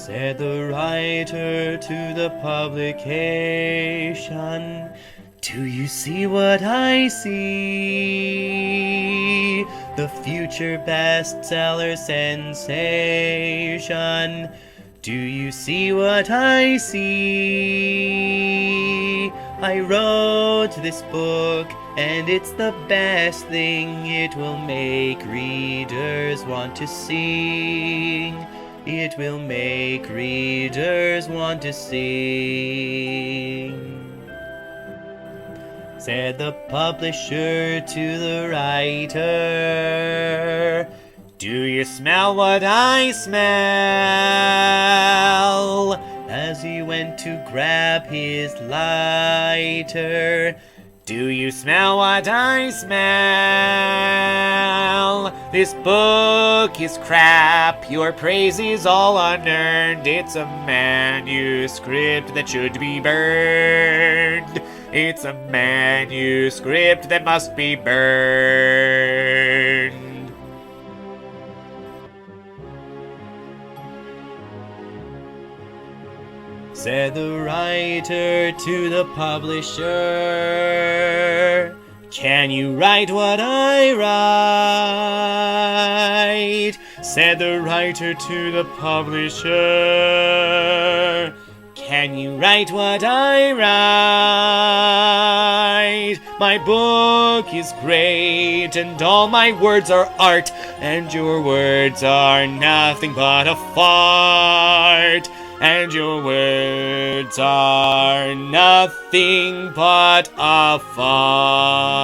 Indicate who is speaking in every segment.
Speaker 1: Said the writer to the publication, do you see what I see? The future bestseller sensation. Do you see what I see? I wrote this book, and it's the best thing. It will make readers want to sing. It will make readers want to sing. Said the publisher to the writer, do you smell what I smell? As he went to grab his lighter, do you smell what I smell? This book is crap, your praise is all unearned. It's a manuscript that should be burned. It's a manuscript that must be burned. Said the writer to the publisher, can you write what I write? Said the writer to the publisher, can you write what I write? My book is great, and all my words are art, and your words are nothing but a fart. And your words are nothing but a fart.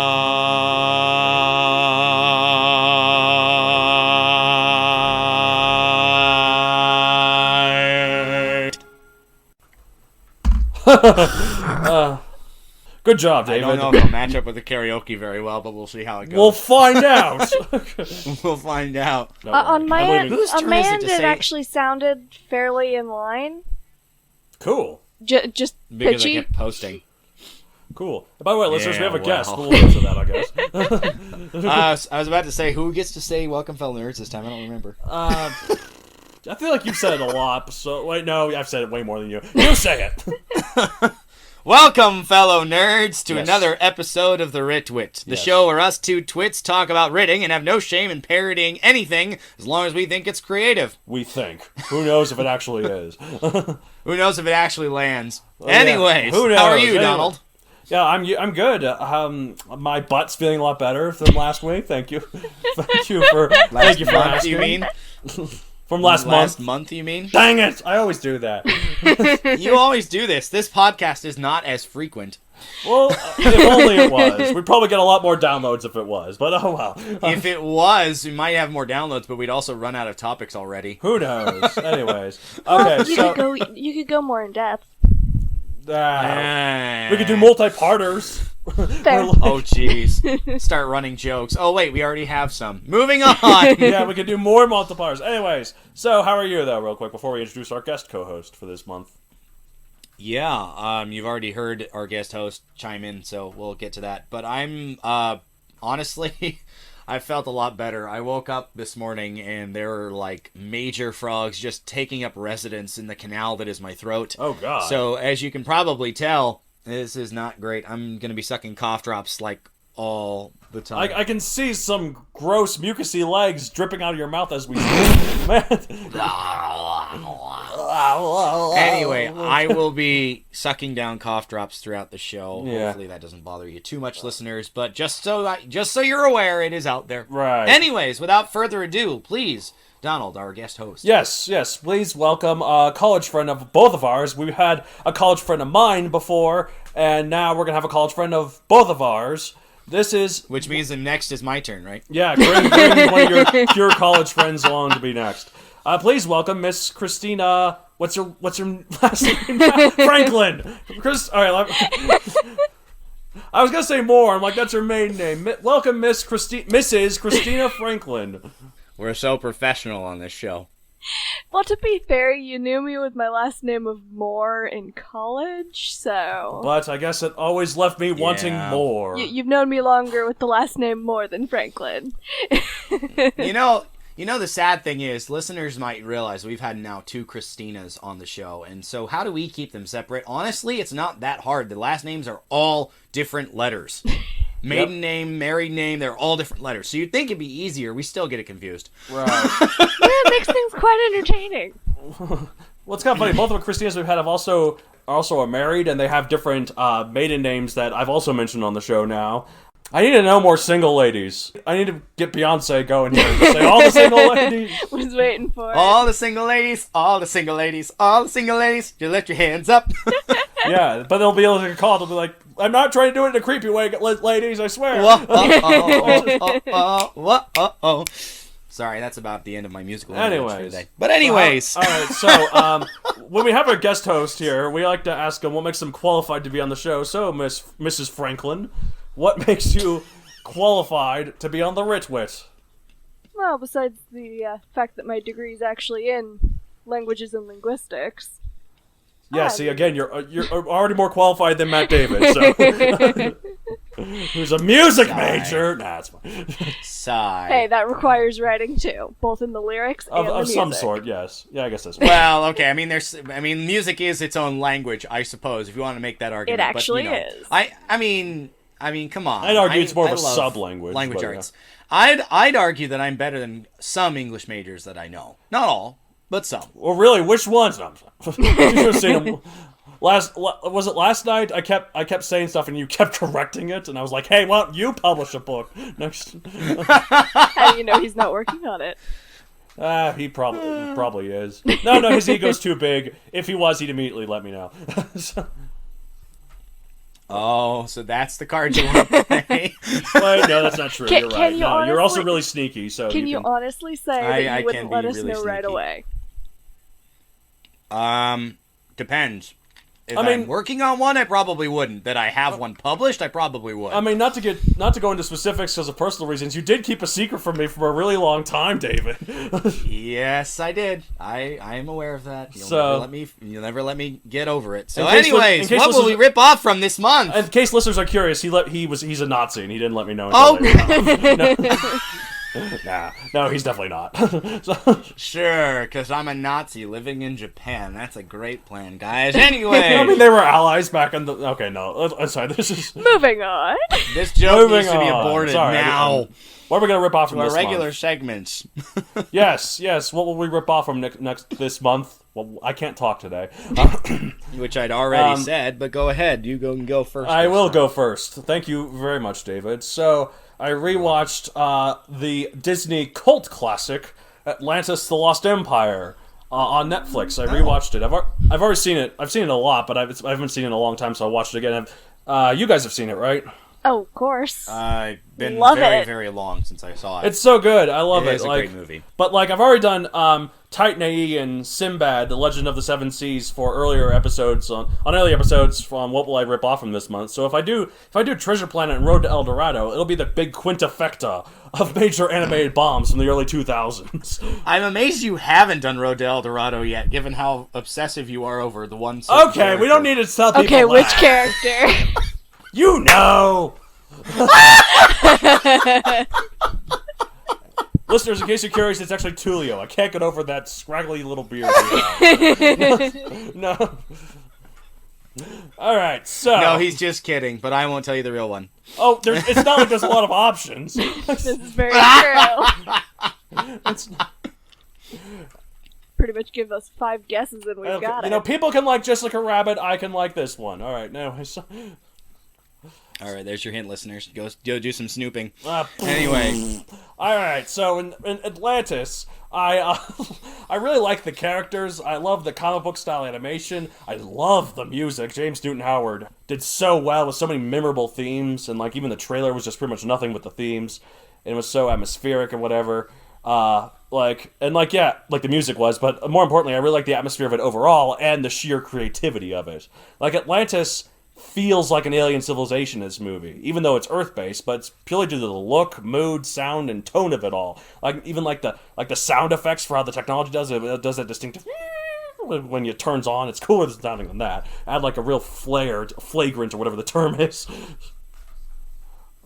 Speaker 2: Good job, David.
Speaker 3: I don't know if it'll match up with the karaoke very well, but we'll see how it goes.
Speaker 2: We'll find out.
Speaker 3: We'll find out.
Speaker 4: On my end, it
Speaker 3: say-
Speaker 4: actually sounded fairly in line.
Speaker 2: Cool.
Speaker 4: Just
Speaker 3: Because
Speaker 4: pitchy.
Speaker 3: I kept posting.
Speaker 2: Cool. By the way, listeners, we have a
Speaker 3: Yeah,
Speaker 2: guest.
Speaker 3: well.
Speaker 2: We'll get to that, I guess.
Speaker 3: I was about to say, who gets to say welcome, fellow nerds this time? I don't remember.
Speaker 2: I feel like you've said it a lot, so... Wait, no, I've said it way more than you. You say it!
Speaker 3: Welcome, fellow nerds, to
Speaker 2: Yes.
Speaker 3: another episode of the Writ, the
Speaker 2: Yes.
Speaker 3: show where us two twits talk about writting and have no shame in parodying anything as long as we think it's creative.
Speaker 2: We think. Who knows if it actually is?
Speaker 3: Who knows if it actually lands?
Speaker 2: Well, yeah.
Speaker 3: Anyways,
Speaker 2: Who knows?
Speaker 3: how are you,
Speaker 2: Anyway.
Speaker 3: Donald?
Speaker 2: Yeah, I'm good. My butt's feeling a lot better than last week. Thank you. Thank you for
Speaker 3: Month,
Speaker 2: asking.
Speaker 3: you mean?
Speaker 2: From last
Speaker 3: Last
Speaker 2: month.
Speaker 3: month, you mean?
Speaker 2: Dang it! I always do that.
Speaker 3: You always do this. This podcast is not as frequent.
Speaker 2: Well, if only it was. We'd probably get a lot more downloads if it was, but oh well.
Speaker 3: If it was, we might have more downloads, but we'd also run out of topics already.
Speaker 2: Who knows? Anyways. Okay, so...
Speaker 4: You could go more in depth.
Speaker 2: we could do multi-parters.
Speaker 4: Fair.
Speaker 3: Oh, jeez. Start running jokes. Oh, wait, we already have some. Moving on.
Speaker 2: Yeah, we could do more multi-parters. Anyways, so how are you, though, real quick, before we introduce our guest co-host for this month?
Speaker 3: Yeah, you've already heard our guest host chime in, so we'll get to that. But I'm, honestly, I felt a lot better. I woke up this morning and there were, like, major frogs just taking up residence in the canal that is my throat.
Speaker 2: Oh, God.
Speaker 3: So, as you can probably tell, this is not great. I'm going to be sucking cough drops, like, all the time.
Speaker 2: I can see some gross mucousy legs dripping out of your mouth as we speak. Man.
Speaker 3: Anyway, I will be sucking down cough drops throughout the show.
Speaker 2: Yeah.
Speaker 3: Hopefully that doesn't bother you too much, listeners. But just so you're aware, it is out there.
Speaker 2: Right.
Speaker 3: Anyways, without further ado, please, Donald, our guest host.
Speaker 2: Yes, please welcome a college friend of both of ours. We had a college friend of mine before, and now we're going to have a college friend of both of ours. This is...
Speaker 3: Which means the next is my turn, right?
Speaker 2: Yeah, bring one of your pure college friends along to be next. Please welcome Miss Christina... What's your last name? Franklin! Alright, I was going to say more. I'm like, that's her main name. Welcome, Mrs. Christina Franklin.
Speaker 3: We're so professional on this show.
Speaker 4: Well, to be fair, you knew me with my last name of Moore in college, so...
Speaker 2: But I guess it always left me wanting
Speaker 3: Yeah.
Speaker 2: more.
Speaker 4: You've known me longer with the last name Moore than Franklin.
Speaker 3: You know, the sad thing is, listeners might realize we've had now 2 Christinas on the show, and so how do we keep them separate? Honestly, it's not that hard. The last names are all different letters. Maiden name, married name, they're all different letters. So you'd think it'd be easier. We still get it confused.
Speaker 2: Right.
Speaker 4: Yeah, it makes things quite entertaining.
Speaker 2: Well, it's kind of funny. Both of the Christinas we've had have also are married, and they have different maiden names that I've also mentioned on the show now. I need to know more single ladies. I need to get Beyonce going here and say all the single ladies.
Speaker 4: Was waiting for it.
Speaker 3: All the single ladies, all the single ladies, all the single ladies, you lift your hands up.
Speaker 2: Yeah, but they'll be able to call. They'll be like, I'm not trying to do it in a creepy way, ladies, I swear.
Speaker 3: Whoa. Sorry, that's about the end of my musical
Speaker 2: Anyways.
Speaker 3: for today. But anyways.
Speaker 2: All right, so when we have a guest host here, we like to ask them what makes them qualified to be on the show. So, Mrs. Franklin, what makes you qualified to be on the Writ?
Speaker 4: Well, besides the fact that my degree is actually in languages and linguistics.
Speaker 2: Yeah, see, again, you're already more qualified than Matt David, so... Who's a music major? Nah, it's fine.
Speaker 3: Sigh.
Speaker 4: Hey, that requires writing too, both in the lyrics and the
Speaker 2: Of
Speaker 4: music.
Speaker 2: some sort, yes. Yeah, I guess that's
Speaker 3: Well, okay. I mean, music is its own language, I suppose. If you want to make that argument,
Speaker 4: It actually
Speaker 3: but,
Speaker 4: is.
Speaker 3: I mean, come on.
Speaker 2: I'd argue it's more of a
Speaker 3: love
Speaker 2: sub-language,
Speaker 3: language
Speaker 2: but,
Speaker 3: arts. I'd argue that I'm better than some English majors that I know. Not all, but some.
Speaker 2: Well, really, which ones? No, you should have seen them. Was it last night? I kept saying stuff and you kept correcting it, and I was like, "Hey, why don't you publish a book next?"
Speaker 4: How do you know he's not working on it?
Speaker 2: He probably is. No, his ego's too big. If he was, he'd immediately let me know.
Speaker 3: Oh, so that's the card you want to play?
Speaker 2: Wait, no, that's not true. You're right.
Speaker 4: you
Speaker 2: No, you're also
Speaker 4: honestly-
Speaker 2: really sneaky. So
Speaker 4: Can you honestly say that
Speaker 3: I
Speaker 4: you wouldn't
Speaker 3: can
Speaker 4: let
Speaker 3: be
Speaker 4: us
Speaker 3: really
Speaker 4: know right
Speaker 3: sneaky.
Speaker 4: away?
Speaker 3: Depends. If
Speaker 2: I mean-
Speaker 3: I'm working on one, I probably wouldn't. That I have one published, I probably would.
Speaker 2: I mean, not to go into specifics because of personal reasons. You did keep a secret from me for a really long time, David.
Speaker 3: Yes, I did. I am aware of that.
Speaker 2: So-
Speaker 3: You'll never let me get over it. So,
Speaker 2: In case
Speaker 3: anyways,
Speaker 2: in case
Speaker 3: what will we
Speaker 2: listeners-
Speaker 3: rip off from this month?
Speaker 2: In case listeners are curious, he's a Nazi and he didn't let me know.
Speaker 3: Oh!
Speaker 2: Until later. No, he's definitely not. So,
Speaker 3: Sure, because I'm a Nazi living in Japan. That's a great plan, guys. Anyway,
Speaker 2: I mean, they were allies back in the. Okay, no, I'm sorry. This is
Speaker 4: Moving on.
Speaker 3: this joke
Speaker 2: moving
Speaker 3: needs to be
Speaker 2: on.
Speaker 3: aborted
Speaker 2: Sorry,
Speaker 3: now.
Speaker 2: What are we gonna rip off from
Speaker 3: To our
Speaker 2: this
Speaker 3: regular
Speaker 2: month?
Speaker 3: segments.
Speaker 2: Yes. What will we rip off from next this month? Well, I can't talk today.
Speaker 3: Which I'd already said, but go ahead. You go first.
Speaker 2: I will go first. Thank you very much, David. So I rewatched the Disney cult classic Atlantis: The Lost Empire on Netflix. I rewatched it. I've already seen it. I've seen it a lot, but I haven't seen it in a long time, so I watched it again. You guys have seen it, right?
Speaker 4: Oh, of course.
Speaker 3: Been
Speaker 4: Love
Speaker 3: very,
Speaker 4: it.
Speaker 3: very long since I saw it.
Speaker 2: It's so good. I love it.
Speaker 3: It's a great movie.
Speaker 2: But I've already done Titan AE and Sinbad, The Legend of the Seven Seas for earlier episodes on early episodes from What Will I Rip Off from this month. So if I do Treasure Planet and Road to El Dorado, it'll be the big quintessecta of major animated bombs from the early 2000s.
Speaker 3: I'm amazed you haven't done Road to El Dorado yet, given how obsessive you are over the one.
Speaker 2: Okay, we don't need to tell people.
Speaker 4: Okay, which
Speaker 2: that.
Speaker 4: character?
Speaker 2: You know. Listeners, in case you're curious, it's actually Tulio. I can't get over that scraggly little beard. No. All right, so.
Speaker 3: No, he's just kidding, but I won't tell you the real one.
Speaker 2: Oh, it's not like there's a lot of options.
Speaker 4: This is very true.
Speaker 2: It's not.
Speaker 4: Pretty much give us 5 guesses and we've got it.
Speaker 2: You know, people can like Jessica Rabbit. I can like this one. All right, now.
Speaker 3: All right, there's your hint, listeners. Go do some snooping.
Speaker 2: Uh,
Speaker 3: Anyway,
Speaker 2: All right, so in Atlantis, I really like the characters. I love the comic book style animation. I love the music. James Newton Howard did so well with so many memorable themes, and even the trailer was just pretty much nothing but the themes, and it was so atmospheric and whatever. The music was, but more importantly, I really like the atmosphere of it overall and the sheer creativity of it. Atlantis feels like an alien civilization in this movie, even though it's Earth-based, but it's purely due to the look, mood, sound, and tone of it all. Even the sound effects for how the technology does it. It does that distinctive when it turns on. It's cooler sounding than that. Add a real flagrant or whatever the term is.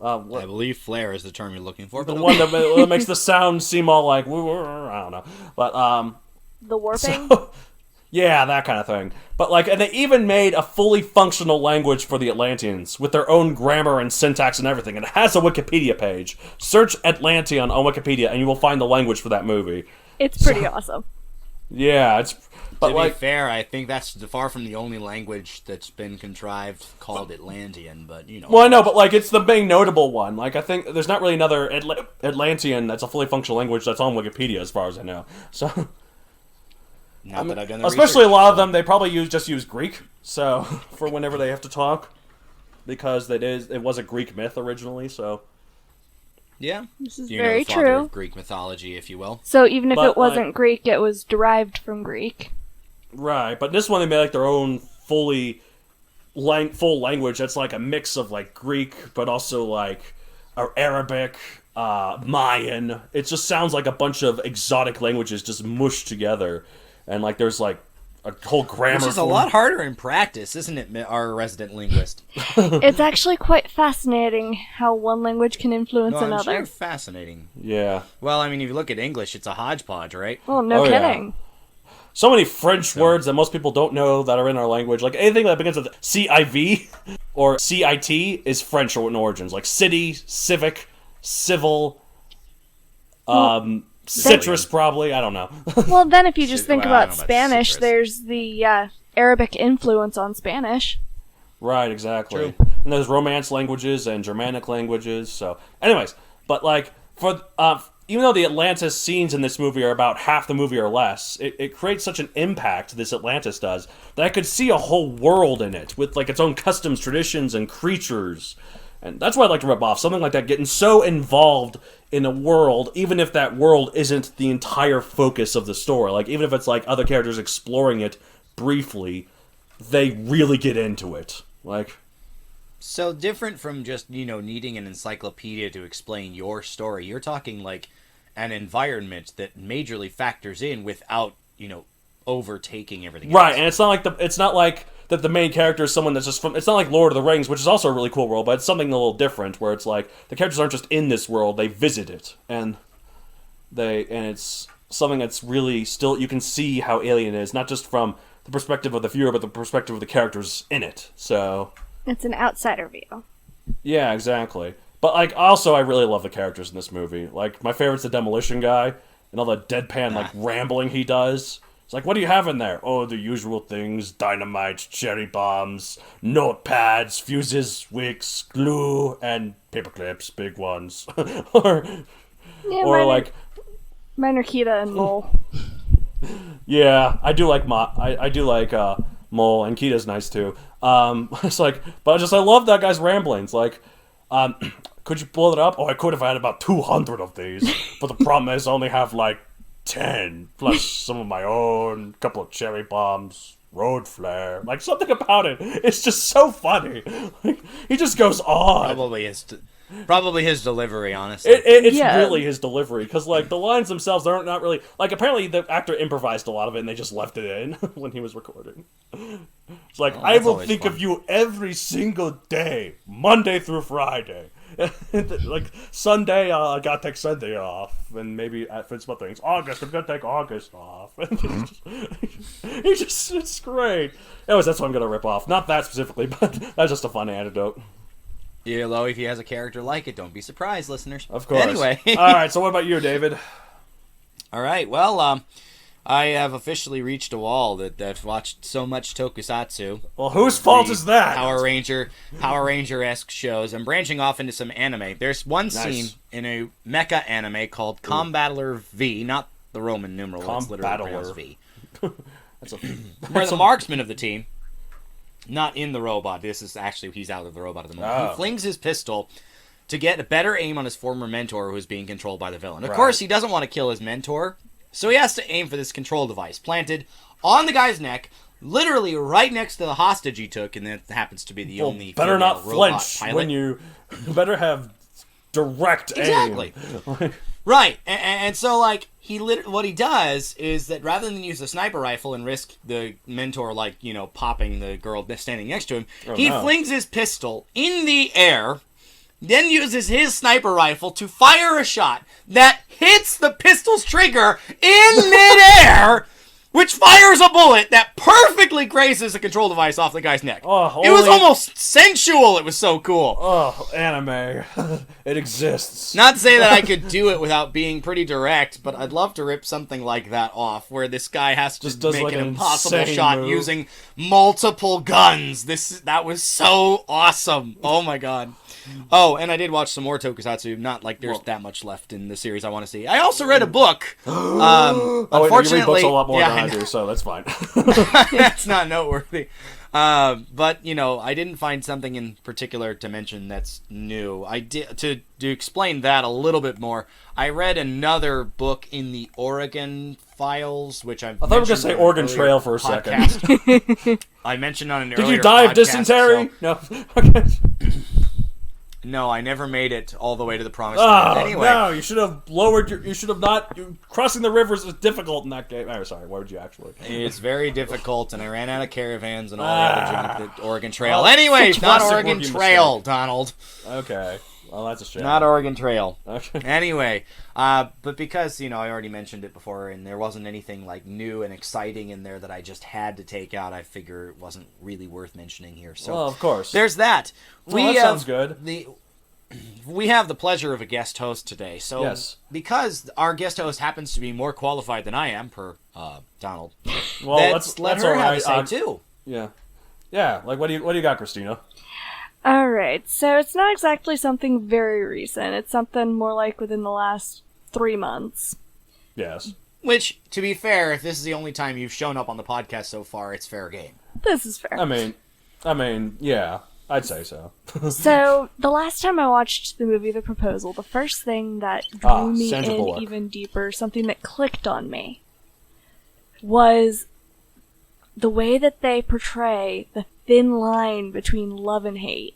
Speaker 3: I believe flare is the term you're looking for.
Speaker 2: The
Speaker 3: But
Speaker 2: one that makes the sound seem all like, I don't know. But,
Speaker 4: The warping?
Speaker 2: so, yeah, that kind of thing. But, like, and they even made a fully functional language for the Atlanteans with their own grammar and syntax and everything. And it has a Wikipedia page. Search Atlantean on Wikipedia and you will find the language for that movie.
Speaker 4: It's pretty awesome.
Speaker 2: Yeah, it's... But,
Speaker 3: to be fair, I think that's far from the only language that's been contrived called Atlantean, but, you know.
Speaker 2: Well, I know, but, like, it's the main notable one. Like, I think there's not really another Atlantean that's a fully functional language that's on Wikipedia, as far as I know. So...
Speaker 3: Not that I've done the
Speaker 2: especially
Speaker 3: research,
Speaker 2: a lot of them, they probably just use Greek, so, for whenever they have to talk. Because it was a Greek myth originally, so...
Speaker 3: Yeah.
Speaker 4: This is
Speaker 3: You
Speaker 4: very
Speaker 3: know, the father
Speaker 4: true.
Speaker 3: of Greek mythology, if you will.
Speaker 4: So even if
Speaker 2: But,
Speaker 4: it wasn't
Speaker 2: like-
Speaker 4: Greek, it was derived from Greek.
Speaker 2: Right, but this one they made, like, their own full language that's, like, a mix of, like, Greek, but also, like, Arabic, Mayan. It just sounds like a bunch of exotic languages just mushed together. And, like, there's, like, a whole grammar.
Speaker 3: Which is a lot harder in practice, isn't it, our resident linguist?
Speaker 4: It's actually quite fascinating how one language can influence
Speaker 3: No, I'm
Speaker 4: another.
Speaker 3: sure fascinating.
Speaker 2: Yeah.
Speaker 3: Well, I mean, if you look at English, it's a hodgepodge, right?
Speaker 4: Well, no
Speaker 2: Oh, yeah.
Speaker 4: kidding.
Speaker 2: So many French words that most people don't know that are in our language. Like, anything that begins with CIV or CIT is French in origins. Like, city, civic, civil, citrus, probably. I don't know.
Speaker 4: Well, then if you just think
Speaker 3: Well, I
Speaker 4: about
Speaker 3: don't know about
Speaker 4: Spanish,
Speaker 3: citrus.
Speaker 4: there's the Arabic influence on Spanish.
Speaker 2: Right, exactly.
Speaker 3: True.
Speaker 2: And there's Romance languages and Germanic languages. So, anyways, but like for even though the Atlantis scenes in this movie are about half the movie or less, it creates such an impact. This Atlantis does that I could see a whole world in it with like its own customs, traditions, and creatures. And that's why I'd like to rip off something like that, getting so involved in a world, even if that world isn't the entire focus of the story. Like, even if it's like other characters exploring it briefly, they really get into it. Like,
Speaker 3: So different from just, needing an encyclopedia to explain your story. You're talking like an environment that majorly factors in without, overtaking everything
Speaker 2: right,
Speaker 3: else.
Speaker 2: and it's not like that the main character is someone that's just from... It's not like Lord of the Rings, which is also a really cool world, but it's something a little different, where it's like, the characters aren't just in this world, they visit it, and it's something that's really still... You can see how alien it is, not just from the perspective of the viewer, but the perspective of the characters in it, so...
Speaker 4: It's an outsider view.
Speaker 2: Yeah, exactly. But, like, also, I really love the characters in this movie. Like, my favorite's the Demolition Guy, and all the deadpan, like, rambling he does. It's like, what do you have in there? Oh, the usual things: dynamite, cherry bombs, notepads, fuses, wicks, glue, and paper clips, big ones. or
Speaker 4: Mine are Kita and Mole.
Speaker 2: yeah, I do like Mole, and Kita's nice too. It's like, but I love that guy's ramblings. Like, could you blow it up? Oh, I could if I had about 200 of these, but the problem is I only have like 10, plus some of my own, couple of cherry bombs, road flare, like something about it. It's just so funny. Like, he just goes on.
Speaker 3: Probably his delivery, honestly.
Speaker 2: It's
Speaker 4: Yeah.
Speaker 2: really his delivery, because like the lines themselves aren't not really like. Apparently, the actor improvised a lot of it, and they just left it in when he was recording. It's like, I
Speaker 3: that's
Speaker 2: will
Speaker 3: always
Speaker 2: think
Speaker 3: fun.
Speaker 2: of you every single day, Monday through Friday. Like Sunday, I gotta take Sunday off, and maybe for some things, August, I'm gonna take August off. It's great. Anyways, that's what I'm gonna rip off. Not that specifically, but that's just a funny anecdote.
Speaker 3: If he has a character like it, don't be surprised, listeners.
Speaker 2: Of course.
Speaker 3: Anyway.
Speaker 2: All right. So, what about you, David?
Speaker 3: All right. Well, I have officially reached a wall that I've watched so much Tokusatsu.
Speaker 2: Well, whose fault
Speaker 3: the
Speaker 2: is that?
Speaker 3: Power Ranger-esque shows. I'm branching off into some anime. There's one scene in a mecha anime called Combattler V, not the Roman numeral. It's literally pronounced V. Where the marksman of the team, not in the robot. This is actually, he's out of the robot at the moment.
Speaker 2: Oh.
Speaker 3: He flings his pistol to get a better aim on his former mentor who is being controlled by the villain. Of
Speaker 2: Right.
Speaker 3: course, he doesn't want to kill his mentor, so he has to aim for this control device planted on the guy's neck, literally right next to the hostage he took, and that happens to be the only
Speaker 2: better
Speaker 3: female
Speaker 2: not
Speaker 3: robot
Speaker 2: flinch
Speaker 3: pilot.
Speaker 2: when you better have direct
Speaker 3: Exactly.
Speaker 2: aim.
Speaker 3: Right, and so, like, what he does is that rather than use a sniper rifle and risk the mentor, like, popping the girl standing next to him, he
Speaker 2: no.
Speaker 3: flings his pistol in the air then uses his sniper rifle to fire a shot that hits the pistol's trigger in midair, which fires a bullet that perfectly grazes a control device off the guy's neck.
Speaker 2: Oh,
Speaker 3: it was almost sensual. It was so cool.
Speaker 2: Oh, anime. It exists.
Speaker 3: Not to say that I could do it without being pretty direct, but I'd love to rip something like that off, where this guy has to
Speaker 2: Just does
Speaker 3: make
Speaker 2: like
Speaker 3: an
Speaker 2: an
Speaker 3: impossible
Speaker 2: insane
Speaker 3: shot
Speaker 2: move.
Speaker 3: using multiple guns. That was so awesome. Oh my god. Oh, and I did watch some more Tokusatsu. Not like there's that much left in the series I want to see. I also read a book.
Speaker 2: Oh, wait,
Speaker 3: unfortunately,
Speaker 2: you read books a lot more
Speaker 3: yeah,
Speaker 2: than
Speaker 3: I
Speaker 2: I
Speaker 3: know.
Speaker 2: do, so that's fine.
Speaker 3: That's not noteworthy. But I didn't find something in particular to mention that's new. I did to explain that a little bit more. I read another book in the Oregon Files, which I
Speaker 2: thought we were gonna say Oregon Trail for a
Speaker 3: second. I mentioned on an
Speaker 2: Did
Speaker 3: earlier
Speaker 2: you die of
Speaker 3: podcast,
Speaker 2: dysentery?
Speaker 3: so-
Speaker 2: No. Okay.
Speaker 3: No, I never made it all the way to the promised land.
Speaker 2: Oh,
Speaker 3: Anyway,
Speaker 2: no, you should have lowered your... You should have not... Crossing the rivers is difficult in that game. Oh, sorry, why would you actually?
Speaker 3: it's very difficult, and I ran out of caravans and all the other junk that Oregon Trail.
Speaker 2: Well,
Speaker 3: Anyways, not
Speaker 2: classic
Speaker 3: Oregon
Speaker 2: rookie
Speaker 3: Trail,
Speaker 2: mistake.
Speaker 3: Donald.
Speaker 2: Okay. Well, that's a shame.
Speaker 3: Not Oregon Trail.
Speaker 2: Okay.
Speaker 3: Anyway, but because, I already mentioned it before, and there wasn't anything, new and exciting in there that I just had to take out, I figure it wasn't really worth mentioning here. So
Speaker 2: Well, of course.
Speaker 3: there's that.
Speaker 2: Well, that sounds good.
Speaker 3: We have the pleasure of a guest host today. So
Speaker 2: Yes.
Speaker 3: because our guest host happens to be more qualified than I am, per Donald,
Speaker 2: Well,
Speaker 3: let's let
Speaker 2: that's
Speaker 3: her
Speaker 2: all
Speaker 3: have a
Speaker 2: right.
Speaker 3: say, too.
Speaker 2: Yeah. Yeah, what do you got, Christina?
Speaker 4: Alright, so it's not exactly something very recent. It's something more like within the last 3 months.
Speaker 2: Yes.
Speaker 3: Which, to be fair, if this is the only time you've shown up on the podcast so far, it's fair game.
Speaker 4: This is fair.
Speaker 2: I mean, yeah, I'd say so.
Speaker 4: So, the last time I watched the movie The Proposal, the first thing that drew me
Speaker 2: Sandra
Speaker 4: in
Speaker 2: Bullock.
Speaker 4: even deeper, something that clicked on me, was the way that they portray the thin line between love and hate.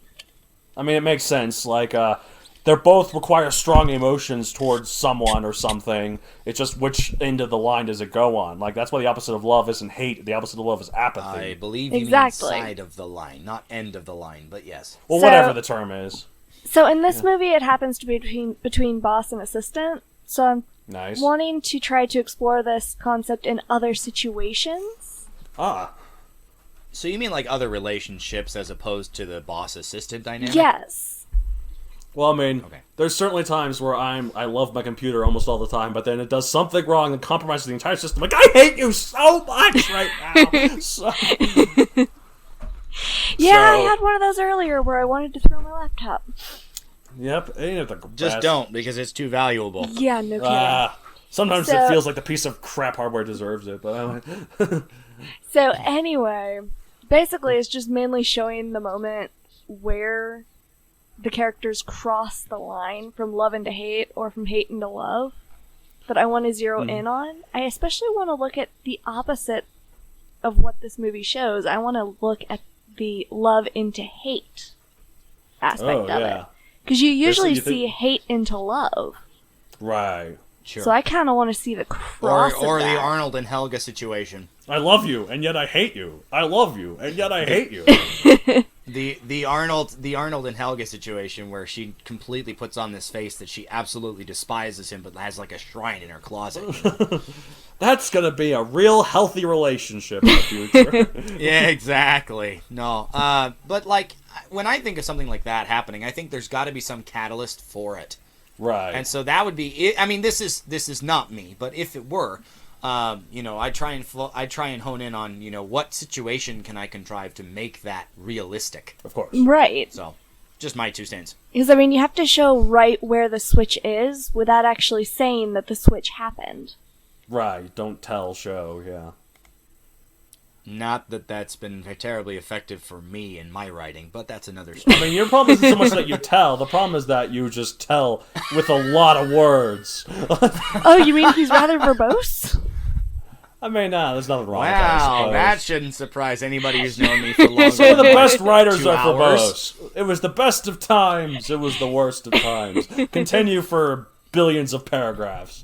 Speaker 2: I mean, it makes sense. They both require strong emotions towards someone or something. It's just which end of the line does it go on? That's why the opposite of love isn't hate. The opposite of love is apathy.
Speaker 3: I believe you
Speaker 4: Exactly.
Speaker 3: mean side of the line, not end of the line, but yes.
Speaker 2: Well,
Speaker 4: So-
Speaker 2: whatever the term is.
Speaker 4: So in this movie, it happens to be between boss and assistant. So I'm
Speaker 2: Nice.
Speaker 4: wanting to try to explore this concept in other situations.
Speaker 3: So you mean other relationships as opposed to the boss-assistant dynamic?
Speaker 4: Yes.
Speaker 2: Well, I mean,
Speaker 3: Okay.
Speaker 2: there's certainly times where I love my computer almost all the time, but then it does something wrong and compromises the entire system. I hate you so much right now.
Speaker 4: Yeah, I
Speaker 2: So-
Speaker 4: had one of those earlier where I wanted to throw my laptop.
Speaker 2: Yep, it ain't the
Speaker 3: Just
Speaker 2: best.
Speaker 3: don't, because it's too valuable.
Speaker 4: Yeah, no kidding.
Speaker 2: Sometimes
Speaker 4: So-
Speaker 2: it feels like the piece of crap hardware deserves it, but
Speaker 4: So anyway, basically it's just mainly showing the moment where the characters cross the line from love into hate or from hate into love that I want to zero in on. I especially want to look at the opposite of what this movie shows. I want to look at the love into hate aspect of it. Because you usually
Speaker 2: you think-
Speaker 4: see hate into love.
Speaker 2: right.
Speaker 3: Sure.
Speaker 4: So I kind of want to see the cross
Speaker 3: or
Speaker 4: of
Speaker 3: the
Speaker 4: that.
Speaker 3: Arnold and Helga situation.
Speaker 2: I love you, and yet I hate you. I love you, and yet I hate you.
Speaker 3: The Arnold and Helga situation where she completely puts on this face that she absolutely despises him, but has a shrine in her closet.
Speaker 2: That's gonna be a real healthy relationship in the future.
Speaker 3: Yeah, exactly. No, but when I think of something like that happening, I think there's got to be some catalyst for it.
Speaker 2: Right.
Speaker 3: And so that would be it. I mean, this is not me, but if it were, I try and hone in on what situation can I contrive to make that realistic.
Speaker 2: Of course.
Speaker 4: Right.
Speaker 3: So, just my 2 cents.
Speaker 4: Because, I mean, you have to show right where the switch is without actually saying that the switch happened.
Speaker 2: Right. Don't tell, show, yeah.
Speaker 3: Not that that's been terribly effective for me in my writing, but that's another story.
Speaker 2: I mean, your problem isn't so much that you tell. The problem is that you just tell with a lot of words.
Speaker 4: Oh, you mean he's rather verbose?
Speaker 2: I mean, there's nothing wrong with that, I
Speaker 3: Wow,
Speaker 2: suppose.
Speaker 3: that shouldn't surprise anybody who's known me for longer
Speaker 2: Some of the
Speaker 3: than
Speaker 2: best writers
Speaker 3: 2
Speaker 2: are
Speaker 3: hours.
Speaker 2: verbose. It was the best of times. It was the worst of times. Continue for billions of paragraphs.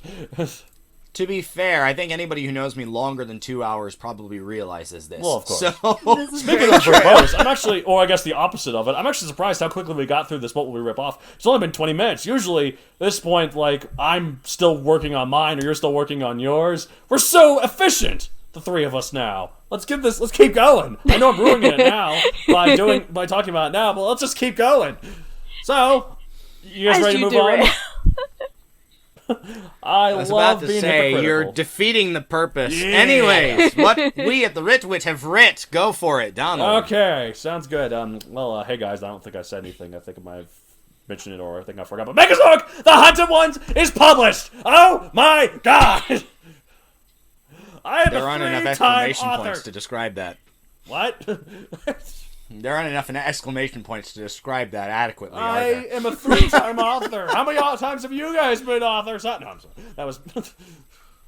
Speaker 3: To be fair, I think anybody who knows me longer than 2 hours probably realizes this.
Speaker 2: Well, of course.
Speaker 3: So,
Speaker 2: Speaking of verbose, I'm actually, or I guess the opposite of it, I'm actually surprised how quickly we got through this What Will We Rip Off. It's only been 20 minutes. Usually, at this point, like, I'm still working on mine or you're still working on yours. We're so efficient, the three of us now. Let's keep going. I know I'm ruining it now by talking about it now, but let's just keep going. So, you guys ready to move on? I
Speaker 3: was
Speaker 2: love
Speaker 3: about to
Speaker 2: being
Speaker 3: say,
Speaker 2: hypocritical.
Speaker 3: you're defeating the purpose.
Speaker 2: Yeah.
Speaker 3: Anyways, what we at the Writ have writ. Go for it, Donald.
Speaker 2: Okay, sounds good. Hey guys, I don't think I said anything. I think I might have mentioned it, or I think I forgot. But Megazoic, The Hunted Ones, is published. Oh my god! I am
Speaker 3: There
Speaker 2: a
Speaker 3: aren't enough
Speaker 2: three-time
Speaker 3: exclamation
Speaker 2: author.
Speaker 3: points to describe that.
Speaker 2: What?
Speaker 3: There aren't enough exclamation points to describe that adequately. are
Speaker 2: I
Speaker 3: there?
Speaker 2: am a three-time author. How many times have you guys been authors? No, I'm sorry. That was.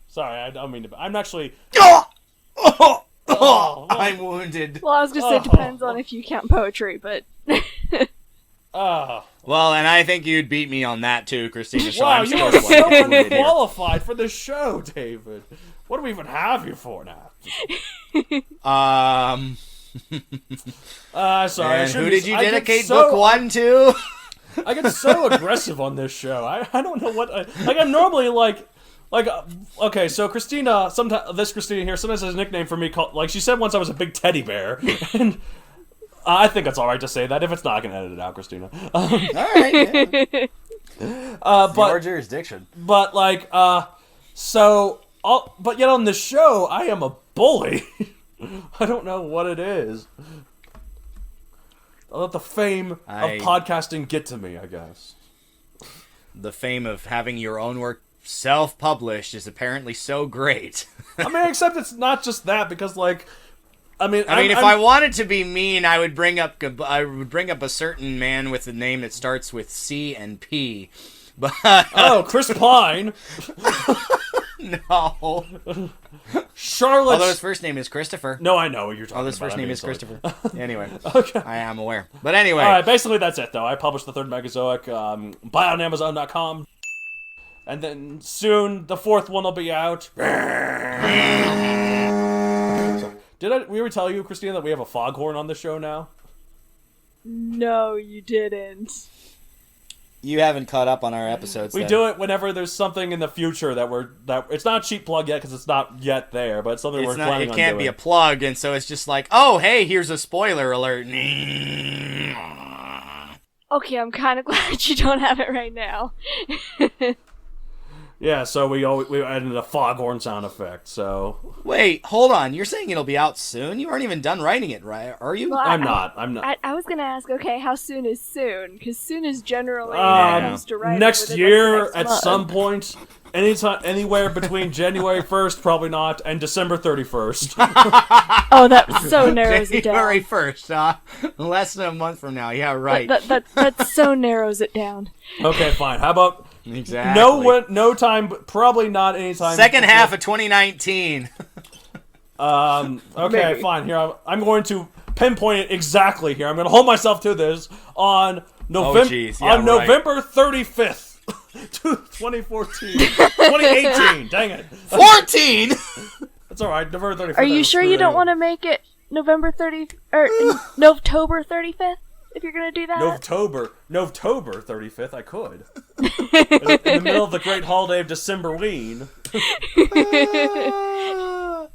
Speaker 2: Sorry, I don't mean to. I'm actually.
Speaker 3: I'm wounded.
Speaker 4: Well, I was gonna say it depends on if you count poetry, but
Speaker 2: Oh.
Speaker 3: Well, and I think you'd beat me on that too, Christina. So
Speaker 2: Wow,
Speaker 3: I'm
Speaker 2: you
Speaker 3: still
Speaker 2: are
Speaker 3: the one
Speaker 2: so
Speaker 3: that's wounded here.
Speaker 2: unqualified for the show, David. What do we even have you for now? Sorry.
Speaker 3: And who did you
Speaker 2: I get
Speaker 3: dedicate
Speaker 2: so-
Speaker 3: book one to?
Speaker 2: I get so aggressive on this show. I don't know what. I'm normally okay. So Christina, this Christina here sometimes has a nickname for me called, like she said once, I was a big teddy bear, and I think it's all right to say that. If it's not, I can edit it out, Christina.
Speaker 3: All right. Yeah.
Speaker 2: But
Speaker 3: Your jurisdiction.
Speaker 2: but but yet on this show, I am a bully. I don't know what it is. I'll let the fame of podcasting get to me, I guess.
Speaker 3: The fame of having your own work self-published is apparently so great.
Speaker 2: I mean, except it's not just that, because, like, if
Speaker 3: I wanted to be mean, I would bring up a certain man with a name that starts with C and P. But
Speaker 2: oh, Chris Pine.
Speaker 3: No.
Speaker 2: Charlotte.
Speaker 3: Although his first name is Christopher.
Speaker 2: No, I know what you're talking
Speaker 3: Although
Speaker 2: about.
Speaker 3: his first name is Christopher. Anyway.
Speaker 2: Okay.
Speaker 3: I am aware. But anyway.
Speaker 2: Alright, basically that's it, though. I published the third Megazoic. Buy it on Amazon.com. And then soon, the fourth one will be out. Did we ever tell you, Christina, that we have a foghorn on the show now?
Speaker 4: no, you didn't.
Speaker 3: You haven't caught up on our episodes.
Speaker 2: We do it whenever there's something in the future that it's not a cheap plug yet because it's not yet there, but it's something we're planning on doing.
Speaker 3: It can't be a plug, and so it's just like, oh, hey, here's a spoiler alert.
Speaker 4: Okay, I'm kind of glad you don't have it right now.
Speaker 2: Yeah, so we added a foghorn sound effect. So
Speaker 3: Wait, hold on. You're saying it'll be out soon? You aren't even done writing it, right? Are you?
Speaker 4: Well,
Speaker 2: I'm not.
Speaker 4: I was gonna ask, okay, how soon is soon? Because soon is generally used to write
Speaker 2: next
Speaker 4: within,
Speaker 2: year
Speaker 4: like, the next
Speaker 2: at
Speaker 4: month.
Speaker 2: some point. Anytime, anywhere between January 1st, probably not, and December 31st.
Speaker 4: Oh, that so narrows it
Speaker 3: January
Speaker 4: down.
Speaker 3: 1st, less than a month from now. Yeah, right.
Speaker 4: That so narrows it down.
Speaker 2: Okay, fine. How about
Speaker 3: Exactly.
Speaker 2: no time, probably not anytime.
Speaker 3: Second half of 2019.
Speaker 2: Okay,
Speaker 4: Maybe.
Speaker 2: fine. Here, I'm going to pinpoint it exactly here. I'm going to hold myself to this on November 35th. 2014. 2018. Dang it.
Speaker 3: 14.
Speaker 2: That's all right. November 35th.
Speaker 4: Are you sure you don't want to make it November 30 or November 35th? If you're gonna do that,
Speaker 2: November 35th. I could. in the middle of the great holiday of Decemberween.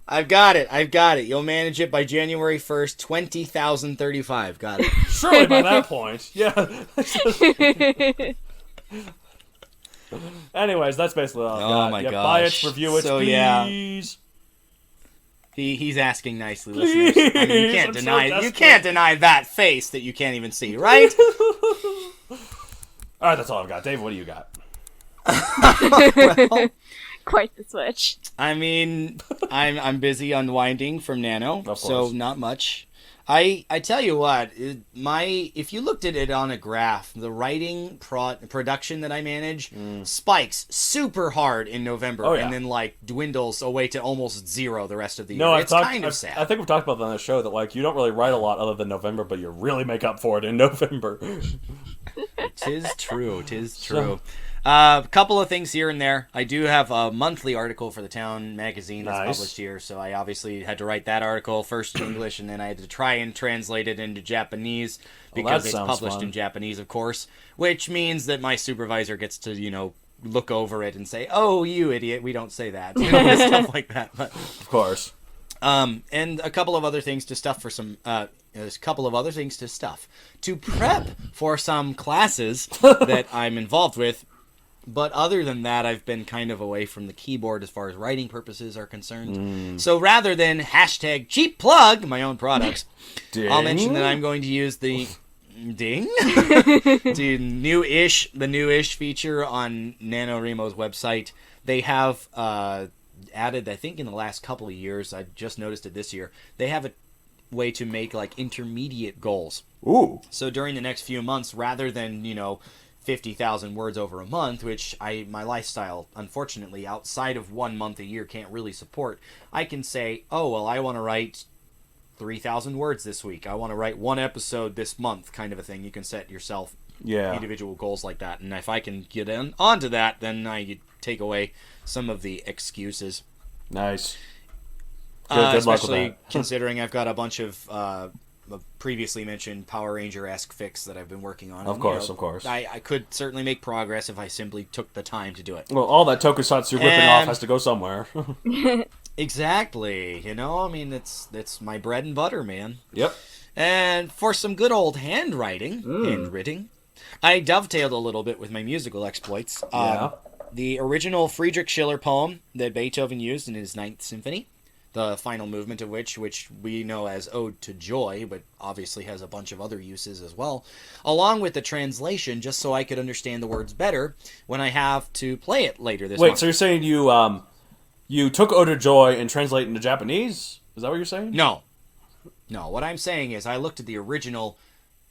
Speaker 3: I've got it. You'll manage it by January 1st, 20,035. Got it.
Speaker 2: Surely by that point. Yeah. Anyways, that's basically all I've got.
Speaker 3: Oh my
Speaker 2: Buy
Speaker 3: gosh.
Speaker 2: it, review it,
Speaker 3: So,
Speaker 2: please.
Speaker 3: yeah. He's asking nicely, listeners. I mean, you can't
Speaker 2: I'm so
Speaker 3: deny
Speaker 2: desperate.
Speaker 3: that face that you can't even see, right?
Speaker 2: All right, that's all I've got. Dave, what do you got?
Speaker 3: Well,
Speaker 4: quite the switch.
Speaker 3: I mean, I'm busy unwinding from Nano,
Speaker 2: Of
Speaker 3: so
Speaker 2: course.
Speaker 3: not much. I tell you what, if you looked at it on a graph, the writing production that I manage spikes super hard in November,
Speaker 2: Oh, yeah.
Speaker 3: and then like dwindles away to almost zero the rest of the year.
Speaker 2: No,
Speaker 3: It's kind of sad.
Speaker 2: I think we've talked about that on the show that like you don't really write a lot other than November, but you really make up for it in November.
Speaker 3: Tis true. A couple of things here and there. I do have a monthly article for the Town magazine that's published here, so I obviously had to write that article first in English, and then I had to try and translate it into Japanese, because it's published in Japanese, of course, which means that my supervisor gets to, look over it and say, "Oh, you idiot, we don't say that," stuff like that. But,
Speaker 2: of course.
Speaker 3: And a couple of other things to stuff for some... There's a couple of other things to stuff. To prep for some classes that I'm involved with. But other than that, I've been kind of away from the keyboard as far as writing purposes are concerned. So rather than hashtag cheap plug my own products, I'll mention that I'm going to use the... Ding? the new-ish feature on NaNoWriMo's website. They have added, I think in the last couple of years, I just noticed it this year, they have a way to make like intermediate goals.
Speaker 2: Ooh.
Speaker 3: So during the next few months, rather than 50,000 words over a month, which my lifestyle, unfortunately, outside of 1 month a year can't really support, I can say, oh well, I want to write 3,000 words this week. I want to write 1 episode this month, kind of a thing. You can set yourself individual goals like that, and if I can get onto that, then I take away some of the excuses.
Speaker 2: Nice. Good luck with
Speaker 3: especially
Speaker 2: that.
Speaker 3: considering I've got a bunch of previously mentioned Power Ranger-esque fics that I've been working on.
Speaker 2: Of course.
Speaker 3: I could certainly make progress if I simply took the time to do it.
Speaker 2: Well, all that Tokusatsu ripping off has to go somewhere.
Speaker 3: Exactly. It's my bread and butter, man.
Speaker 2: Yep.
Speaker 3: And for some good old handwriting, I dovetailed a little bit with my musical exploits. The original Friedrich Schiller poem that Beethoven used in his Ninth Symphony, the final movement of which we know as Ode to Joy, but obviously has a bunch of other uses as well, along with the translation, just so I could understand the words better when I have to play it later this month.
Speaker 2: Wait, so you're saying you took Ode to Joy and translated into Japanese? Is that what you're saying?
Speaker 3: No, what I'm saying is I looked at the original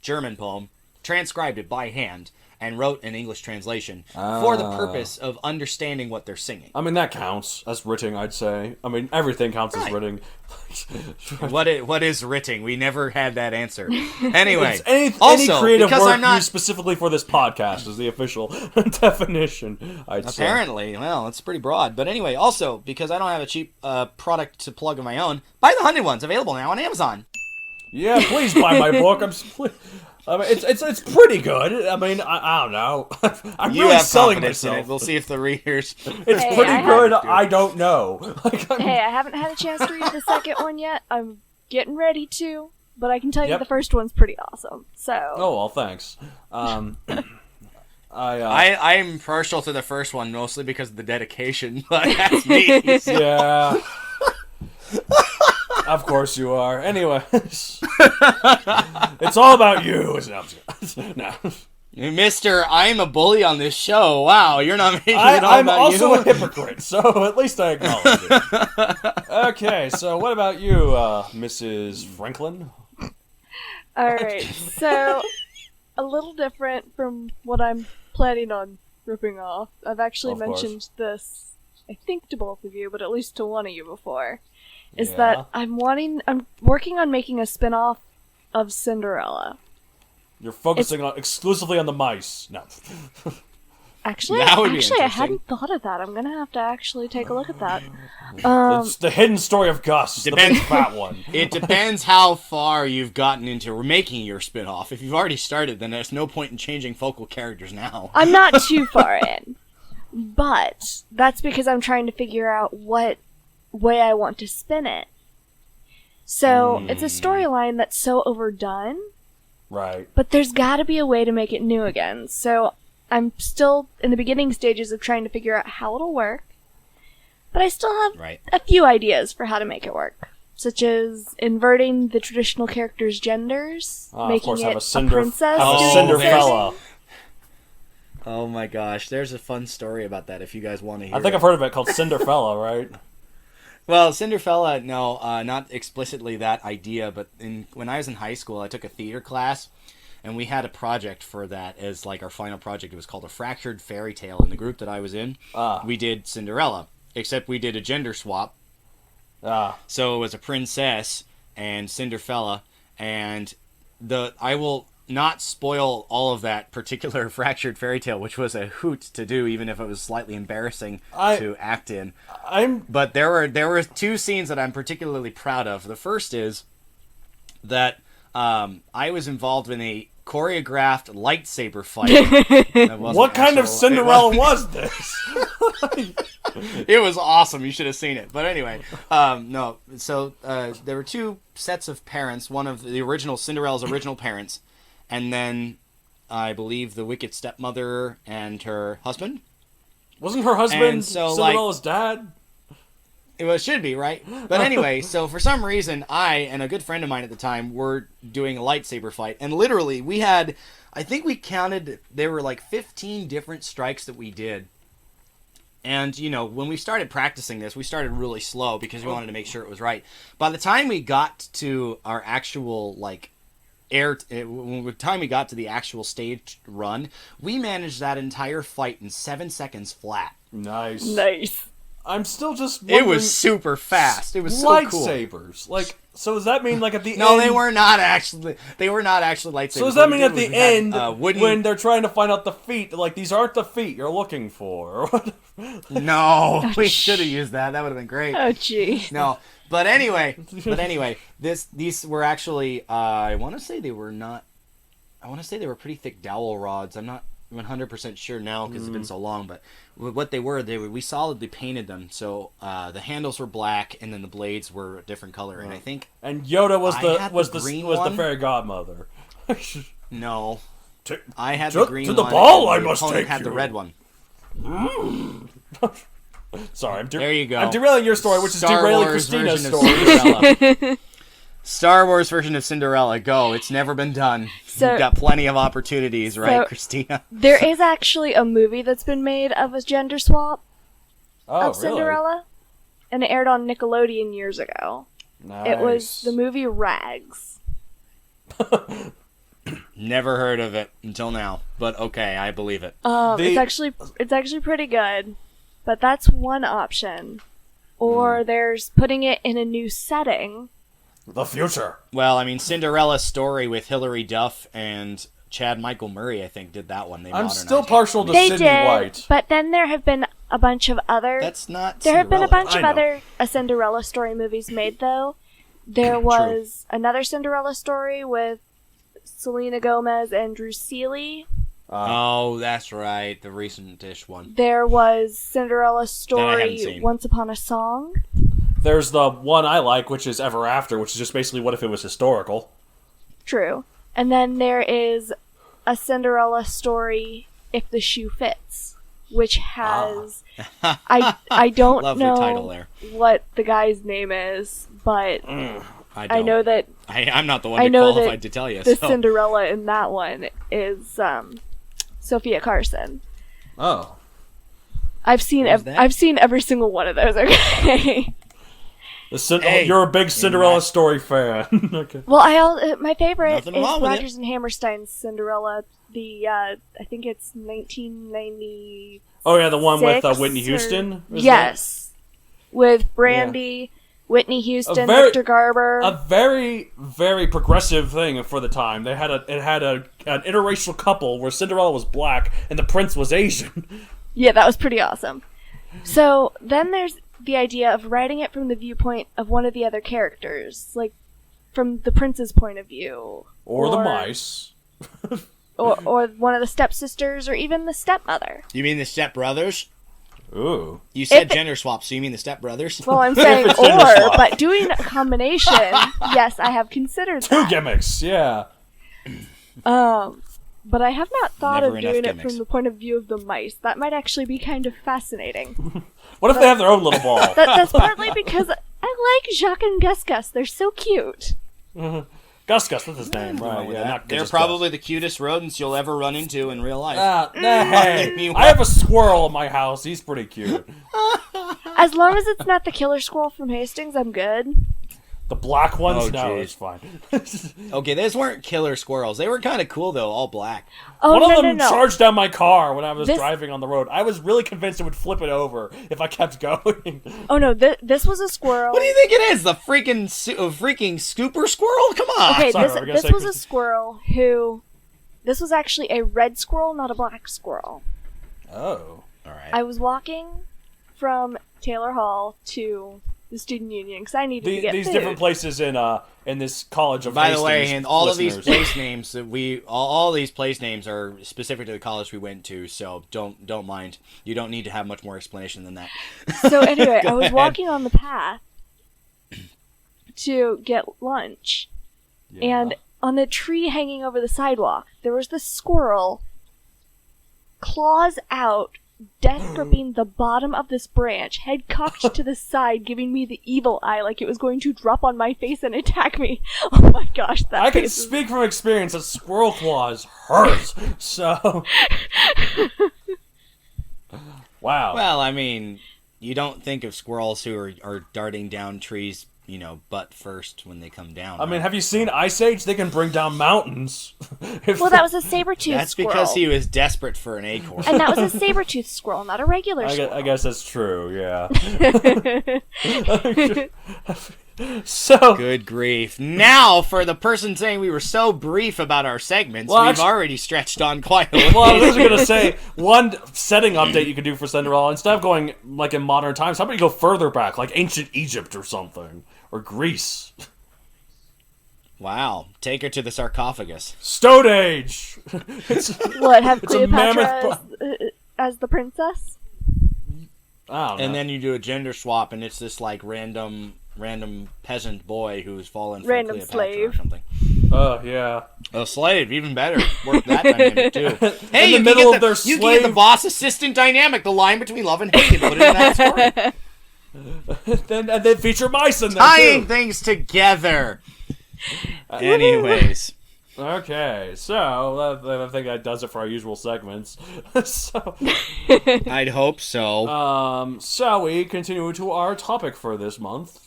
Speaker 3: German poem, transcribed it by hand, and wrote an English translation for the purpose of understanding what they're singing.
Speaker 2: I mean, that counts as writing, I'd say. I mean, everything counts as writing.
Speaker 3: What is writing? We never had that answer. Anyway,
Speaker 2: any creative work used specifically for this podcast is the official definition, I'd say.
Speaker 3: Apparently. Well, it's pretty broad. But anyway, also, because I don't have a cheap product to plug of my own, buy the Hunted Ones, available now on Amazon.
Speaker 2: Yeah, please buy my book. I mean, it's pretty good. I mean, I don't know. I'm
Speaker 3: you
Speaker 2: really
Speaker 3: have
Speaker 2: selling
Speaker 3: confidence in
Speaker 2: myself.
Speaker 3: it. We'll see if the readers.
Speaker 2: It's pretty good. I don't know.
Speaker 4: Hey, I haven't had a chance to read the second one yet. I'm getting ready to, but I can tell you the first one's pretty awesome. So.
Speaker 2: Oh well, thanks. I'm
Speaker 3: partial to the first one mostly because of the dedication, but that's me. So.
Speaker 2: Yeah. Of course you are. Anyways. It's all about you. No.
Speaker 3: Mister, I'm a bully on this show. Wow, you're not making it all about you.
Speaker 2: I'm also a hypocrite, so at least I acknowledge it. Okay, so what about you, Mrs. Franklin?
Speaker 4: Alright, so a little different from what I'm planning on ripping off. I've actually mentioned this, I think, to both of you, but at least to one of you before. Is that I'm working on making a spin-off of Cinderella.
Speaker 2: You're focusing exclusively on the mice. No.
Speaker 4: Actually, I hadn't thought of that. I'm gonna have to actually take a look at that.
Speaker 2: It's the hidden story of Gus, the big fat one.
Speaker 3: It depends how far you've gotten into making your spin-off. If you've already started, then there's no point in changing focal characters now.
Speaker 4: I'm not too far in. But that's because I'm trying to figure out what way I want to spin it. So it's a storyline that's so overdone.
Speaker 2: Right.
Speaker 4: But there's got to be a way to make it new again. So I'm still in the beginning stages of trying to figure out how it'll work. But I still have a few ideas for how to make it work. Such as inverting the traditional characters' genders, making it a princess.
Speaker 2: Cinderella.
Speaker 3: Oh my gosh, there's a fun story about that if you guys want to hear
Speaker 2: I think I've heard of it called Cinderella, right?
Speaker 3: Well, Cinderella, no, not explicitly that idea, but when I was in high school, I took a theater class, and we had a project for that as like our final project. It was called A Fractured Fairy Tale. In the group that I was in, we did Cinderella, except we did a gender swap. So it was a princess and Cinderella, and not spoil all of that particular fractured fairy tale, which was a hoot to do, even if it was slightly embarrassing to act in. But there were two scenes that I'm particularly proud of. The first is that I was involved in a choreographed lightsaber fight.
Speaker 2: What kind of Cinderella was this?
Speaker 3: It was awesome. You should have seen it. But anyway, no. So there were two sets of parents. One of the original Cinderella's original parents, and then I believe the wicked stepmother and her husband.
Speaker 2: Wasn't her husband
Speaker 3: And so,
Speaker 2: Cinderella's dad?
Speaker 3: It should be, right? But anyway, so for some reason, I and a good friend of mine at the time were doing a lightsaber fight. And literally, we had, I think we counted, there were like 15 different strikes that we did. And, you know, when we started practicing this, we started really slow because we wanted to make sure it was right. By the time we got to our actual, like, by the time we got to the actual stage run, we managed that entire fight in 7 seconds flat.
Speaker 2: Nice. I'm still just wondering...
Speaker 3: It was super fast. It was so cool.
Speaker 2: Lightsabers. Like, so does that mean, like, at the end...
Speaker 3: No, they were not actually lightsabers.
Speaker 2: So does that mean at the end, when they're trying to find out the feet, like, these aren't the feet you're looking for?
Speaker 3: No, we should have used that. That would have been great.
Speaker 4: Oh, gee.
Speaker 3: No, but anyway, these were actually, I want to say they were pretty thick dowel rods. I'm not 100% sure now because it's been so long, but what they were, we solidly painted them. So the handles were black, and then the blades were a different color. And I think
Speaker 2: Yoda was the fairy godmother.
Speaker 3: No, I had the green one.
Speaker 2: To the ball, I must take
Speaker 3: had
Speaker 2: you.
Speaker 3: the red one.
Speaker 2: Sorry,
Speaker 3: there you go.
Speaker 2: I'm derailing your story, which
Speaker 3: Star
Speaker 2: is derailing
Speaker 3: Wars
Speaker 2: Christina's
Speaker 3: story. Star Wars version of Cinderella. Go. It's never been done.
Speaker 4: So,
Speaker 3: you've got plenty of opportunities, right, Christina?
Speaker 4: There is actually a movie that's been made of a gender swap of Cinderella, and it aired on Nickelodeon years ago.
Speaker 2: Nice.
Speaker 4: It was the movie Rags.
Speaker 3: Never heard of it until now, but okay, I believe it.
Speaker 4: It's actually pretty good, but that's one option. Or there's putting it in a new setting.
Speaker 2: The future.
Speaker 3: Well, I mean, Cinderella Story with Hilary Duff and Chad Michael Murray, I think, did that one.
Speaker 2: I'm still partial to
Speaker 4: They
Speaker 2: Sydney
Speaker 4: did,
Speaker 2: White.
Speaker 4: but then there have been a bunch of other...
Speaker 3: That's not
Speaker 4: There have been a bunch of
Speaker 2: I know.
Speaker 4: other Cinderella Story movies made, though. There was another Cinderella Story with Selena Gomez and Drew Seeley.
Speaker 3: Oh, that's right, the recent-ish one.
Speaker 4: There was Cinderella
Speaker 3: haven't
Speaker 4: Story
Speaker 3: seen.
Speaker 4: Once Upon a Song.
Speaker 2: There's the one I like, which is Ever After, which is just basically what if it was historical.
Speaker 4: True. And then there is a Cinderella Story If the Shoe Fits, which has... I don't
Speaker 3: Lovely
Speaker 4: know
Speaker 3: title there.
Speaker 4: what the guy's name is, but I know that
Speaker 3: I'm not the
Speaker 4: I
Speaker 3: one
Speaker 4: know
Speaker 3: qualified
Speaker 4: that
Speaker 3: to tell you.
Speaker 4: the
Speaker 3: So.
Speaker 4: Cinderella in that one is Sophia Carson.
Speaker 2: Oh.
Speaker 4: I've seen
Speaker 3: that?
Speaker 4: I've seen every single one of those. Okay.
Speaker 2: You're a big Cinderella Story fan. Okay.
Speaker 4: Well, my favorite
Speaker 3: Nothing
Speaker 4: is
Speaker 3: wrong with
Speaker 4: Rodgers and Hammerstein's Cinderella. The I think it's 1990.
Speaker 2: Oh yeah, the one with Whitney Houston.
Speaker 4: Yes, with Brandy, Whitney Houston, Victor Garber.
Speaker 2: A very, very progressive thing for the time. It had an interracial couple where Cinderella was black and the prince was Asian.
Speaker 4: Yeah, that was pretty awesome. So then there's the idea of writing it from the viewpoint of one of the other characters, like from the prince's point of view,
Speaker 2: or the mice,
Speaker 4: or one of the stepsisters, or even the stepmother.
Speaker 3: You mean the stepbrothers?
Speaker 2: Ooh.
Speaker 3: You said gender swap, so you mean the stepbrothers?
Speaker 4: Well, I'm saying
Speaker 2: it's gender
Speaker 4: or,
Speaker 2: swap.
Speaker 4: but doing a combination, yes, I have considered
Speaker 2: Two
Speaker 4: that.
Speaker 2: gimmicks, yeah.
Speaker 4: But I have not thought
Speaker 3: Never
Speaker 4: of
Speaker 3: enough
Speaker 4: doing it
Speaker 3: gimmicks.
Speaker 4: from the point of view of the mice. That might actually be kind of fascinating.
Speaker 2: What if they have their own little ball?
Speaker 4: That's partly because I like Jacques and Gus Gus. They're so cute.
Speaker 2: Gus, that's his name, right? Yeah, not
Speaker 3: They're
Speaker 2: just
Speaker 3: probably the cutest rodents you'll ever run into in real life.
Speaker 2: Hey, I have a squirrel in my house. He's pretty cute.
Speaker 4: As long as it's not the killer squirrel from Hastings, I'm good.
Speaker 2: The black ones?
Speaker 3: Oh,
Speaker 2: no,
Speaker 3: jeez.
Speaker 2: it's fine.
Speaker 3: Okay, those weren't killer squirrels. They were kind of cool, though, all black.
Speaker 4: Oh,
Speaker 2: One
Speaker 4: no,
Speaker 2: of them
Speaker 4: no.
Speaker 2: charged down my car when I was
Speaker 4: This-
Speaker 2: driving on the road. I was really convinced it would flip it over if I kept going.
Speaker 4: Oh, no, this was a squirrel.
Speaker 3: What do you think it is? The freaking scooper squirrel? Come on!
Speaker 4: Okay,
Speaker 2: Sorry, we're gonna
Speaker 4: this
Speaker 2: say
Speaker 4: was a squirrel who This was actually a red squirrel, not a black squirrel.
Speaker 2: Oh.
Speaker 3: All right.
Speaker 4: I was walking from Taylor Hall to the student union because I needed to get
Speaker 2: these
Speaker 4: food.
Speaker 2: different places in this college of
Speaker 3: By the way,
Speaker 2: Hastings
Speaker 3: and all of these
Speaker 2: listeners.
Speaker 3: place names that all these place names are specific to the college we went to, so don't mind. You don't need to have much more explanation than that.
Speaker 4: So anyway, I was
Speaker 3: ahead.
Speaker 4: walking on the path to get lunch,
Speaker 2: Yeah.
Speaker 4: and on the tree hanging over the sidewalk, there was this squirrel, claws out, death gripping the bottom of this branch, head cocked to the side, giving me the evil eye like it was going to drop on my face and attack me. Oh my gosh, that
Speaker 2: I can
Speaker 4: face is-
Speaker 2: speak from experience that squirrel claws hurt. So, wow.
Speaker 3: Well, I mean, you don't think of squirrels who are darting down trees, butt first when they come down.
Speaker 2: I mean,
Speaker 3: right?
Speaker 2: have you seen Ice Age? They can bring down mountains.
Speaker 4: Well, that was a saber-toothed
Speaker 3: That's
Speaker 4: squirrel.
Speaker 3: because he was desperate for an acorn.
Speaker 4: And that was a saber-toothed squirrel, not a regular squirrel.
Speaker 2: I guess that's true. Yeah. So
Speaker 3: Good grief. Now, for the person saying we were so brief about our segments,
Speaker 2: Well,
Speaker 3: we've
Speaker 2: actually-
Speaker 3: already stretched on quite a
Speaker 2: well, I
Speaker 3: ways.
Speaker 2: was going to say, one setting update you could do for Cinderella, instead of going, like, in modern times, how about you go further back, like ancient Egypt or something? Or Greece.
Speaker 3: Wow. Take her to the sarcophagus.
Speaker 2: Stone Age!
Speaker 4: What, have
Speaker 2: It's a mammoth
Speaker 4: Cleopatra as the princess?
Speaker 2: I don't know.
Speaker 3: And then you do a gender swap, and it's this, like, random peasant boy who's fallen for
Speaker 4: Random
Speaker 3: Cleopatra
Speaker 4: slave.
Speaker 3: or something.
Speaker 2: Oh, yeah.
Speaker 3: A slave, even better. Work that dynamic, too. Hey,
Speaker 2: In
Speaker 3: you
Speaker 2: the
Speaker 3: can
Speaker 2: middle
Speaker 3: get
Speaker 2: of their
Speaker 3: you can get the
Speaker 2: slave-
Speaker 3: boss-assistant dynamic, the line between love and hate, and put it in that story.
Speaker 2: And then feature mice in there,
Speaker 3: Tying
Speaker 2: too.
Speaker 3: things together. Anyways.
Speaker 2: Okay, so I think that does it for our usual segments. So,
Speaker 3: I'd hope so.
Speaker 2: shall we continue to our topic for this month?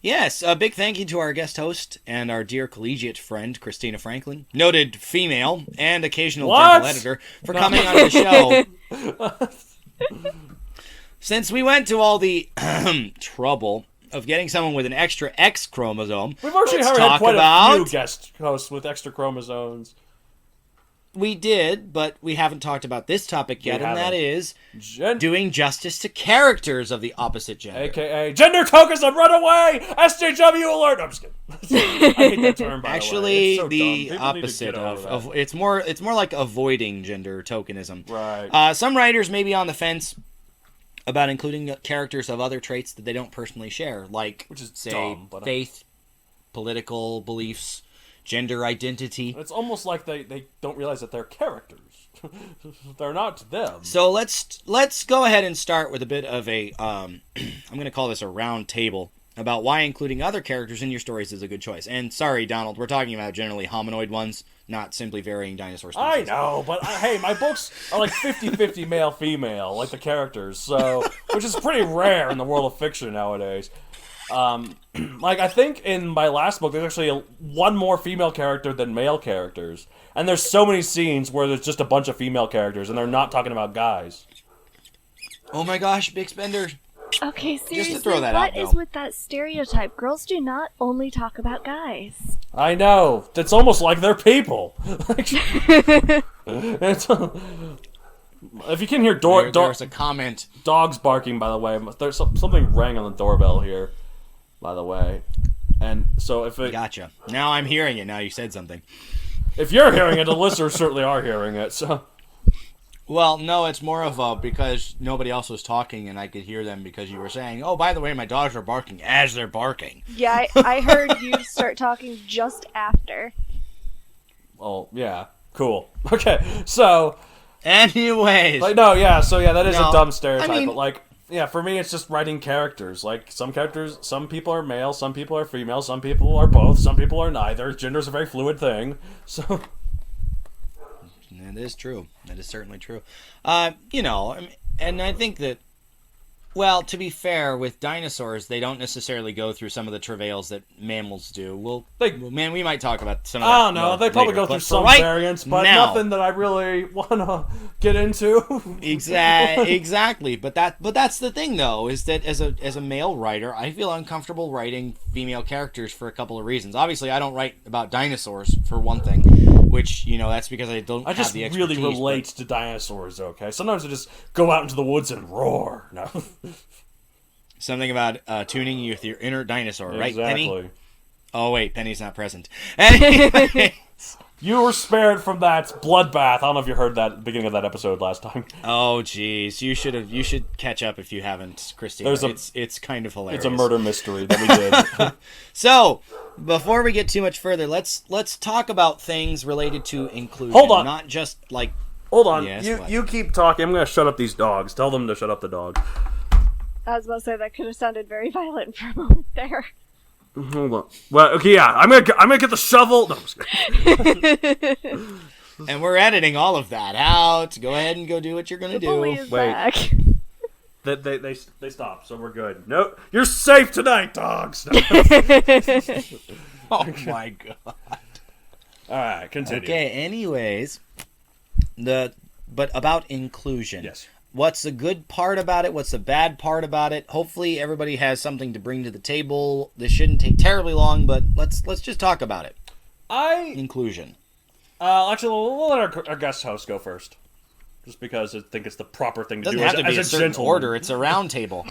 Speaker 3: Yes, a big thank you to our guest host and our dear collegiate friend, Christina Franklin, noted female and occasional
Speaker 2: What?
Speaker 3: gentle editor, for coming on the show. Since we went to all the trouble of getting someone with an extra X chromosome,
Speaker 2: We've actually
Speaker 3: let's
Speaker 2: had
Speaker 3: talk
Speaker 2: quite a
Speaker 3: about...
Speaker 2: few guest hosts with extra chromosomes.
Speaker 3: We did, but we haven't talked about this topic yet,
Speaker 2: We
Speaker 3: and that
Speaker 2: haven't.
Speaker 3: is doing justice to characters of the opposite gender.
Speaker 2: AKA Gender Tokenism, run away! SJW alert! No, I'm just kidding. I hate that term, by
Speaker 3: Actually,
Speaker 2: the way. It's so
Speaker 3: the
Speaker 2: dumb. People need to
Speaker 3: opposite
Speaker 2: get over
Speaker 3: of
Speaker 2: that.
Speaker 3: it's more like avoiding gender tokenism.
Speaker 2: Right.
Speaker 3: Some writers may be on the fence about including characters of other traits that they don't personally share, like,
Speaker 2: Which is
Speaker 3: say,
Speaker 2: dumb, but-
Speaker 3: faith, political beliefs, gender identity.
Speaker 2: It's almost like they don't realize that they're characters. They're not them.
Speaker 3: So let's go ahead and start with a bit of a I'm going to call this a round table about why including other characters in your stories is a good choice. And sorry, Donald, we're talking about generally hominoid ones, not simply varying dinosaur species.
Speaker 2: I know, but hey, my books are like 50-50 male-female, like the characters, so which is pretty rare in the world of fiction nowadays. Like, I think in my last book, there's actually one more female character than male characters. And there's so many scenes where there's just a bunch of female characters, and they're not talking about guys.
Speaker 3: Oh my gosh, Big Spender.
Speaker 4: Okay, seriously,
Speaker 3: throw that
Speaker 4: what
Speaker 3: out,
Speaker 4: is
Speaker 3: though.
Speaker 4: with that stereotype? Girls do not only talk about guys.
Speaker 2: I know. It's almost like they're people. It's, if you can hear
Speaker 3: There's a comment.
Speaker 2: dogs barking, by the way, there's something rang on the doorbell here, by the way. And so if it,
Speaker 3: Gotcha. Now I'm hearing it. Now you said something.
Speaker 2: if you're hearing it, the listeners certainly are hearing it. So
Speaker 3: Well, no, it's more of a because nobody else was talking and I could hear them because you were saying, oh, by the way, my dogs are barking as they're barking.
Speaker 4: Yeah, I heard you start talking just after.
Speaker 2: well, yeah, cool. Okay, so
Speaker 3: Anyways.
Speaker 2: like no, yeah, so yeah, that is
Speaker 3: No,
Speaker 2: a dumb stereotype,
Speaker 3: I mean-
Speaker 2: but like. Yeah, for me, it's just writing characters. Like, some characters, some people are male, some people are female, some people are both, some people are neither. Gender's a very fluid thing, so...
Speaker 3: That is true. That is certainly true. And I think that, well, to be fair, with dinosaurs, they don't necessarily go through some of the travails that mammals do. Man, we might talk about some of that.
Speaker 2: I don't know,
Speaker 3: more
Speaker 2: they probably
Speaker 3: later,
Speaker 2: go through
Speaker 3: but for
Speaker 2: some
Speaker 3: right
Speaker 2: variants, but
Speaker 3: now-
Speaker 2: nothing that I really want to get into.
Speaker 3: Exactly. But that's the thing, though, is that as a male writer, I feel uncomfortable writing female characters for a couple of reasons. Obviously, I don't write about dinosaurs, for one thing. which, that's because I don't
Speaker 2: I
Speaker 3: have
Speaker 2: just
Speaker 3: the expertise.
Speaker 2: really relate to dinosaurs, okay? Sometimes I just go out into the woods and roar. No.
Speaker 3: Something about tuning with your inner dinosaur, right,
Speaker 2: Exactly.
Speaker 3: Penny? Oh, wait, Penny's not present. Anyway.
Speaker 2: You were spared from that bloodbath. I don't know if you heard that at the beginning of that episode last time.
Speaker 3: Oh, jeez. You should catch up if you haven't, Christina. It's kind of hilarious.
Speaker 2: It's a murder mystery that we did.
Speaker 3: So, before we get too much further, let's talk about things related to inclusion.
Speaker 2: Hold on.
Speaker 3: Not just, like...
Speaker 2: Hold on.
Speaker 3: Yes,
Speaker 2: you keep talking. I'm going to shut up these dogs. Tell them to shut up the dog.
Speaker 4: I was about to say that could have sounded very violent for a moment there.
Speaker 2: Hold on. Well, okay, yeah. I'm gonna get the shovel. No, I'm just kidding.
Speaker 3: And we're editing all of that out. Go ahead and go do what you're going to
Speaker 4: The bully
Speaker 3: do.
Speaker 4: is
Speaker 2: Wait.
Speaker 4: back.
Speaker 2: They stopped, so we're good. No, you're safe tonight, dogs. No.
Speaker 3: Oh, my God.
Speaker 2: All right, continue.
Speaker 3: Okay, anyways, but about inclusion.
Speaker 2: Yes.
Speaker 3: What's the good part about it? What's the bad part about it? Hopefully everybody has something to bring to the table. This shouldn't take terribly long, but let's just talk about it. Inclusion.
Speaker 2: Actually, we'll let our guest host go first. Just because I think it's the proper thing
Speaker 3: It
Speaker 2: to do
Speaker 3: doesn't have to be
Speaker 2: as
Speaker 3: a
Speaker 2: a
Speaker 3: certain
Speaker 2: gentleman.
Speaker 3: order. It's a round table.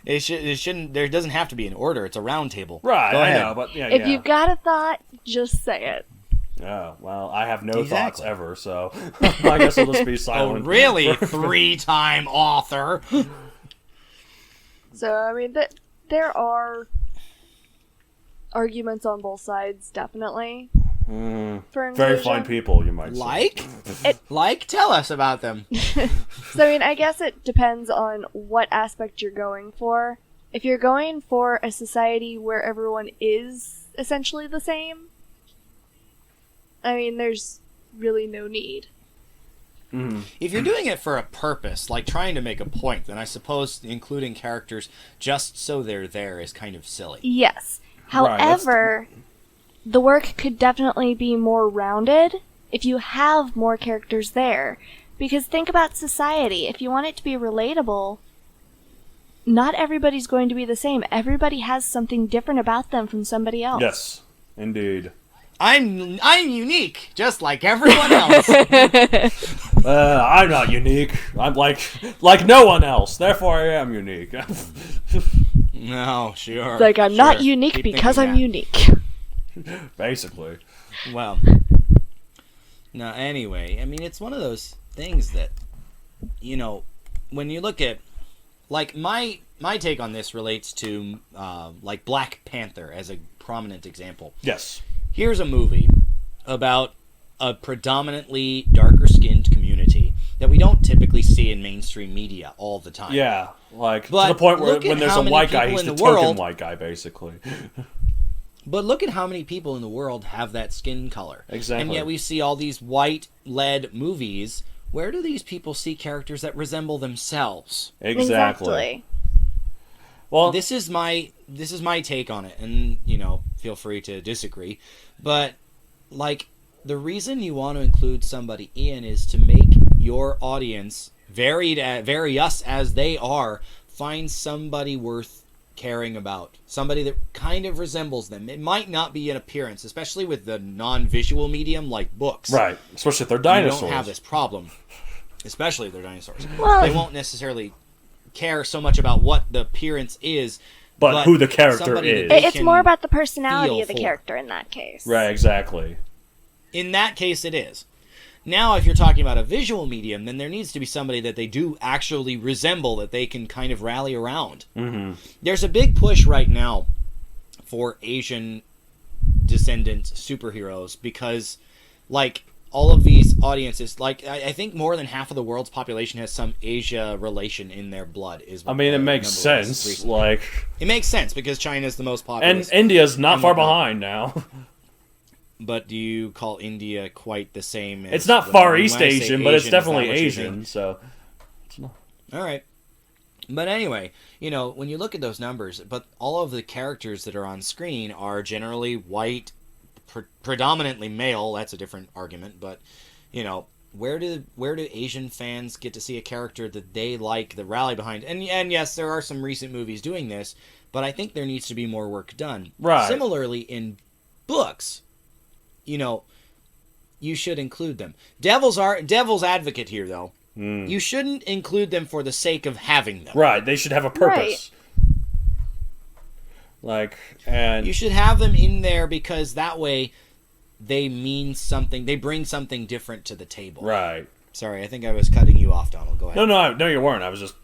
Speaker 3: It shouldn't. There doesn't have to be an order. It's a round table.
Speaker 2: Right,
Speaker 3: Go
Speaker 2: I
Speaker 3: ahead.
Speaker 2: know, but yeah,
Speaker 4: If you've got a thought, just say it.
Speaker 2: Yeah, well, I have no
Speaker 3: Exactly.
Speaker 2: thoughts ever, so I guess I'll just be
Speaker 3: Oh,
Speaker 2: silent.
Speaker 3: really? 3-time author.
Speaker 4: So, I mean, there are arguments on both sides, definitely. For
Speaker 2: Very
Speaker 4: inclusion.
Speaker 2: fine people, you might say.
Speaker 3: Like? Tell us about them.
Speaker 4: So, I mean, I guess it depends on what aspect you're going for. If you're going for a society where everyone is essentially the same, I mean, there's really no need.
Speaker 3: If you're doing it for a purpose, like trying to make a point, then I suppose including characters just so they're there is kind of silly.
Speaker 4: Yes.
Speaker 2: Right,
Speaker 4: However, the work could definitely be more rounded if you have more characters there. Because think about society. If you want it to be relatable, not everybody's going to be the same. Everybody has something different about them from somebody else.
Speaker 2: Yes, indeed.
Speaker 3: I'm unique, just like everyone else.
Speaker 2: I'm not unique. I'm like no one else. Therefore, I am unique.
Speaker 3: No, sure.
Speaker 4: Like, I'm not
Speaker 3: sure.
Speaker 4: unique
Speaker 3: Keep
Speaker 4: because
Speaker 3: thinking
Speaker 4: I'm
Speaker 3: that.
Speaker 4: unique.
Speaker 2: Basically.
Speaker 3: Well, no, anyway, I mean, it's one of those things that, when you look at, like, my take on this relates to, like, Black Panther as a prominent example.
Speaker 2: Yes.
Speaker 3: Here's a movie about a predominantly darker-skinned community that we don't typically see in mainstream media all the time.
Speaker 2: Yeah, like,
Speaker 3: But
Speaker 2: to the point where
Speaker 3: look at
Speaker 2: when there's
Speaker 3: how
Speaker 2: a
Speaker 3: many
Speaker 2: white guy,
Speaker 3: people
Speaker 2: he's
Speaker 3: in
Speaker 2: the
Speaker 3: the
Speaker 2: token
Speaker 3: world-
Speaker 2: white guy, basically.
Speaker 3: But look at how many people in the world have that skin color.
Speaker 2: Exactly.
Speaker 3: And yet we see all these white-led movies. Where do these people see characters that resemble themselves?
Speaker 2: Exactly. Well,
Speaker 3: This is my take on it, and feel free to disagree. But like, the reason you want to include somebody in is to make your audience vary us as they are, find somebody worth caring about, somebody that kind of resembles them. It might not be an appearance, especially with the non-visual medium like books.
Speaker 2: right, especially if they're
Speaker 3: You
Speaker 2: dinosaurs.
Speaker 3: don't have this problem, especially if they're dinosaurs.
Speaker 4: Well-
Speaker 3: They won't necessarily care so much about what the appearance is,
Speaker 2: But who the character
Speaker 3: somebody that
Speaker 2: is.
Speaker 3: they
Speaker 4: It's
Speaker 3: can
Speaker 4: more about the personality
Speaker 3: feel
Speaker 4: of the
Speaker 3: for.
Speaker 4: character in that case.
Speaker 2: Right, exactly.
Speaker 3: In that case, it is. Now, if you're talking about a visual medium, then there needs to be somebody that they do actually resemble, that they can kind of rally around. Mm-hmm. There's a big push right now for Asian descendant superheroes because, like, all of these audiences, like, I think more than half of the world's population has some Asia relation in their blood.
Speaker 2: I mean, it makes
Speaker 3: number was
Speaker 2: sense.
Speaker 3: recently.
Speaker 2: Like,
Speaker 3: It makes sense because China's the most
Speaker 2: and
Speaker 3: populous.
Speaker 2: India's not
Speaker 3: and
Speaker 2: far
Speaker 3: whatnot.
Speaker 2: behind now.
Speaker 3: But do you call India quite the same as...
Speaker 2: It's not
Speaker 3: when
Speaker 2: Far
Speaker 3: I
Speaker 2: East
Speaker 3: say
Speaker 2: Asian, but it's
Speaker 3: is that
Speaker 2: definitely
Speaker 3: what you
Speaker 2: Asian.
Speaker 3: think?
Speaker 2: So,
Speaker 3: All right. But anyway, when you look at those numbers, but all of the characters that are on screen are generally white, predominantly male. That's a different argument, but where do Asian fans get to see a character that they like, that rally behind? And yes, there are some recent movies doing this, but I think there needs to be more work done.
Speaker 2: Right.
Speaker 3: Similarly, in books, you should include them. Devil's advocate here, though. You shouldn't include them for the sake of having them.
Speaker 2: Right, they should have a purpose. And
Speaker 3: you should have them in there because that way they mean something. They bring something different to the table.
Speaker 2: Right.
Speaker 3: Sorry, I think I was cutting you off, Donald. Go ahead.
Speaker 2: No, you weren't. I was just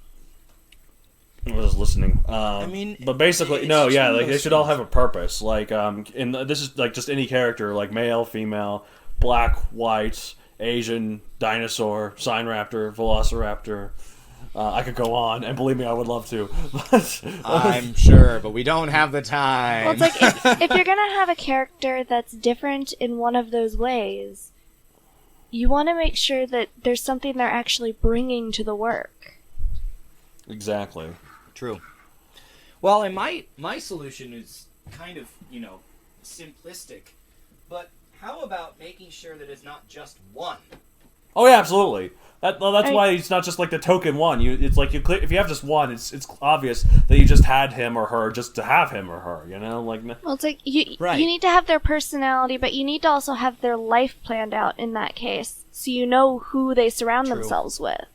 Speaker 2: listening. But basically, they should all have a purpose. And this is just any character, male, female, black, white, Asian, dinosaur, sign raptor, velociraptor. I could go on, and believe me, I would love to.
Speaker 3: I'm sure, but we don't have the time.
Speaker 4: Well, it's if you're gonna have a character that's different in one of those ways, you want to make sure that there's something they're actually bringing to the work.
Speaker 2: Exactly.
Speaker 3: True. Well, and my solution is kind of, simplistic, but how about making sure that it's not just one?
Speaker 2: Oh yeah, absolutely. That's why it's not just the token one. If you have just one, it's obvious that you just had him or her just to have him or her.
Speaker 4: Well, it's you need to have their personality, but you need to also have their life planned out in that case, so you know who they surround themselves with.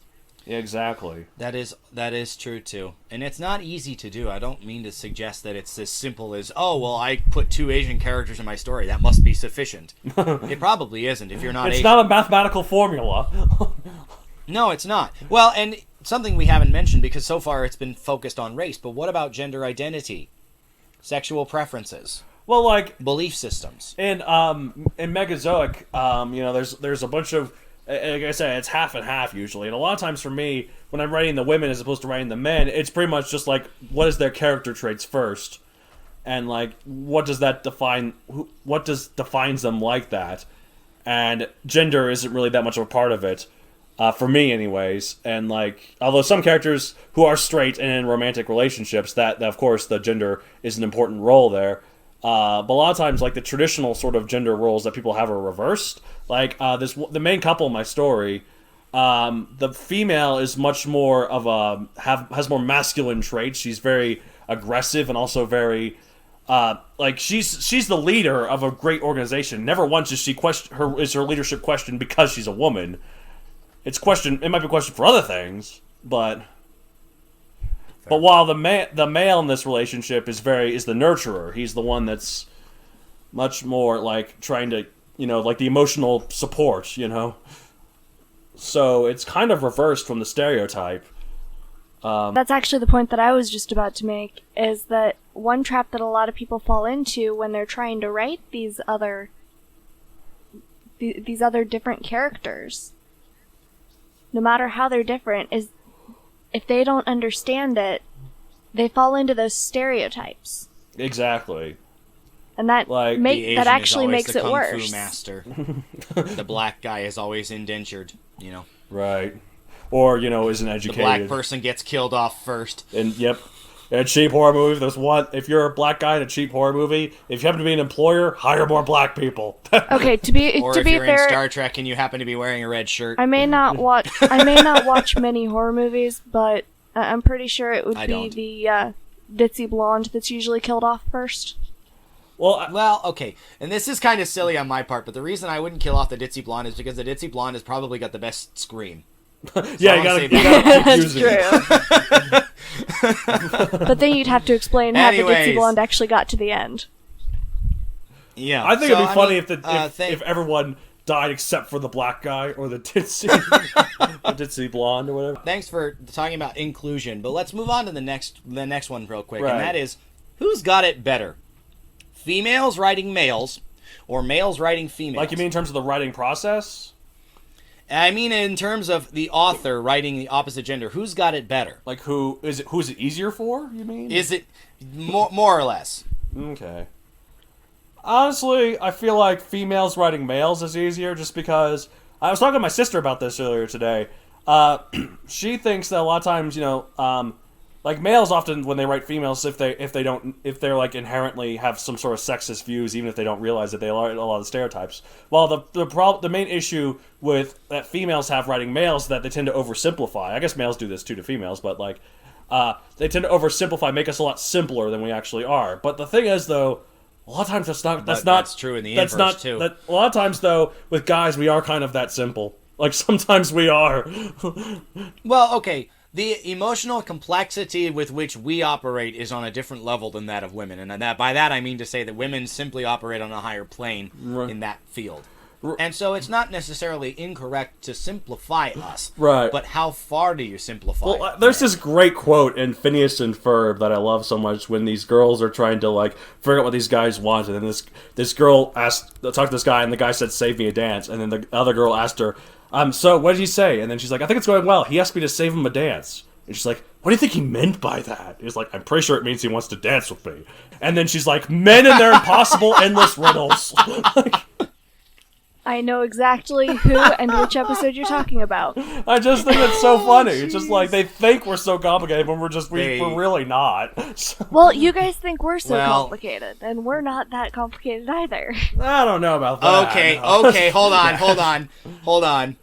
Speaker 2: Yeah, exactly.
Speaker 3: That is true too, and it's not easy to do. I don't mean to suggest that it's as simple as, oh well, I put 2 Asian characters in my story. That must be sufficient. It probably isn't if you're not.
Speaker 2: It's
Speaker 3: Asian.
Speaker 2: not a mathematical formula.
Speaker 3: No, it's not. Well, and something we haven't mentioned because so far it's been focused on race. But what about gender identity, sexual preferences?
Speaker 2: Well,
Speaker 3: belief systems.
Speaker 2: In Megazoic, there's a bunch of. Like I said, it's half and half usually, and a lot of times for me, when I'm writing the women as opposed to writing the men, it's pretty much just what is their character traits first, and what does that define? What defines them like that? And gender isn't really that much of a part of it, for me, anyways. And although some characters who are straight and in romantic relationships, that of course the gender is an important role there. But a lot of times, the traditional sort of gender roles that people have are reversed. The main couple in my story, the female is much more of has more masculine traits. She's very aggressive and also very, she's the leader of a great organization. Never once is her leadership questioned because she's a woman. It might be questioned for other things, but. But while the male in this relationship is the nurturer, he's the one that's much more trying to, the emotional support, So it's kind of reversed from the stereotype.
Speaker 4: That's actually the point that I was just about to make, is that one trap that a lot of people fall into when they're trying to write these other different characters, no matter how they're different, is if they don't understand it, they fall into those stereotypes.
Speaker 2: Exactly.
Speaker 4: And that actually makes it worse.
Speaker 3: The Kung Fu master. The black guy is always indentured,
Speaker 2: Right. Or, isn't educated.
Speaker 3: The black person gets killed off first.
Speaker 2: And, yep. In a cheap horror movie, if you're a black guy in a cheap horror movie, if you happen to be an employer, hire more black people.
Speaker 4: Okay, to be
Speaker 3: fair,
Speaker 4: in
Speaker 3: Star Trek and you happen to be wearing a red shirt.
Speaker 4: I may not watch many horror movies, but I'm pretty sure it would be the ditzy blonde that's usually killed off first.
Speaker 3: Well, okay, and this is kind of silly on my part, but the reason I wouldn't kill off the ditzy blonde is because the ditzy blonde has probably got the best scream.
Speaker 2: Yeah, you gotta keep using
Speaker 4: it. But then you'd have to explain how the ditzy blonde actually got to the end.
Speaker 3: Yeah,
Speaker 2: I think it'd be funny if everyone died except for the black guy or the ditzy blonde or whatever.
Speaker 3: Thanks for talking about inclusion, but let's move on to the next one real quick,
Speaker 2: right.
Speaker 3: And that is, who's got it better? Females writing males, or males writing females?
Speaker 2: You mean in terms of the writing process?
Speaker 3: I mean in terms of the author writing the opposite gender. Who's got it better?
Speaker 2: Who's it easier for, you mean?
Speaker 3: Is it more or less?
Speaker 2: Okay. Honestly, I feel like females writing males is easier just because I was talking to my sister about this earlier today. She thinks that a lot of times, males often when they write females, if they're inherently have some sort of sexist views, even if they don't realize that they are a lot of the stereotypes. While the main issue with that females have writing males is that they tend to oversimplify. I guess males do this too to females, but they tend to oversimplify, make us a lot simpler than we actually are. But the thing is, though, A lot of times that's
Speaker 3: But
Speaker 2: not.
Speaker 3: that's true in the
Speaker 2: That's
Speaker 3: inverse,
Speaker 2: not.
Speaker 3: too.
Speaker 2: A lot of times though, with guys, we are kind of that simple. Like sometimes we are.
Speaker 3: Well, okay. The emotional complexity with which we operate is on a different level than that of women, and by that I mean to say that women simply operate on a higher plane in that field. And so it's not necessarily incorrect to simplify us.
Speaker 2: Right.
Speaker 3: But how far do you simplify
Speaker 2: Well,
Speaker 3: it?
Speaker 2: there's this great quote in Phineas and Ferb that I love so much when these girls are trying to, like, figure out what these guys want. And then this girl talked to this guy, and the guy said, "Save me a dance." And then the other girl asked her, "So, what did he say?" And then she's like, "I think it's going well. He asked me to save him a dance." And she's like, "What do you think he meant by that?" He's like, "I'm pretty sure it means he wants to dance with me." And then she's like, "Men and their impossible endless riddles."
Speaker 4: I know exactly who and which episode you're talking about.
Speaker 2: I just think it's so funny. It's just like they think we're so complicated, but we're really not. So,
Speaker 4: Well, you guys think we're so
Speaker 3: Well-
Speaker 4: complicated, and we're not that complicated either.
Speaker 2: I don't know about that.
Speaker 3: Okay, hold on.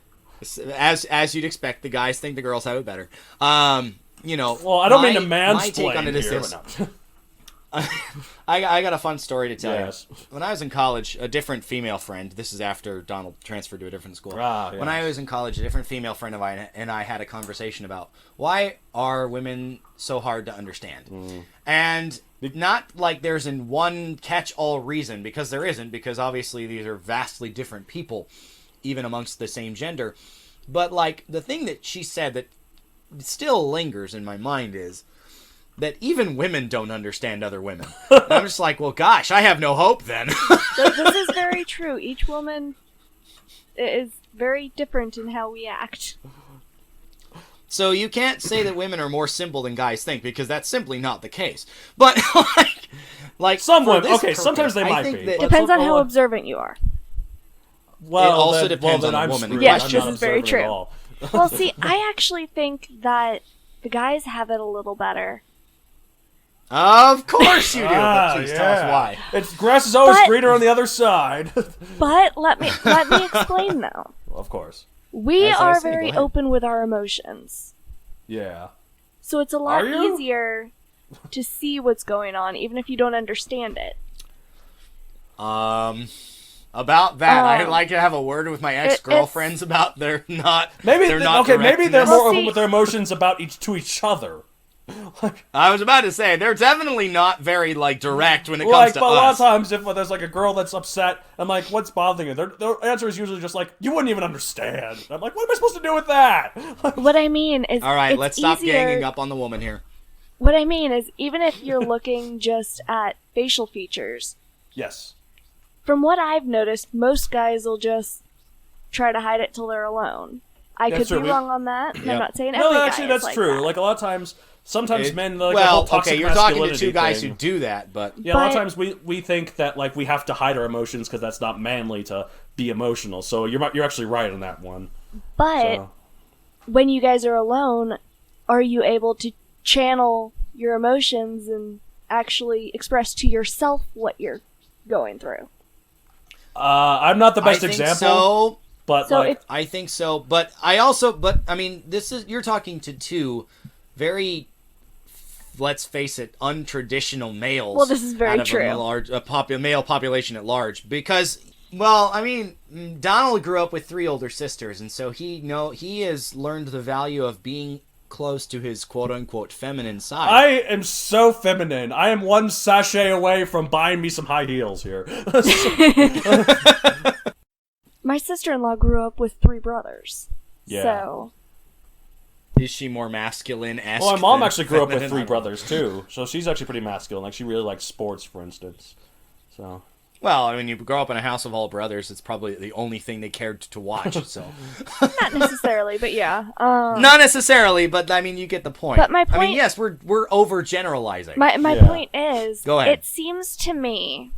Speaker 3: As you'd expect, the guys think the girls have it better.
Speaker 2: Well, I don't mean to
Speaker 3: my
Speaker 2: mansplain
Speaker 3: take on it is
Speaker 2: here,
Speaker 3: this.
Speaker 2: but no.
Speaker 3: I got a fun story to tell
Speaker 2: Yes.
Speaker 3: you. When I was in college, a different female friend, this is after Donald transferred to a different school.
Speaker 2: Yes.
Speaker 3: When I was in college, a different female friend of mine and I had a conversation about why are women so hard to understand? And not like there's in one catch-all reason, because there isn't, because obviously these are vastly different people, even amongst the same gender. But like the thing that she said that still lingers in my mind is that even women don't understand other women. And I'm just like, well, gosh, I have no hope then.
Speaker 4: This is very true. Each woman is very different in how we act.
Speaker 3: So you can't say that women are more simple than guys think, because that's simply not the case. But like
Speaker 2: Some
Speaker 3: for
Speaker 2: women,
Speaker 3: this
Speaker 2: okay, sometimes they
Speaker 3: I
Speaker 2: might
Speaker 3: think
Speaker 2: be.
Speaker 3: that-
Speaker 2: but
Speaker 4: Depends
Speaker 2: some-
Speaker 4: on how
Speaker 2: well,
Speaker 4: observant you are.
Speaker 2: Well,
Speaker 3: It also
Speaker 2: then,
Speaker 3: depends
Speaker 2: well, then
Speaker 3: on the
Speaker 2: I'm
Speaker 3: woman.
Speaker 2: screwed.
Speaker 4: Yes,
Speaker 2: I'm
Speaker 4: this
Speaker 2: not
Speaker 4: is very
Speaker 2: observant at
Speaker 4: true.
Speaker 2: all.
Speaker 4: Well, see, I actually think that the guys have it a little better.
Speaker 3: Of course you do. But please tell us why.
Speaker 2: It's grass is always
Speaker 4: But-
Speaker 2: greener on the other side.
Speaker 4: But let me explain though.
Speaker 2: Of course.
Speaker 4: We
Speaker 3: As I
Speaker 4: are
Speaker 3: say,
Speaker 4: very
Speaker 3: go ahead.
Speaker 4: open with our emotions.
Speaker 2: Yeah.
Speaker 4: So it's a lot
Speaker 2: Are you?
Speaker 4: easier to see what's going on, even if you don't understand it.
Speaker 3: About that, I'd like to have a word with my ex-girlfriends about they're not.
Speaker 2: Maybe
Speaker 3: they're not
Speaker 2: okay. Maybe they're
Speaker 3: directness.
Speaker 2: more
Speaker 4: Well,
Speaker 2: open
Speaker 4: see-
Speaker 2: with their emotions about each other.
Speaker 3: I was about to say they're definitely not very like direct when it comes
Speaker 2: Like,
Speaker 3: to
Speaker 2: but a lot of
Speaker 3: us.
Speaker 2: times, if there's like a girl that's upset, I'm like, "What's bothering you?" Their answer is usually just like, "You wouldn't even understand." I'm like, "What am I supposed to do with that?"
Speaker 4: What I mean is,
Speaker 3: All right,
Speaker 4: it's
Speaker 3: let's stop
Speaker 4: easier-
Speaker 3: ganging up on the woman here.
Speaker 4: What I mean is, even if you're looking just at facial features,
Speaker 2: Yes.
Speaker 4: from what I've noticed, most guys will just try to hide it till they're alone. I
Speaker 2: That's
Speaker 4: could
Speaker 2: true.
Speaker 4: be wrong on that, and I'm not saying
Speaker 2: No,
Speaker 4: every guy
Speaker 2: actually,
Speaker 4: is
Speaker 2: that's
Speaker 4: like
Speaker 2: true.
Speaker 4: that.
Speaker 2: Like a lot of times, sometimes men like the
Speaker 3: Well,
Speaker 2: whole toxic
Speaker 3: okay, you're talking to
Speaker 2: masculinity
Speaker 3: two guys
Speaker 2: thing.
Speaker 3: who do that, but
Speaker 2: Yeah, a lot of
Speaker 4: But-
Speaker 2: times we think that like we have to hide our emotions because that's not manly to be emotional. So you're actually right on that one.
Speaker 4: But
Speaker 2: So.
Speaker 4: when you guys are alone, are you able to channel your emotions and actually express to yourself what you're going through?
Speaker 2: I'm not the best
Speaker 3: I think
Speaker 2: example,
Speaker 3: so.
Speaker 2: but
Speaker 4: So
Speaker 2: like
Speaker 4: if-
Speaker 3: I think so, but I mean, you're talking to two very, let's face it, untraditional males.
Speaker 4: Well, this is very
Speaker 3: out of
Speaker 4: true.
Speaker 3: A large male population at large, because, well, I mean, Donald grew up with 3 older sisters, and so he has learned the value of being close to his quote unquote feminine side.
Speaker 2: I am so feminine. I am one sachet away from buying me some high heels here.
Speaker 4: My sister-in-law grew up with 3 brothers.
Speaker 2: Yeah.
Speaker 4: So,
Speaker 3: Is she more masculine-esque?
Speaker 2: Well, my mom
Speaker 3: than
Speaker 2: actually grew up with
Speaker 3: feminine?
Speaker 2: 3
Speaker 3: I don't know.
Speaker 2: brothers too, so she's actually pretty masculine. Like she really likes sports, for instance. So
Speaker 3: Well, I mean, you grow up in a house of all brothers, it's probably the only thing they cared to watch, so.
Speaker 4: not necessarily, but yeah.
Speaker 3: Not necessarily, but I mean, you get the point.
Speaker 4: But my
Speaker 3: I mean,
Speaker 4: point-
Speaker 3: yes, we're overgeneralizing.
Speaker 4: My
Speaker 2: Yeah.
Speaker 4: point is,
Speaker 3: Go ahead.
Speaker 4: it seems to me,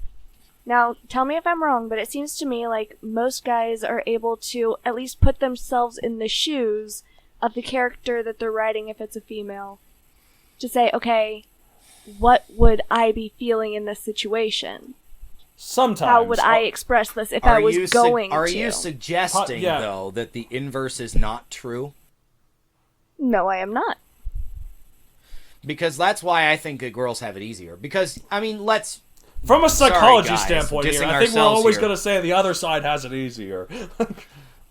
Speaker 4: now tell me if I'm wrong, but it seems to me like most guys are able to at least put themselves in the shoes of the character that they're writing if it's a female. To say, okay, what would I be feeling in this situation?
Speaker 2: sometimes
Speaker 4: How would I express this if I was going
Speaker 3: Are
Speaker 4: to?
Speaker 3: you suggesting,
Speaker 2: Yeah.
Speaker 3: though, that the inverse is not true?
Speaker 4: No, I am not.
Speaker 3: Because that's why I think that girls have it easier. Because, I mean, let's
Speaker 2: From a psychology
Speaker 3: guys,
Speaker 2: standpoint here,
Speaker 3: dissing
Speaker 2: I think we're
Speaker 3: ourselves
Speaker 2: always
Speaker 3: here.
Speaker 2: going to say the other side has it easier.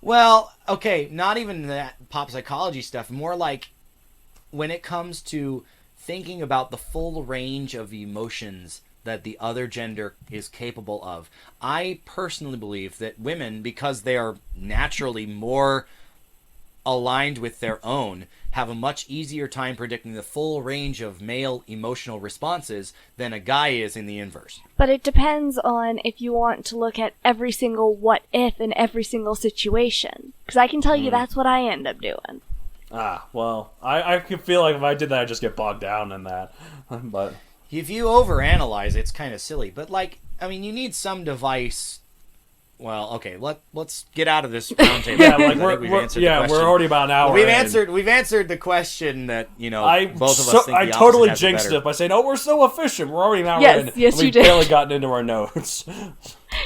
Speaker 3: Well, okay, not even that pop psychology stuff. More like when it comes to thinking about the full range of emotions that the other gender is capable of. I personally believe that women, because they are naturally more aligned with their own, have a much easier time predicting the full range of male emotional responses than a guy is in the inverse.
Speaker 4: But it depends on if you want to look at every single what if in every single situation. Because I can tell you that's what I end up doing.
Speaker 2: Well, I could feel like if I did that, I'd just get bogged down in that. But
Speaker 3: If you overanalyze it, it's kind of silly. But, like, I mean, you need some device. Well, okay, let's get out of this roundtable.
Speaker 2: yeah, like
Speaker 3: we're
Speaker 2: we're already about an hour.
Speaker 3: We've
Speaker 2: in.
Speaker 3: We've answered the question that both of us think
Speaker 2: I
Speaker 3: the
Speaker 2: totally
Speaker 3: opposite has
Speaker 2: jinxed
Speaker 3: better.
Speaker 2: it by saying, "Oh, we're so efficient. We're already an hour
Speaker 4: Yes,
Speaker 2: in.
Speaker 4: yes,
Speaker 2: and we've
Speaker 4: you did.
Speaker 2: barely gotten into our notes."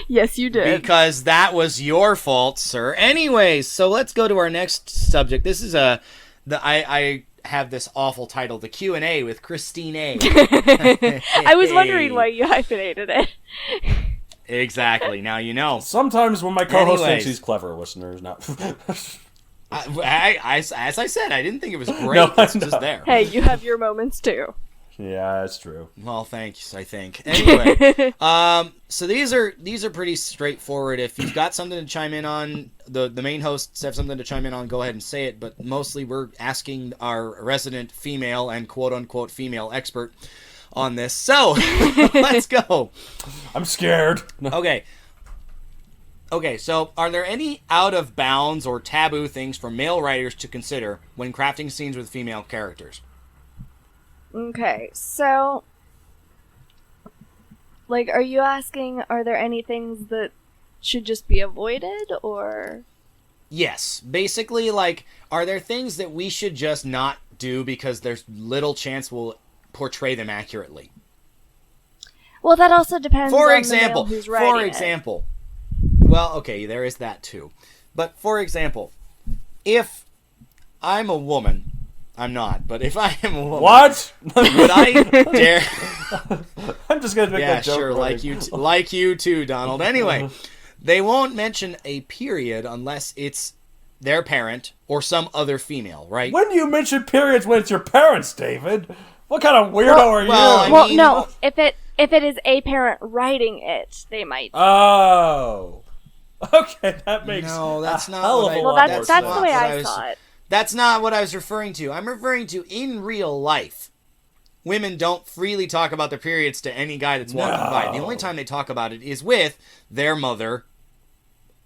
Speaker 4: Yes, you did.
Speaker 3: Because that was your fault, sir. Anyways, so let's go to our next subject. This is I have this awful title, the Q&A with Christina.
Speaker 4: I was wondering why you hyphenated it.
Speaker 3: Exactly. Now you know.
Speaker 2: Sometimes when my co-host
Speaker 3: Anyways.
Speaker 2: thinks he's clever, listeners, no.
Speaker 3: As I said, I didn't think it was great.
Speaker 2: No,
Speaker 3: It's
Speaker 2: I
Speaker 3: just
Speaker 2: know.
Speaker 3: there.
Speaker 4: Hey, you have your moments too.
Speaker 2: Yeah, that's true.
Speaker 3: Well, thanks, I think. Anyway, so these are pretty straightforward. If you've got something to chime in on, the main hosts have something to chime in on, go ahead and say it. But mostly we're asking our resident female and quote-unquote female expert on this. So, let's go.
Speaker 2: I'm scared.
Speaker 3: Okay, so are there any out-of-bounds or taboo things for male writers to consider when crafting scenes with female characters?
Speaker 4: Okay, so, like, are you asking, are there any things that should just be avoided, or?
Speaker 3: Yes. Basically, like, are there things that we should just not do because there's little chance we'll portray them accurately?
Speaker 4: Well, that also depends
Speaker 3: For
Speaker 4: on
Speaker 3: example,
Speaker 4: the male who's writing it.
Speaker 3: well, okay, there is that too. But for example, if I'm a woman, I'm not, but if I am a woman,
Speaker 2: What?
Speaker 3: would I dare?
Speaker 2: I'm just gonna make
Speaker 3: Yeah,
Speaker 2: that joke.
Speaker 3: sure,
Speaker 2: running.
Speaker 3: like you too, Donald. Anyway, they won't mention a period unless it's their parent or some other female, right?
Speaker 2: When do you mention periods when it's your parents, David? What kind of weirdo are
Speaker 3: well,
Speaker 2: you?
Speaker 4: Well,
Speaker 3: mean-
Speaker 4: no, if it is a parent writing it, they might.
Speaker 2: Oh. Okay, that makes
Speaker 3: No, that's
Speaker 2: a
Speaker 3: not
Speaker 2: hell
Speaker 3: what
Speaker 2: of a
Speaker 3: I-
Speaker 4: Well,
Speaker 2: lot
Speaker 4: that's
Speaker 2: more
Speaker 4: the
Speaker 2: sense.
Speaker 4: way
Speaker 3: what
Speaker 4: I
Speaker 3: I was-
Speaker 4: saw it.
Speaker 3: That's not what I was referring to. I'm referring to in real life. Women don't freely talk about their periods to any guy that's walking by. The only time they talk about it is with their mother,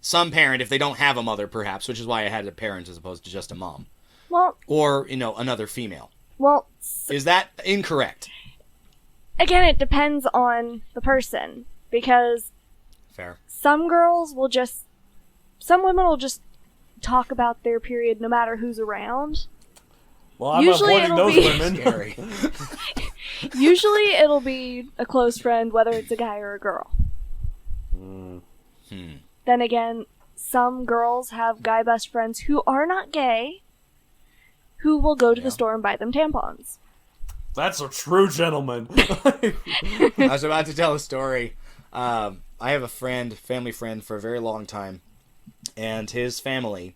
Speaker 3: some parent, if they don't have a mother, perhaps, which is why I had a parent as opposed to just a mom.
Speaker 4: Well,
Speaker 3: Or, another female.
Speaker 4: well,
Speaker 3: Is that incorrect?
Speaker 4: again, it depends on the person, because
Speaker 3: Fair.
Speaker 4: some women will just talk about their period no matter who's around.
Speaker 2: Well, I'm
Speaker 4: Usually
Speaker 2: avoiding
Speaker 4: it'll
Speaker 2: those
Speaker 4: be-
Speaker 2: women.
Speaker 3: Scary.
Speaker 4: Usually it'll be a close friend, whether it's a guy or a girl. Then again, some girls have guy best friends who are not gay, who will go to the store and buy them tampons.
Speaker 2: That's a true gentleman.
Speaker 3: I was about to tell a story. I have a family friend for a very long time, and his family,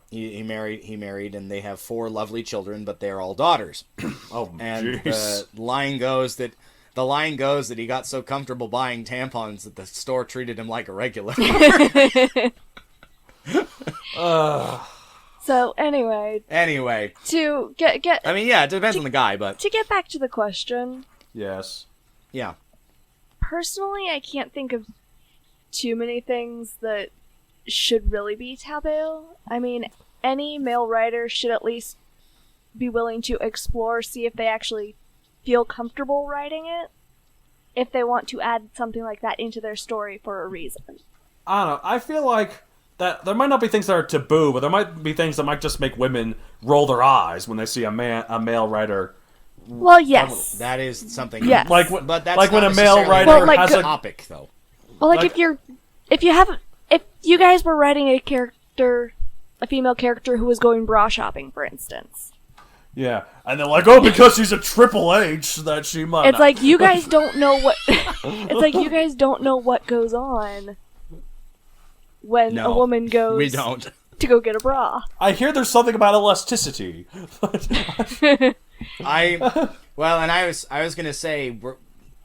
Speaker 3: he married, and they have 4 lovely children, but they're all daughters.
Speaker 2: Oh,
Speaker 3: And
Speaker 2: jeez.
Speaker 3: the line goes that he got so comfortable buying tampons that the store treated him like a regular.
Speaker 4: So anyway, to get
Speaker 3: I mean, yeah, it depends on the guy, but
Speaker 4: to get back to the question,
Speaker 2: Yes.
Speaker 3: yeah.
Speaker 4: personally, I can't think of too many things that should really be taboo. I mean, any male writer should at least be willing to explore, see if they actually feel comfortable writing it, if they want to add something like that into their story for a reason.
Speaker 2: I don't know. I feel like that there might not be things that are taboo, but there might be things that might just make women roll their eyes when they see a male writer.
Speaker 4: Well, yes.
Speaker 3: That is something.
Speaker 4: Yes.
Speaker 2: Like,
Speaker 3: But that's
Speaker 2: like when
Speaker 3: not
Speaker 2: a male
Speaker 3: necessarily
Speaker 2: writer
Speaker 4: Well, like,
Speaker 2: has
Speaker 3: a
Speaker 2: a
Speaker 3: topic, though.
Speaker 4: Well, like,
Speaker 2: like-
Speaker 4: if you guys were writing a female character who was going bra shopping, for instance.
Speaker 2: Yeah, and they're like, oh, because she's a Triple H, that she might.
Speaker 4: It's like you guys don't know what. It's like you guys don't know what goes on when a woman goes.
Speaker 3: We don't.
Speaker 4: To go get a bra.
Speaker 2: I hear there's something about elasticity.
Speaker 3: And I was gonna say,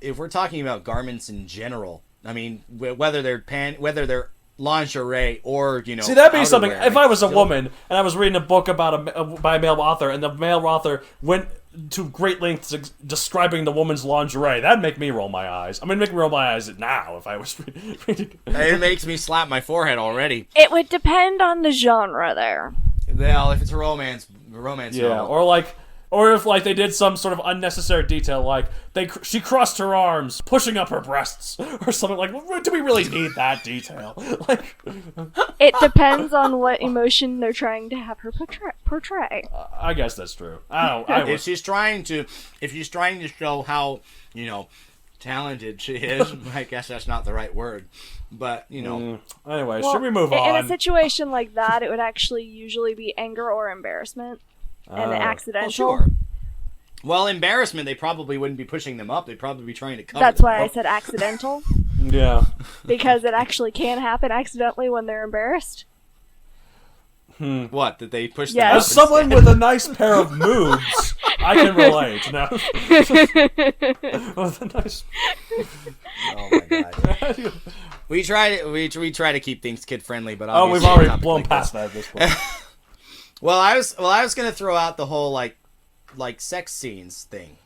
Speaker 3: if we're talking about garments in general, I mean, whether they're lingerie or
Speaker 2: See, that'd be something.
Speaker 3: outerwear,
Speaker 2: If I was a woman and I was reading a book about by a male author, and the male author went to great lengths describing the woman's lingerie, that'd make me roll my eyes. I mean, make me roll my eyes now if I was reading.
Speaker 3: It makes me slap my forehead already.
Speaker 4: It would depend on the genre there.
Speaker 3: Well, if it's a romance
Speaker 2: Yeah,
Speaker 3: novel.
Speaker 2: or if like they did some sort of unnecessary detail, like she crossed her arms, pushing up her breasts, or something like. Do we really need that detail? Like,
Speaker 4: It depends on what emotion they're trying to have her portray.
Speaker 2: I guess that's true.
Speaker 3: If she's trying to show how talented she is, I guess that's not the right word, but
Speaker 2: Anyway,
Speaker 4: Well,
Speaker 2: should we move
Speaker 4: in
Speaker 2: on?
Speaker 4: a situation like that, it would actually usually be anger or embarrassment, and accidental.
Speaker 3: well, sure. Well, embarrassment, they probably wouldn't be pushing them up. They'd probably be trying to cover
Speaker 4: That's
Speaker 3: them
Speaker 4: why I
Speaker 3: up.
Speaker 4: said accidental,
Speaker 2: Yeah.
Speaker 4: because it actually can happen accidentally when they're embarrassed.
Speaker 3: What, that they push
Speaker 4: Yeah.
Speaker 3: them up
Speaker 2: As someone with a nice pair of moves, I can relate. No. With a nice.
Speaker 3: Oh my god. We try to keep things kid friendly, but
Speaker 2: Oh, we've
Speaker 3: obviously
Speaker 2: already
Speaker 3: a topic
Speaker 2: blown
Speaker 3: like
Speaker 2: past
Speaker 3: this-
Speaker 2: that at this point.
Speaker 3: Well, I was gonna throw out the whole like sex scenes thing.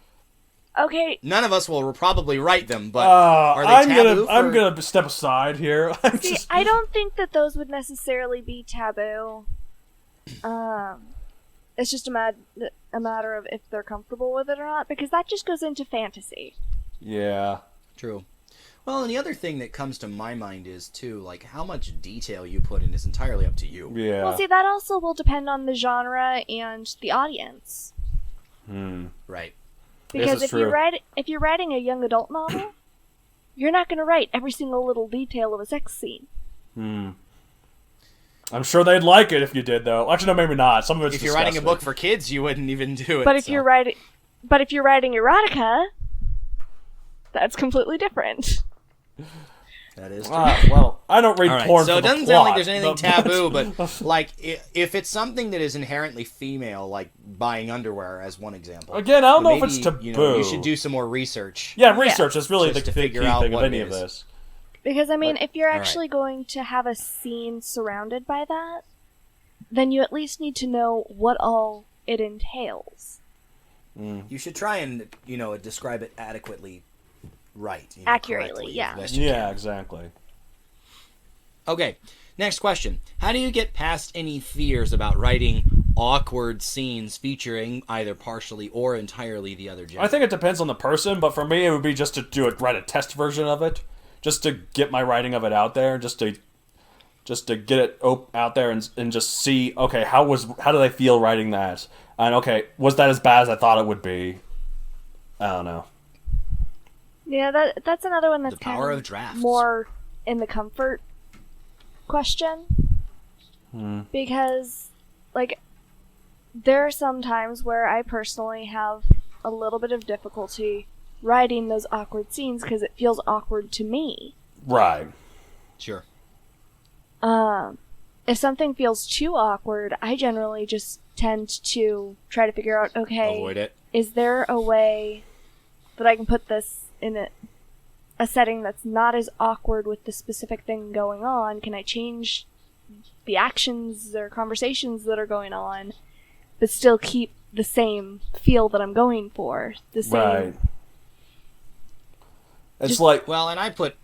Speaker 4: Okay,
Speaker 3: None of us will probably write them, but are they taboo?
Speaker 2: I'm gonna step aside here.
Speaker 4: see, I don't think that those would necessarily be taboo. It's just a matter of if they're comfortable with it or not, because that just goes into fantasy.
Speaker 2: Yeah.
Speaker 3: True. Well, and the other thing that comes to my mind is too, like, how much detail you put in is entirely up to you.
Speaker 2: Yeah.
Speaker 4: Well, see, that also will depend on the genre and the audience.
Speaker 3: Right.
Speaker 4: Because
Speaker 2: This is
Speaker 4: if you're writing a young adult novel, you're not going to write every single little detail of a sex scene.
Speaker 2: I'm sure they'd like it if you did, though. Actually, no, maybe not. Some of it's
Speaker 3: If you're writing a
Speaker 2: disgusting.
Speaker 3: book for kids, you wouldn't even do it.
Speaker 4: But if
Speaker 3: so.
Speaker 4: you're writing erotica, that's completely different.
Speaker 3: That is true.
Speaker 2: Well, I don't read
Speaker 3: All right,
Speaker 2: porn
Speaker 3: so
Speaker 2: for
Speaker 3: it
Speaker 2: the
Speaker 3: doesn't
Speaker 2: plot,
Speaker 3: sound like there's anything
Speaker 2: but-
Speaker 3: taboo, but like if it's something that is inherently female, like buying underwear as one example.
Speaker 2: Again, I don't know if
Speaker 3: maybe,
Speaker 2: it's taboo.
Speaker 3: You should do some more research.
Speaker 2: Yeah, research is really
Speaker 3: Just
Speaker 2: the
Speaker 3: to
Speaker 2: key
Speaker 3: figure out
Speaker 2: thing of
Speaker 3: what
Speaker 2: any
Speaker 3: it
Speaker 2: of
Speaker 3: is.
Speaker 2: this.
Speaker 4: Because, I mean, if you're
Speaker 3: all right.
Speaker 4: actually going to have a scene surrounded by that, then you at least need to know what all it entails.
Speaker 3: You should try and describe it adequately, right?
Speaker 4: Accurately,
Speaker 3: correctly,
Speaker 4: yeah.
Speaker 3: as best you
Speaker 2: Yeah,
Speaker 3: can.
Speaker 2: exactly.
Speaker 3: Okay, next question. How do you get past any fears about writing awkward scenes featuring either partially or entirely the other gender?
Speaker 2: I think it depends on the person, but for me, it would be just to write a test version of it, just to get my writing of it out there, just to get it out there and just see, okay, how do they feel writing that, and okay, was that as bad as I thought it would be? I don't know.
Speaker 4: Yeah, that's another one that's
Speaker 3: The power
Speaker 4: kind
Speaker 3: of drafts.
Speaker 4: more in the comfort question. Because, like, there are some times where I personally have a little bit of difficulty writing those awkward scenes because it feels awkward to me.
Speaker 2: Right.
Speaker 3: Sure.
Speaker 4: If something feels too awkward, I generally just tend to try to figure out, okay,
Speaker 3: Avoid it.
Speaker 4: is there a way that I can put this in a setting that's not as awkward with the specific thing going on? Can I change the actions or conversations that are going on, but still keep the same feel that I'm going for? The same.
Speaker 2: Right. It's
Speaker 4: Just-
Speaker 2: like,
Speaker 3: Well, and I put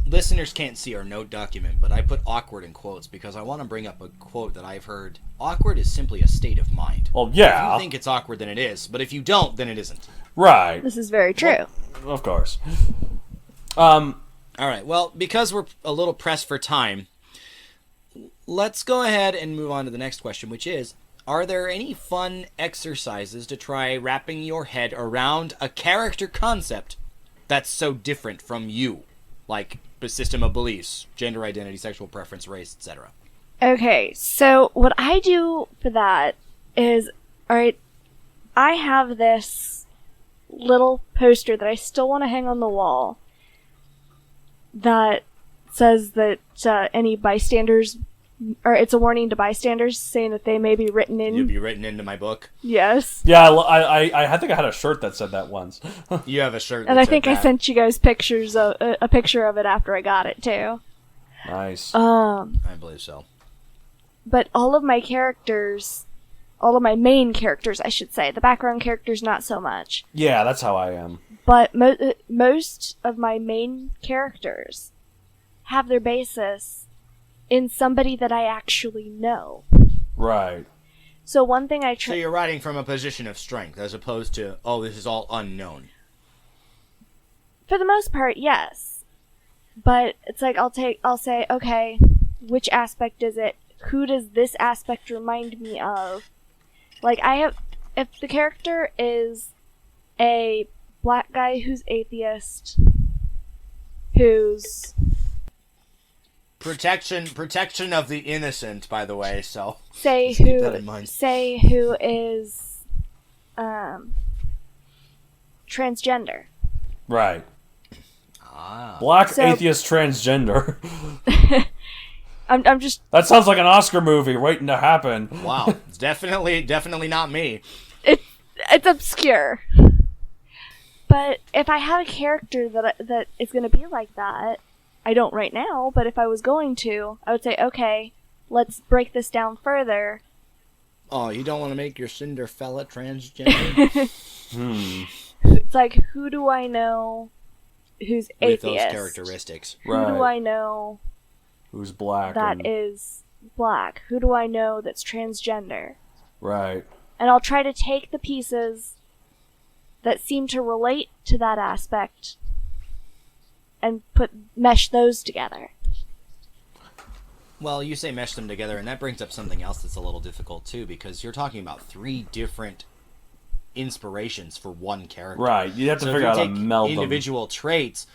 Speaker 3: listeners can't see our note document, but I put awkward in quotes because I want to bring up a quote that I've heard. Awkward is simply a state of mind.
Speaker 2: well,
Speaker 3: If
Speaker 2: yeah,
Speaker 3: you think it's awkward, then it is. But if you don't, then it isn't.
Speaker 2: right,
Speaker 4: This is very true.
Speaker 2: of course.
Speaker 3: All right. Well, because we're a little pressed for time, let's go ahead and move on to the next question, which is, are there any fun exercises to try wrapping your head around a character concept that's so different from you? Like the system of beliefs, gender identity, sexual preference, race, etc.
Speaker 4: Okay, so what I do for that is, alright, I have this little poster that I still want to hang on the wall that says that any bystanders, or it's a warning to bystanders saying that they may be written in.
Speaker 3: You'll be written into my book.
Speaker 4: Yes.
Speaker 2: Yeah, I think I had a shirt that said that once.
Speaker 3: You have a shirt.
Speaker 4: And
Speaker 3: that
Speaker 4: I think
Speaker 3: said
Speaker 4: I
Speaker 3: that.
Speaker 4: sent you guys pictures of a picture of it after I got it too.
Speaker 2: Nice.
Speaker 3: I believe so.
Speaker 4: But all of my main characters, I should say, the background characters not so much.
Speaker 2: Yeah, that's how I am.
Speaker 4: But most of my main characters have their basis in somebody that I actually know.
Speaker 2: Right.
Speaker 4: So one thing I
Speaker 3: So you're writing from a position of strength as opposed to, oh, this is all unknown.
Speaker 4: for the most part, yes. But it's like I'll say, okay, which aspect is it? Who does this aspect remind me of? Like if the character is a black guy who's atheist, who's
Speaker 3: Protection of the innocent, by the way, so
Speaker 4: say
Speaker 3: keep that in mind.
Speaker 4: who is transgender.
Speaker 2: Right.
Speaker 3: Ah.
Speaker 2: Black
Speaker 4: So-
Speaker 2: atheist transgender.
Speaker 4: I'm just
Speaker 2: That sounds like an Oscar movie waiting to happen.
Speaker 3: Wow. It's definitely not me.
Speaker 4: it's obscure. But if I have a character that is going to be like that, I don't right now, but if I was going to, I would say, okay, let's break this down further.
Speaker 3: Oh, you don't want to make your Cinderella transgender?
Speaker 4: It's like, who do I know who's
Speaker 3: With
Speaker 4: atheist?
Speaker 3: those characteristics.
Speaker 4: Who
Speaker 2: Right.
Speaker 4: do I know
Speaker 2: Who's black?
Speaker 4: that is black? Who do I know that's transgender?
Speaker 2: Right.
Speaker 4: And I'll try to take the pieces that seem to relate to that aspect and mesh those together.
Speaker 3: Well, you say mesh them together, and that brings up something else that's a little difficult, too, because you're talking about 3 different inspirations for one character.
Speaker 2: Right. You have to
Speaker 3: So if
Speaker 2: figure
Speaker 3: you
Speaker 2: out how to
Speaker 3: take
Speaker 2: meld them.
Speaker 3: individual traits,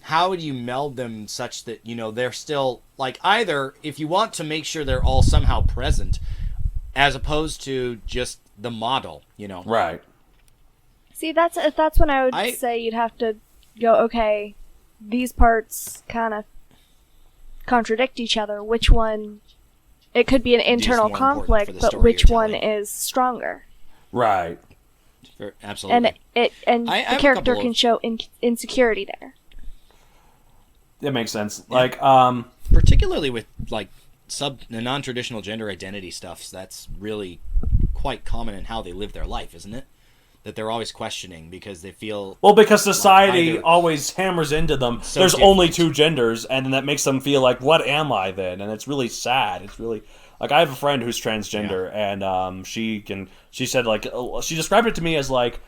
Speaker 3: how would you meld them such that, they're still, like, either, if you want to make sure they're all somehow present, as opposed to just the model,
Speaker 2: Right.
Speaker 4: See, that's when I would say you'd have to go, okay, these parts kind of contradict each other. Which one? It could be an internal
Speaker 3: more important for
Speaker 4: conflict,
Speaker 3: the
Speaker 4: but
Speaker 3: story
Speaker 4: which
Speaker 3: you're
Speaker 4: one
Speaker 3: telling.
Speaker 4: is stronger?
Speaker 2: Right.
Speaker 3: Absolutely.
Speaker 4: And
Speaker 3: I have
Speaker 4: the
Speaker 3: a
Speaker 4: character
Speaker 3: couple
Speaker 4: can
Speaker 3: of-
Speaker 4: show insecurity there.
Speaker 2: That makes sense. Like,
Speaker 3: Particularly with, like, non-traditional gender identity stuff, that's really quite common in how they live their life, isn't it? That they're always questioning because they feel...
Speaker 2: well, because society
Speaker 3: either-
Speaker 2: always hammers into them.
Speaker 3: So
Speaker 2: There's
Speaker 3: different.
Speaker 2: only 2 genders, and then that makes them feel like, what am I then? And it's really sad. It's really... Like, I have a friend who's transgender, and she said, like, she described it to me as, like,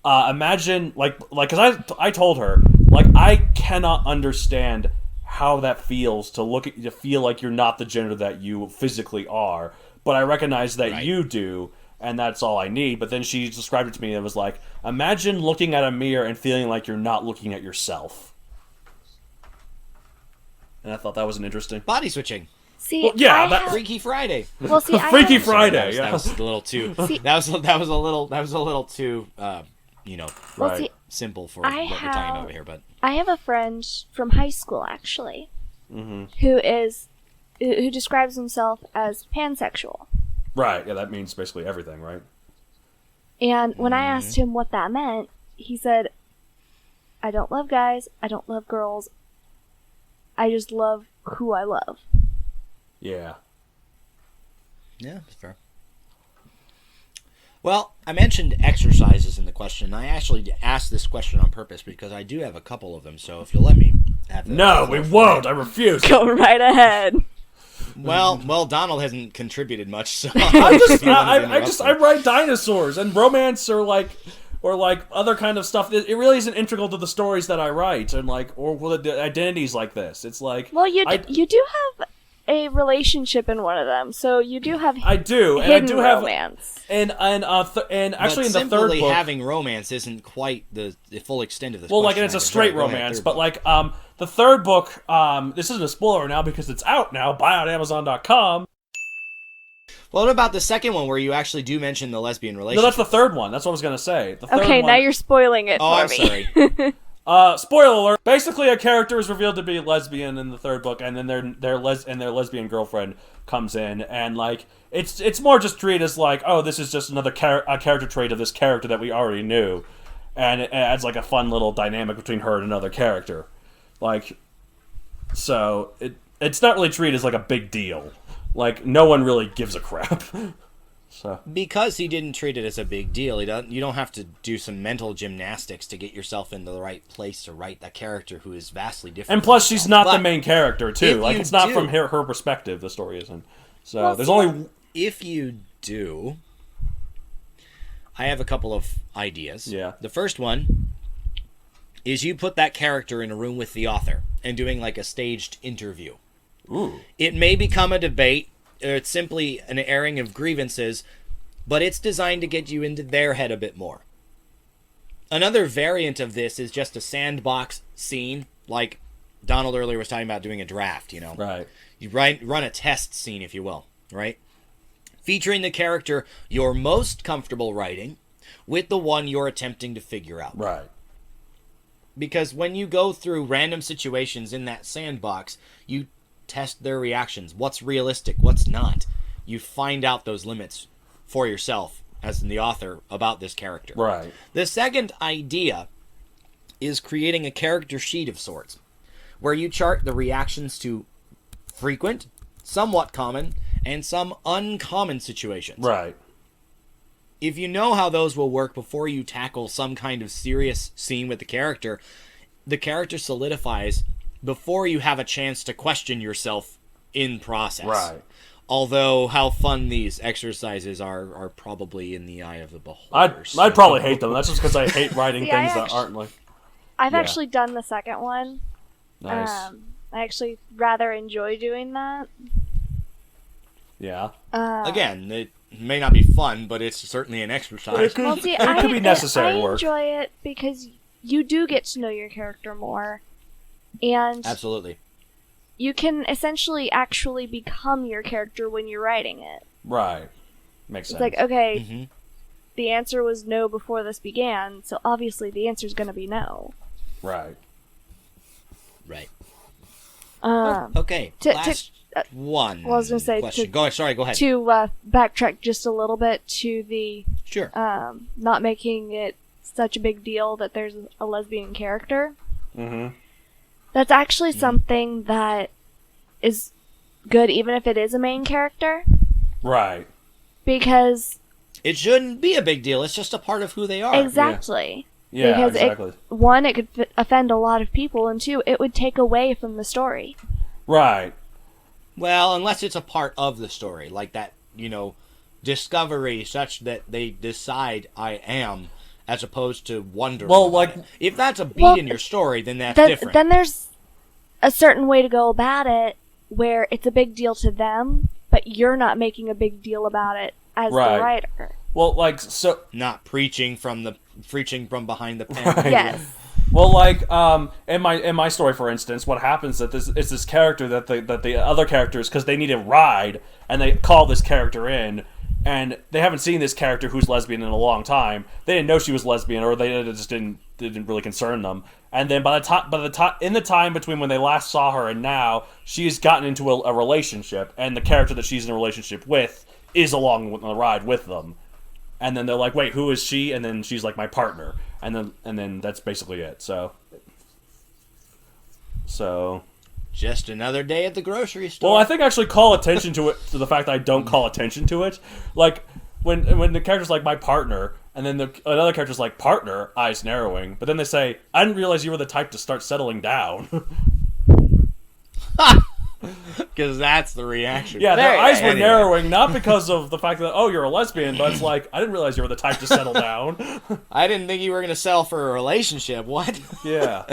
Speaker 2: imagine, because I told her, like, I cannot understand how that feels to feel like you're not the gender that you physically are, but I recognize that
Speaker 3: Right.
Speaker 2: you do, and that's all I need. But then she described it to me and it was like, imagine looking at a mirror and feeling like you're not looking at yourself. And I thought that was an interesting...
Speaker 3: Body switching.
Speaker 4: See,
Speaker 2: Well, yeah,
Speaker 4: I
Speaker 2: that-
Speaker 4: have-
Speaker 3: Freaky Friday.
Speaker 4: well, see, I
Speaker 2: Freaky
Speaker 4: have-
Speaker 2: Friday,
Speaker 3: That was a little too... that was a little too,
Speaker 4: Well,
Speaker 2: Right.
Speaker 4: see,
Speaker 3: simple for
Speaker 4: I
Speaker 3: what we're talking
Speaker 4: have-
Speaker 3: about over here, but...
Speaker 4: I have a friend from high school, actually, who describes himself as pansexual.
Speaker 2: Right, yeah, that means basically everything, right?
Speaker 4: And when I asked him what that meant, he said, I don't love guys, I don't love girls, I just love who I love.
Speaker 2: Yeah.
Speaker 3: Yeah, that's fair. Well, I mentioned exercises in the question. I actually asked this question on purpose because I do have a couple of them, so if you'll let me have them.
Speaker 2: No, we won't. I refuse.
Speaker 4: Go right ahead.
Speaker 3: Well, Donald hasn't contributed much, so
Speaker 2: I write dinosaurs and romance or other kind of stuff. It really isn't integral to the stories that I write and the identities like this. It's like
Speaker 4: Well, you do have a relationship in one of them, so you do have
Speaker 2: I do, and I
Speaker 4: hidden
Speaker 2: do have
Speaker 4: romance.
Speaker 2: and actually in the third
Speaker 3: simply
Speaker 2: book,
Speaker 3: having romance isn't quite the full extent of this.
Speaker 2: well,
Speaker 3: question.
Speaker 2: it's a
Speaker 3: Right,
Speaker 2: straight
Speaker 3: go ahead,
Speaker 2: romance,
Speaker 3: third
Speaker 2: but
Speaker 3: book.
Speaker 2: the third book, this isn't a spoiler now because it's out now. Buy on Amazon.com.
Speaker 3: Well, what about the second one where you actually do mention the lesbian
Speaker 2: No,
Speaker 3: relationship?
Speaker 2: that's the third one. That's what I was gonna say. The third
Speaker 4: Okay,
Speaker 2: one,
Speaker 4: now you're spoiling it
Speaker 3: Oh,
Speaker 4: for
Speaker 3: I'm
Speaker 4: me.
Speaker 3: sorry.
Speaker 2: Spoiler alert. Basically, a character is revealed to be lesbian in the third book, and then their lesbian girlfriend comes in, and like it's more just treated as like, oh, this is just another a character trait of this character that we already knew, and it adds like a fun little dynamic between her and another character, like. So it's not really treated as like a big deal. Like no one really gives a crap. So
Speaker 3: Because he didn't treat it as a big deal, you don't have to do some mental gymnastics to get yourself into the right place to write that character who is vastly different.
Speaker 2: and plus she's not the
Speaker 3: But
Speaker 2: main character too.
Speaker 3: if
Speaker 2: Like
Speaker 3: you
Speaker 2: it's not
Speaker 3: do-
Speaker 2: from her perspective. The story isn't. So
Speaker 4: Well,
Speaker 2: there's
Speaker 4: see,
Speaker 2: only
Speaker 3: If you do, I have a couple of ideas.
Speaker 2: Yeah.
Speaker 3: The first one is you put that character in a room with the author and doing like a staged interview.
Speaker 2: ooh.
Speaker 3: It may become a debate, or it's simply an airing of grievances, but it's designed to get you into their head a bit more. Another variant of this is just a sandbox scene, like Donald earlier was talking about doing a draft, you know?
Speaker 2: Right.
Speaker 3: You run a test scene, if you will, right? Featuring the character you're most comfortable writing with the one you're attempting to figure out.
Speaker 2: Right.
Speaker 3: Because when you go through random situations in that sandbox, you test their reactions. What's realistic? What's not? You find out those limits for yourself, as in the author, about this character.
Speaker 2: Right.
Speaker 3: The second idea is creating a character sheet of sorts, where you chart the reactions to frequent, somewhat common, and some uncommon situations.
Speaker 2: Right.
Speaker 3: If you know how those will work before you tackle some kind of serious scene with the character solidifies before you have a chance to question yourself in process.
Speaker 2: Right.
Speaker 3: Although how fun these exercises are probably in the eye of the beholder.
Speaker 2: I'd probably hate them. That's just because I hate writing
Speaker 4: See, I
Speaker 2: things that
Speaker 4: actu-
Speaker 2: aren't like
Speaker 4: I've
Speaker 2: Yeah.
Speaker 4: actually done the second one.
Speaker 2: nice.
Speaker 4: I actually rather enjoy doing that.
Speaker 2: Yeah.
Speaker 3: Again, it may not be fun, but it's certainly an exercise.
Speaker 4: Well, see,
Speaker 2: It could be necessary
Speaker 4: I
Speaker 2: work.
Speaker 4: enjoy it because you do get to know your character more, and
Speaker 3: Absolutely.
Speaker 4: you can essentially actually become your character when you're writing it.
Speaker 2: Right. Makes
Speaker 4: It's
Speaker 2: sense.
Speaker 4: like, okay,
Speaker 3: hmm
Speaker 4: the answer was no before this began, so obviously the answer's going to be no.
Speaker 2: Right.
Speaker 3: Right.
Speaker 4: Um,
Speaker 3: Okay.
Speaker 4: to-
Speaker 3: Last one.
Speaker 4: well, I was gonna say,
Speaker 3: question. Go ahead.
Speaker 4: To backtrack just a little bit to the
Speaker 3: Sure.
Speaker 4: not making it such a big deal that there's a lesbian character.
Speaker 2: Mm-hmm.
Speaker 4: That's actually something that is good even if it is a main character,
Speaker 2: Right.
Speaker 4: because
Speaker 3: It shouldn't be a big deal. It's just a part of who they are.
Speaker 4: exactly.
Speaker 2: Yeah,
Speaker 4: Because
Speaker 2: exactly.
Speaker 4: one, it could offend a lot of people, and two, it would take away from the story.
Speaker 2: Right.
Speaker 3: Well, unless it's a part of the story, like that, discovery such that they decide I am, as opposed to wondering.
Speaker 2: Well,
Speaker 3: about
Speaker 2: like-
Speaker 3: it. If that's a beat
Speaker 4: Well,
Speaker 3: in your story, then that's
Speaker 4: Then,
Speaker 3: different.
Speaker 4: then there's a certain way to go about it where it's a big deal to them, but you're not making a big deal about it as
Speaker 2: Right.
Speaker 4: the writer.
Speaker 2: Well, like so.
Speaker 3: Not preaching from behind the pen.
Speaker 2: Right.
Speaker 4: Yes.
Speaker 2: Well, like in my story, for instance, what happens that this character that the other characters, because they need a ride, and they call this character in, and they haven't seen this character who's lesbian in a long time. They didn't know she was lesbian, or they just didn't really concern them. And then by the time between when they last saw her and now, she's gotten into a relationship, and the character that she's in a relationship with is along on the ride with them. And then they're like, "Wait, who is she?" And then she's like, "My partner." And then that's basically it. So.
Speaker 3: Just another day at the grocery store.
Speaker 2: Well, I think I actually call attention to the fact that I don't call attention to it. Like when the character's like my partner, and then another character's like partner, eyes narrowing, but then they say, "I didn't realize you were the type to start settling down."
Speaker 3: Because that's the reaction.
Speaker 2: Yeah, their eyes were
Speaker 3: Anyway.
Speaker 2: narrowing, not because of the fact that, oh, you're a lesbian, but it's like, I didn't realize you were the type to settle down.
Speaker 3: I didn't think you were going to sell for a relationship. What?
Speaker 2: Yeah.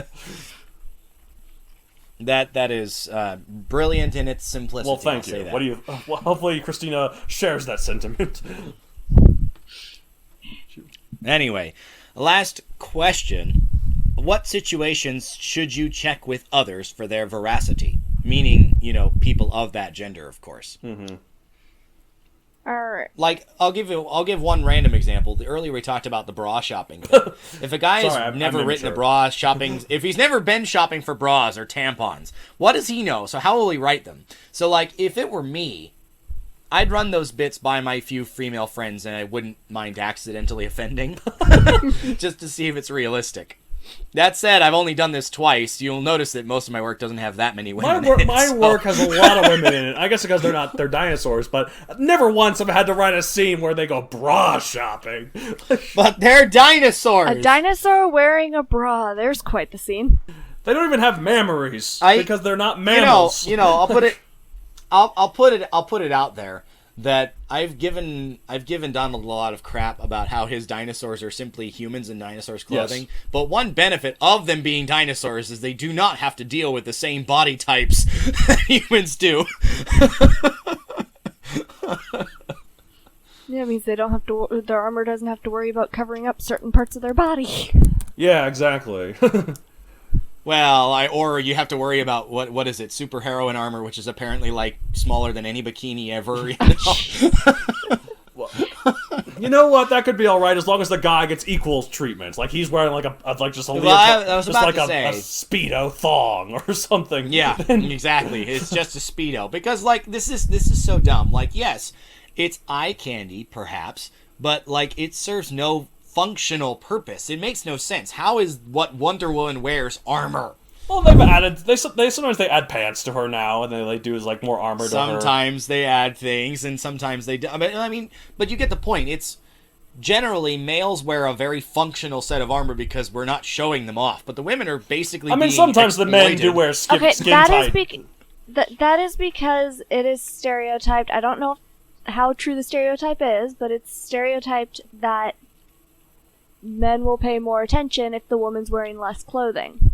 Speaker 3: That is brilliant in its simplicity.
Speaker 2: Well, thank
Speaker 3: I'll say
Speaker 2: you.
Speaker 3: that.
Speaker 2: What do you? Well, hopefully, Christina shares that sentiment.
Speaker 3: Anyway, last question. What situations should you check with others for their veracity? Meaning, people of that gender, of course.
Speaker 2: Mm-hmm.
Speaker 4: Alright.
Speaker 3: Like, I'll give one random example. Earlier we talked about the bra shopping thing. If a guy
Speaker 2: Sorry,
Speaker 3: has
Speaker 2: I'm
Speaker 3: never written
Speaker 2: immature.
Speaker 3: a bra shopping, if he's never been shopping for bras or tampons, what does he know? So how will he write them? So, like, if it were me, I'd run those bits by my few female friends, and I wouldn't mind accidentally offending, just to see if it's realistic. That said, I've only done this twice. You'll notice that most of my work doesn't have that many women in it,
Speaker 2: My
Speaker 3: so-
Speaker 2: work has a lot of women in it. I guess because they're dinosaurs, but never once have I had to write a scene where they go bra shopping.
Speaker 3: But they're dinosaurs!
Speaker 4: A dinosaur wearing a bra. There's quite the scene.
Speaker 2: They don't even have mammaries because they're not
Speaker 3: You
Speaker 2: mammals.
Speaker 3: know, I'll put it out there that I've given Donald a lot of crap about how his dinosaurs are simply humans in dinosaurs' clothing.
Speaker 2: Yes.
Speaker 3: But one benefit of them being dinosaurs is they do not have to deal with the same body types that humans do.
Speaker 4: Yeah, it means they don't have to. Their armor doesn't have to worry about covering up certain parts of their body.
Speaker 2: Yeah, exactly.
Speaker 3: Well, or you have to worry about what is it, superheroine armor, which is apparently like smaller than any bikini ever.
Speaker 2: You know what? That could be all right as long as the guy gets equal treatment. Like he's wearing like a just a
Speaker 3: Well, I was
Speaker 2: just
Speaker 3: about
Speaker 2: like
Speaker 3: to
Speaker 2: a
Speaker 3: say.
Speaker 2: speedo thong or something.
Speaker 3: Yeah, exactly. It's just a Speedo. Because, like, this is so dumb. Like, yes, it's eye candy, perhaps, but, like, it serves no functional purpose. It makes no sense. How is what Wonder Woman wears armor?
Speaker 2: Well, they've added. They sometimes they add pants to her now, and they do is like more armor to her.
Speaker 3: Sometimes they add things, and sometimes they do. I mean, but you get the point. It's generally males wear a very functional set of armor because we're not showing them off. But the women are basically.
Speaker 2: I mean,
Speaker 3: being
Speaker 2: sometimes the men do
Speaker 3: exploited.
Speaker 2: wear skin
Speaker 4: Okay,
Speaker 2: tight.
Speaker 4: that is because it is stereotyped. I don't know how true the stereotype is, but it's stereotyped that men will pay more attention if the woman's wearing less clothing.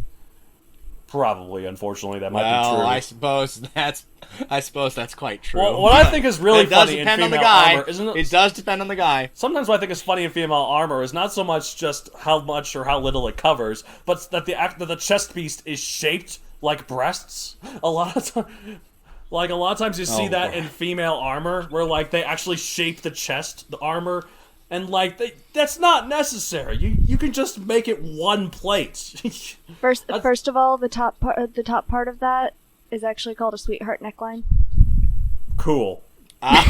Speaker 2: Probably, unfortunately, that might be
Speaker 3: Well,
Speaker 2: true.
Speaker 3: I suppose that's quite true.
Speaker 2: Well, what I think is really
Speaker 3: it does
Speaker 2: funny in
Speaker 3: depend on the
Speaker 2: female
Speaker 3: guy.
Speaker 2: armor, isn't it?
Speaker 3: It does depend on the guy.
Speaker 2: Sometimes what I think is funny in female armor is not so much just how much or how little it covers, but that the chest piece is shaped like breasts. A lot of times you see that in female armor, where like they actually shape the chest, the armor, and like that's not necessary. You can just make it one plate.
Speaker 4: First of all, the top part of that is actually called a sweetheart neckline.
Speaker 2: Cool. I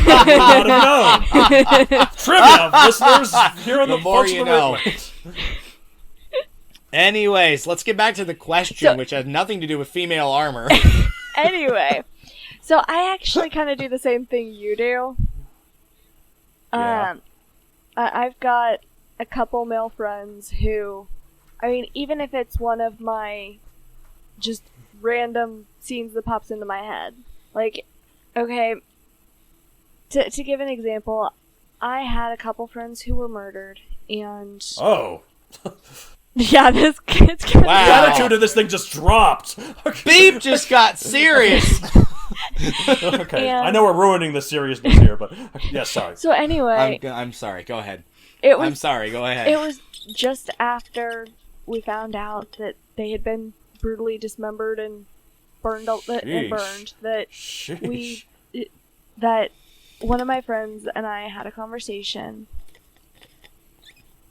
Speaker 2: would not have known. Trivia, listeners, here on the
Speaker 3: more
Speaker 2: Folks
Speaker 3: you
Speaker 2: of the
Speaker 3: know.
Speaker 2: Ritwit.
Speaker 3: Anyways, let's get back to the question,
Speaker 4: So-
Speaker 3: which has nothing to do with female armor.
Speaker 4: Anyway, so I actually kind of do the same thing you do.
Speaker 2: Yeah.
Speaker 4: I've got a couple male friends who, I mean, even if it's one of my just random scenes that pops into my head, like, okay, to give an example, I had a couple friends who were murdered, and
Speaker 2: Oh.
Speaker 4: yeah, this kid's kind
Speaker 3: Wow.
Speaker 2: The attitude of this thing just dropped.
Speaker 3: Beep just got serious.
Speaker 2: Okay,
Speaker 4: And-
Speaker 2: I know we're ruining the seriousness here, but yeah, sorry.
Speaker 4: So anyway,
Speaker 3: I'm sorry. Go ahead.
Speaker 4: it
Speaker 3: I'm
Speaker 4: was
Speaker 3: sorry. Go ahead.
Speaker 4: it was just after we found out that they had been brutally dismembered and burned
Speaker 2: Sheesh.
Speaker 4: that
Speaker 2: Sheesh.
Speaker 4: that one of my friends and I had a conversation,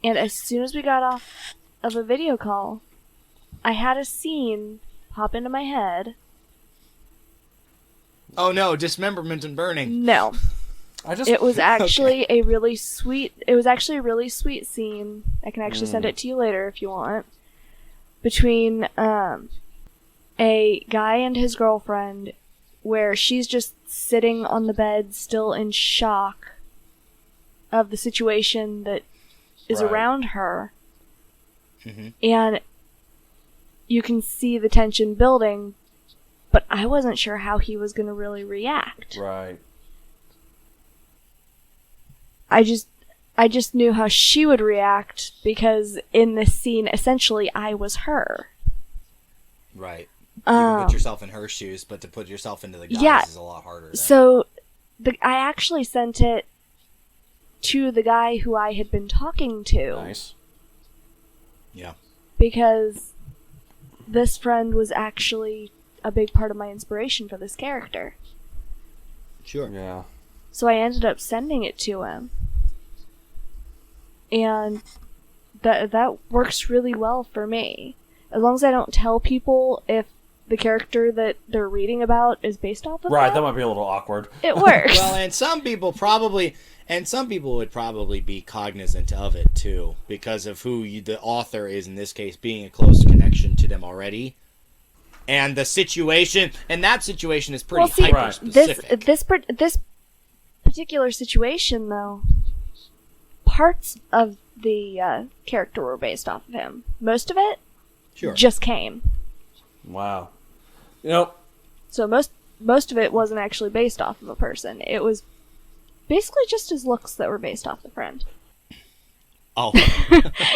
Speaker 4: and as soon as we got off of a video call, I had a scene pop into my head.
Speaker 3: Oh no, dismemberment and burning.
Speaker 4: No,
Speaker 2: I just
Speaker 4: it was actually a really sweet. It was actually a really sweet scene. I can actually send it to you later if you want. Between a guy and his girlfriend, where she's just sitting on the bed, still in shock of the situation that is
Speaker 2: Right.
Speaker 4: around her,
Speaker 3: Mhm.
Speaker 4: and you can see the tension building. But I wasn't sure how he was going to really react.
Speaker 2: right.
Speaker 4: I just knew how she would react because in this scene, essentially, I was her.
Speaker 3: Right. You can
Speaker 4: Um,
Speaker 3: put yourself in her shoes, but to put yourself into the guys
Speaker 4: Yeah.
Speaker 3: is a lot harder. Then.
Speaker 4: So, I actually sent it to the guy who I had been talking to
Speaker 2: Nice.
Speaker 3: Yeah.
Speaker 4: because this friend was actually a big part of my inspiration for this character.
Speaker 3: Sure.
Speaker 2: Yeah.
Speaker 4: So I ended up sending it to him. And that works really well for me. As long as I don't tell people if the character that they're reading about is based off of
Speaker 2: Right, that might be a little awkward.
Speaker 4: it works.
Speaker 3: Well, and some people would probably be cognizant of it too, because of who the author is in this case, being a close connection to them already, and the situation, and that situation is pretty hyper specific.
Speaker 4: This particular situation, though, parts of the character were based off of him. Most of it just came.
Speaker 2: Wow. You know,
Speaker 4: so most of it wasn't actually based off of a person. It was basically just his looks that were based off the friend.
Speaker 3: Oh.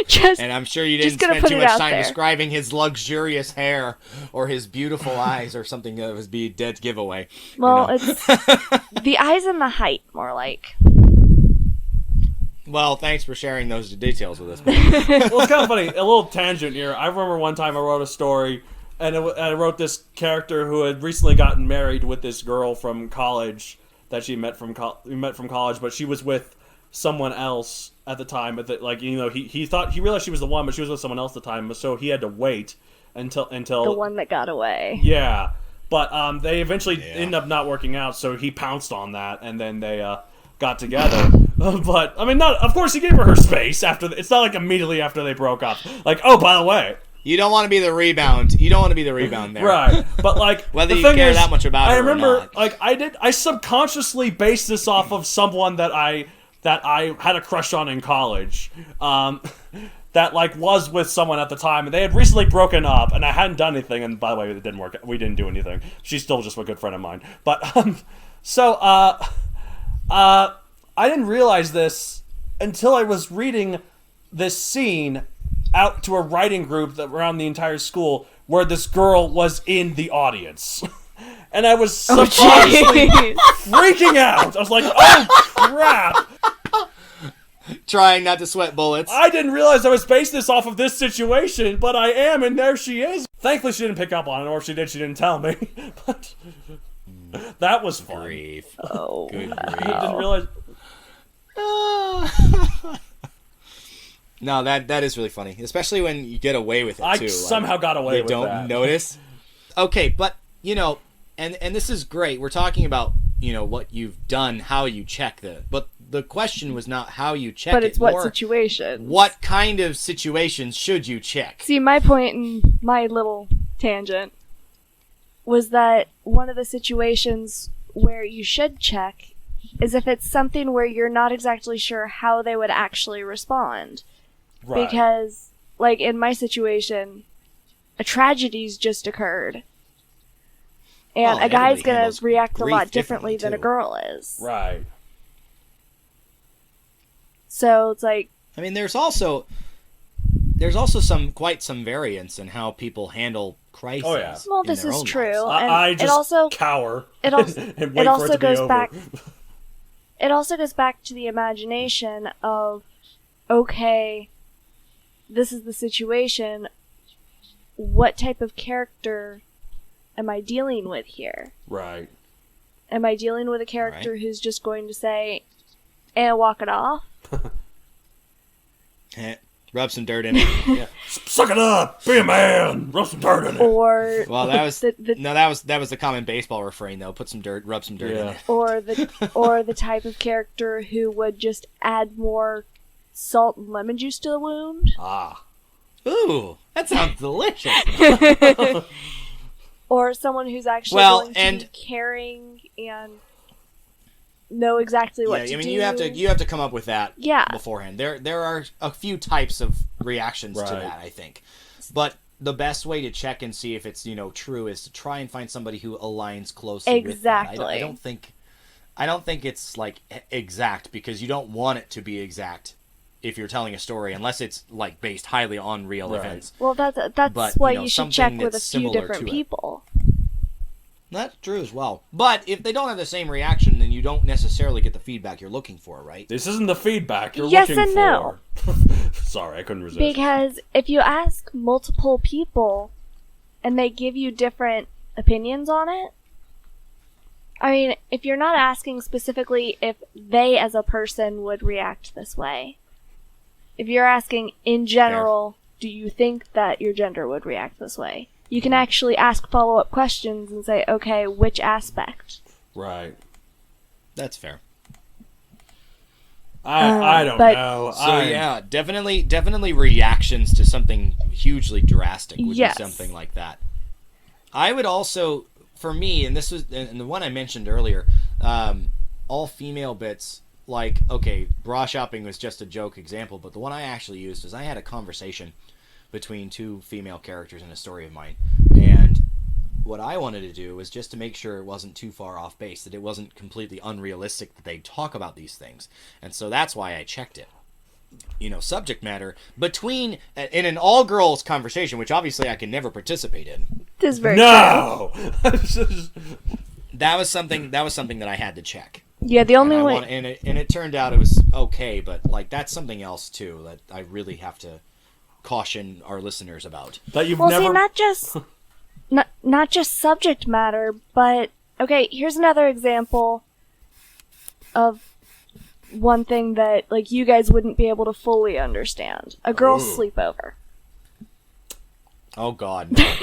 Speaker 4: Just,
Speaker 3: and I'm sure you didn't spend too much time describing his luxurious hair or his beautiful eyes or something that was be a dead giveaway.
Speaker 4: Well, it's the eyes and the height, more like.
Speaker 3: Well, thanks for sharing those details with us.
Speaker 2: Well, it's kind of funny. A little tangent here. I remember one time I wrote a story, and I wrote this character who had recently gotten married with this girl from college that she met from college, but she was with someone else at the time. But he realized she was the one, but she was with someone else at the time, so he had to wait until
Speaker 4: the one that got away.
Speaker 2: Yeah, but they eventually ended up not working out, so he pounced on that, and then they got together. But I mean, of course, he gave her space after. It's not like immediately after they broke up. Like, oh, by the way,
Speaker 3: you don't want to be the rebound. You don't want to be the rebound there,
Speaker 2: right? But like,
Speaker 3: whether you care that much about her or not.
Speaker 2: I subconsciously based this off of someone that I had a crush on in college. That like was with someone at the time, and they had recently broken up, and I hadn't done anything. And by the way, it didn't work. We didn't do anything. She's still just a good friend of mine. But I didn't realize this until I was reading this scene out to a writing group that around the entire school where this girl was in the audience. And I was subconsciously freaking out. I was like, oh crap.
Speaker 3: Trying not to sweat bullets.
Speaker 2: I didn't realize I was basing this off of this situation, but I am, and there she is. Thankfully she didn't pick up on it, or if she did, she didn't tell me. But that was fun.
Speaker 3: Grief.
Speaker 4: Oh,
Speaker 3: good
Speaker 4: wow.
Speaker 3: grief.
Speaker 2: I didn't realize...
Speaker 3: No, that is really funny, especially when you get away with it too.
Speaker 2: I somehow got away with that.
Speaker 3: They don't notice. Okay, but and this is great. We're talking about what you've done, how you check but the question was not how you check it.
Speaker 4: But it's what situations.
Speaker 3: What kind of situations should you check?
Speaker 4: See, my point in my little tangent was that one of the situations where you should check is if it's something where you're not exactly sure how they would actually respond. Right. Because, like, in my situation, a tragedy's just occurred. And a guy's going to react a lot differently than a girl is.
Speaker 2: Right.
Speaker 4: So, it's like...
Speaker 3: I mean, there's also quite some variance in how people handle crises.
Speaker 2: Oh, yeah.
Speaker 4: Well, this is true. And
Speaker 2: I just
Speaker 4: it also,
Speaker 2: cower
Speaker 4: it also,
Speaker 2: and wait
Speaker 4: it also
Speaker 2: for it to
Speaker 4: goes
Speaker 2: be over.
Speaker 4: back... It also goes back to the imagination of, okay, this is the situation. What type of character am I dealing with here?
Speaker 2: Right.
Speaker 4: Am I dealing with a character who's just going to say, and walk it off?
Speaker 3: Rub some dirt in it.
Speaker 2: Yeah. Suck it up, be a man. Rub some dirt in it.
Speaker 4: Or
Speaker 3: that was the common baseball refrain though. Rub some dirt in it.
Speaker 4: Or the type of character who would just add more salt and lemon juice to the wound.
Speaker 2: Ah.
Speaker 3: Ooh, that sounds delicious.
Speaker 4: Or someone who's actually going to be caring and know exactly what to do.
Speaker 3: I mean, you have to come up with that beforehand. There are a few types of reactions to that, I think. But the best way to check and see if it's, true is to try and find somebody who aligns closely with that. I don't think it's like exact, because you don't want it to be exact if you're telling a story, unless it's like based highly on real events.
Speaker 4: Well, that's why you should check with a few different people.
Speaker 3: That's true as well. But if they don't have the same reaction, then you don't necessarily get the feedback you're looking for, right?
Speaker 2: This isn't the feedback you're
Speaker 4: yes
Speaker 2: looking
Speaker 4: and
Speaker 2: for.
Speaker 4: No.
Speaker 2: Sorry, I couldn't resist.
Speaker 4: Because if you ask multiple people and they give you different opinions on it, I mean, if you're not asking specifically if they as a person would react this way, if you're asking in general, do you think that your gender would react this way? You can actually ask follow-up questions and say, okay, which aspect?
Speaker 2: Right.
Speaker 3: That's fair.
Speaker 2: I don't know.
Speaker 3: So yeah, definitely reactions to something hugely drastic would be something like that. I would also, for me, and this was and the one I mentioned earlier, all female bits, like, okay, bra shopping was just a joke example, but the one I actually used was I had a conversation between two female characters in a story of mine, and what I wanted to do was just to make sure it wasn't too far off base, that it wasn't completely unrealistic that they'd talk about these things. And so that's why I checked it. You know, subject matter between in an all-girls conversation, which obviously I can never participate in.
Speaker 4: This is very
Speaker 2: No.
Speaker 3: That was something that I had to check.
Speaker 4: Yeah, the only way.
Speaker 3: And it turned out it was okay, but like that's something else too that I really have to caution our listeners about.
Speaker 2: That you've
Speaker 4: Well,
Speaker 2: never.
Speaker 4: see, not just subject matter, but okay. Here's another example of one thing that like you guys wouldn't be able to fully understand: a girl's sleepover.
Speaker 3: Oh God, no.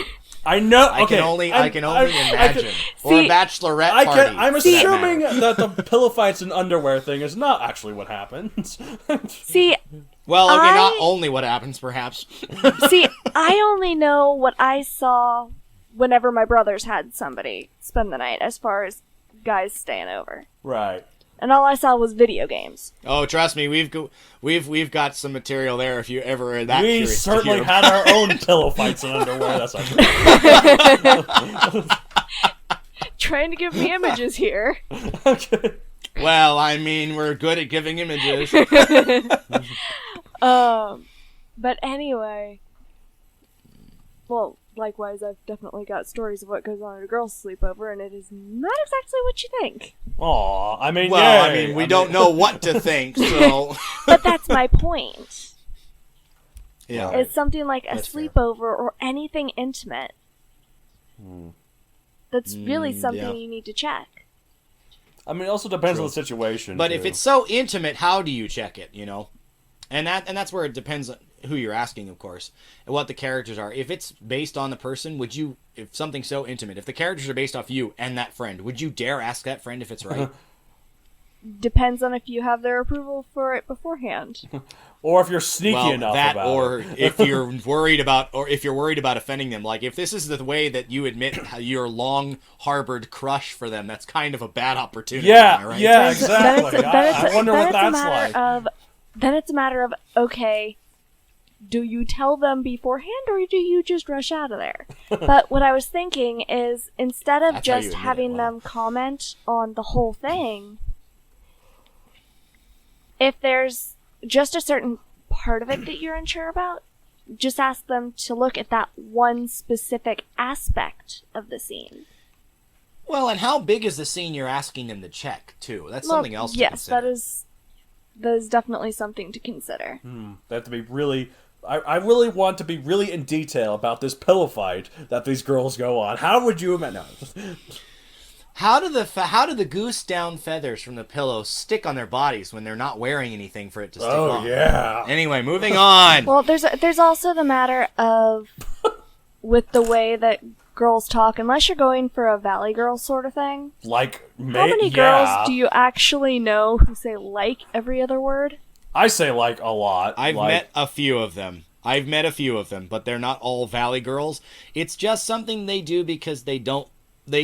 Speaker 2: I know.
Speaker 3: I
Speaker 2: Okay,
Speaker 3: can only imagine. Or
Speaker 4: See,
Speaker 3: a bachelorette party.
Speaker 2: I'm
Speaker 3: for that
Speaker 2: assuming
Speaker 3: matter.
Speaker 2: that the pillow fights and underwear thing is not actually what happens.
Speaker 4: See,
Speaker 3: Well, okay,
Speaker 4: I-
Speaker 3: not only what happens, perhaps.
Speaker 4: see, I only know what I saw whenever my brothers had somebody spend the night, as far as guys staying over,
Speaker 2: Right.
Speaker 4: and all I saw was video games.
Speaker 3: Oh, trust me, we've got some material there. If you ever are that
Speaker 2: We
Speaker 3: curious to
Speaker 2: certainly
Speaker 3: hear.
Speaker 2: had our own pillow fights and underwear. That's not true.
Speaker 4: Trying to give me images here.
Speaker 2: Okay.
Speaker 3: Well, I mean, we're good at giving images.
Speaker 4: But anyway, well, likewise, I've definitely got stories of what goes on at a girl's sleepover, and it is not exactly what you think.
Speaker 2: Aw, I mean,
Speaker 3: Well,
Speaker 2: yay.
Speaker 3: I mean, we don't know what to think, so
Speaker 4: But that's my point.
Speaker 3: yeah.
Speaker 4: It's something like a
Speaker 3: That's fair.
Speaker 4: sleepover or anything intimate. That's really something
Speaker 3: yeah.
Speaker 4: you need to check.
Speaker 2: I mean, it also depends on the situation.
Speaker 3: But
Speaker 2: too.
Speaker 3: if it's so intimate, how do you check it? You know, and that's where it depends on who you're asking, of course, and what the characters are. If it's based on the person, would you? If something's so intimate, if the characters are based off you and that friend, would you dare ask that friend if it's right?
Speaker 4: Depends on if you have their approval for it beforehand.
Speaker 2: or if you're sneaky
Speaker 3: Well,
Speaker 2: enough
Speaker 3: that,
Speaker 2: about
Speaker 3: or
Speaker 2: it.
Speaker 3: if you're worried about offending them. Like if this is the way that you admit your long harbored crush for them, that's kind of a bad opportunity.
Speaker 2: Yeah,
Speaker 3: am I right?
Speaker 2: yeah, exactly. I wonder
Speaker 4: then
Speaker 2: what
Speaker 4: it's a
Speaker 2: that's
Speaker 4: matter
Speaker 2: like.
Speaker 4: Then it's a matter of, okay, do you tell them beforehand or do you just rush out of there? But what I was thinking is, instead of
Speaker 3: That's how you
Speaker 4: just
Speaker 3: admit it,
Speaker 4: having
Speaker 3: wow.
Speaker 4: them comment on the whole thing, if there's just a certain part of it that you're unsure about, just ask them to look at that one specific aspect of the scene.
Speaker 3: Well, and how big is the scene you're asking them to check too? That's something else to
Speaker 4: yes,
Speaker 3: consider.
Speaker 4: that is definitely something to consider.
Speaker 2: They have to be really. I really want to be really in detail about this pillow fight that these girls go on. How would you imagine? No.
Speaker 3: How do the goose down feathers from the pillow stick on their bodies when they're not wearing anything for it to stick on?
Speaker 2: Oh yeah.
Speaker 3: Anyway, moving on.
Speaker 4: Well, there's also the matter of with the way that girls talk. Unless you're going for a Valley Girl sort of thing,
Speaker 2: Like
Speaker 4: how many girls do you actually know who say like every other word?
Speaker 2: I say like a lot.
Speaker 3: I've
Speaker 2: like,
Speaker 3: met a few of them, but they're not all Valley girls. It's just something they do because they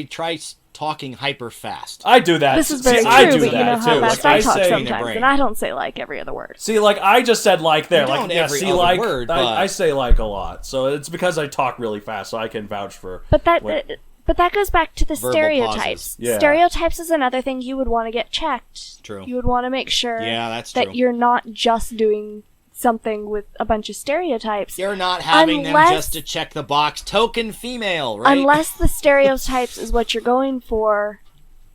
Speaker 3: try talking hyper fast.
Speaker 2: I do that.
Speaker 4: This is very
Speaker 2: I
Speaker 4: true,
Speaker 2: do
Speaker 4: but you
Speaker 2: that
Speaker 4: know how
Speaker 2: too.
Speaker 4: fast
Speaker 2: Like,
Speaker 4: I talk
Speaker 2: say,
Speaker 4: sometimes,
Speaker 3: brain.
Speaker 4: and I don't say like every other word.
Speaker 2: See, like I just said like there,
Speaker 3: You
Speaker 2: like
Speaker 3: don't
Speaker 2: yeah.
Speaker 3: every
Speaker 2: See,
Speaker 3: other
Speaker 2: like
Speaker 3: word, but-
Speaker 2: I say like a lot, so it's because I talk really fast, so I can vouch for.
Speaker 4: But that
Speaker 2: what-
Speaker 4: but that goes back to the
Speaker 3: Verbal
Speaker 4: stereotypes.
Speaker 3: pauses.
Speaker 2: Yeah.
Speaker 4: Stereotypes is another thing you would want to get checked.
Speaker 3: True.
Speaker 4: You would want to make sure
Speaker 3: Yeah, that's
Speaker 4: that
Speaker 3: true.
Speaker 4: you're not just doing something with a bunch of stereotypes.
Speaker 3: You're not having
Speaker 4: Unless-
Speaker 3: them just to check the box. Token female, right?
Speaker 4: Unless the stereotypes is what you're going for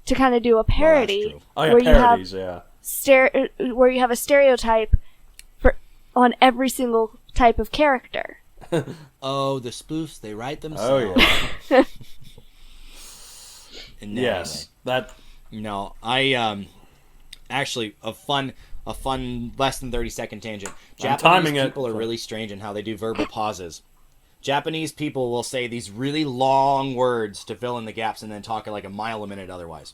Speaker 4: to kind of do a parody
Speaker 3: true.
Speaker 2: Oh yeah,
Speaker 4: where you have
Speaker 2: parodies, yeah.
Speaker 4: where you have a stereotype on every single type of character.
Speaker 3: Oh, the spoofs, they write themselves.
Speaker 2: Oh yeah. Yes, that.
Speaker 3: No, I actually a fun less than 30-second tangent.
Speaker 2: timing
Speaker 3: Japanese
Speaker 2: it.
Speaker 3: people are really strange in how they do verbal pauses. Japanese people will say these really long words to fill in the gaps and then talk at like a mile a minute otherwise.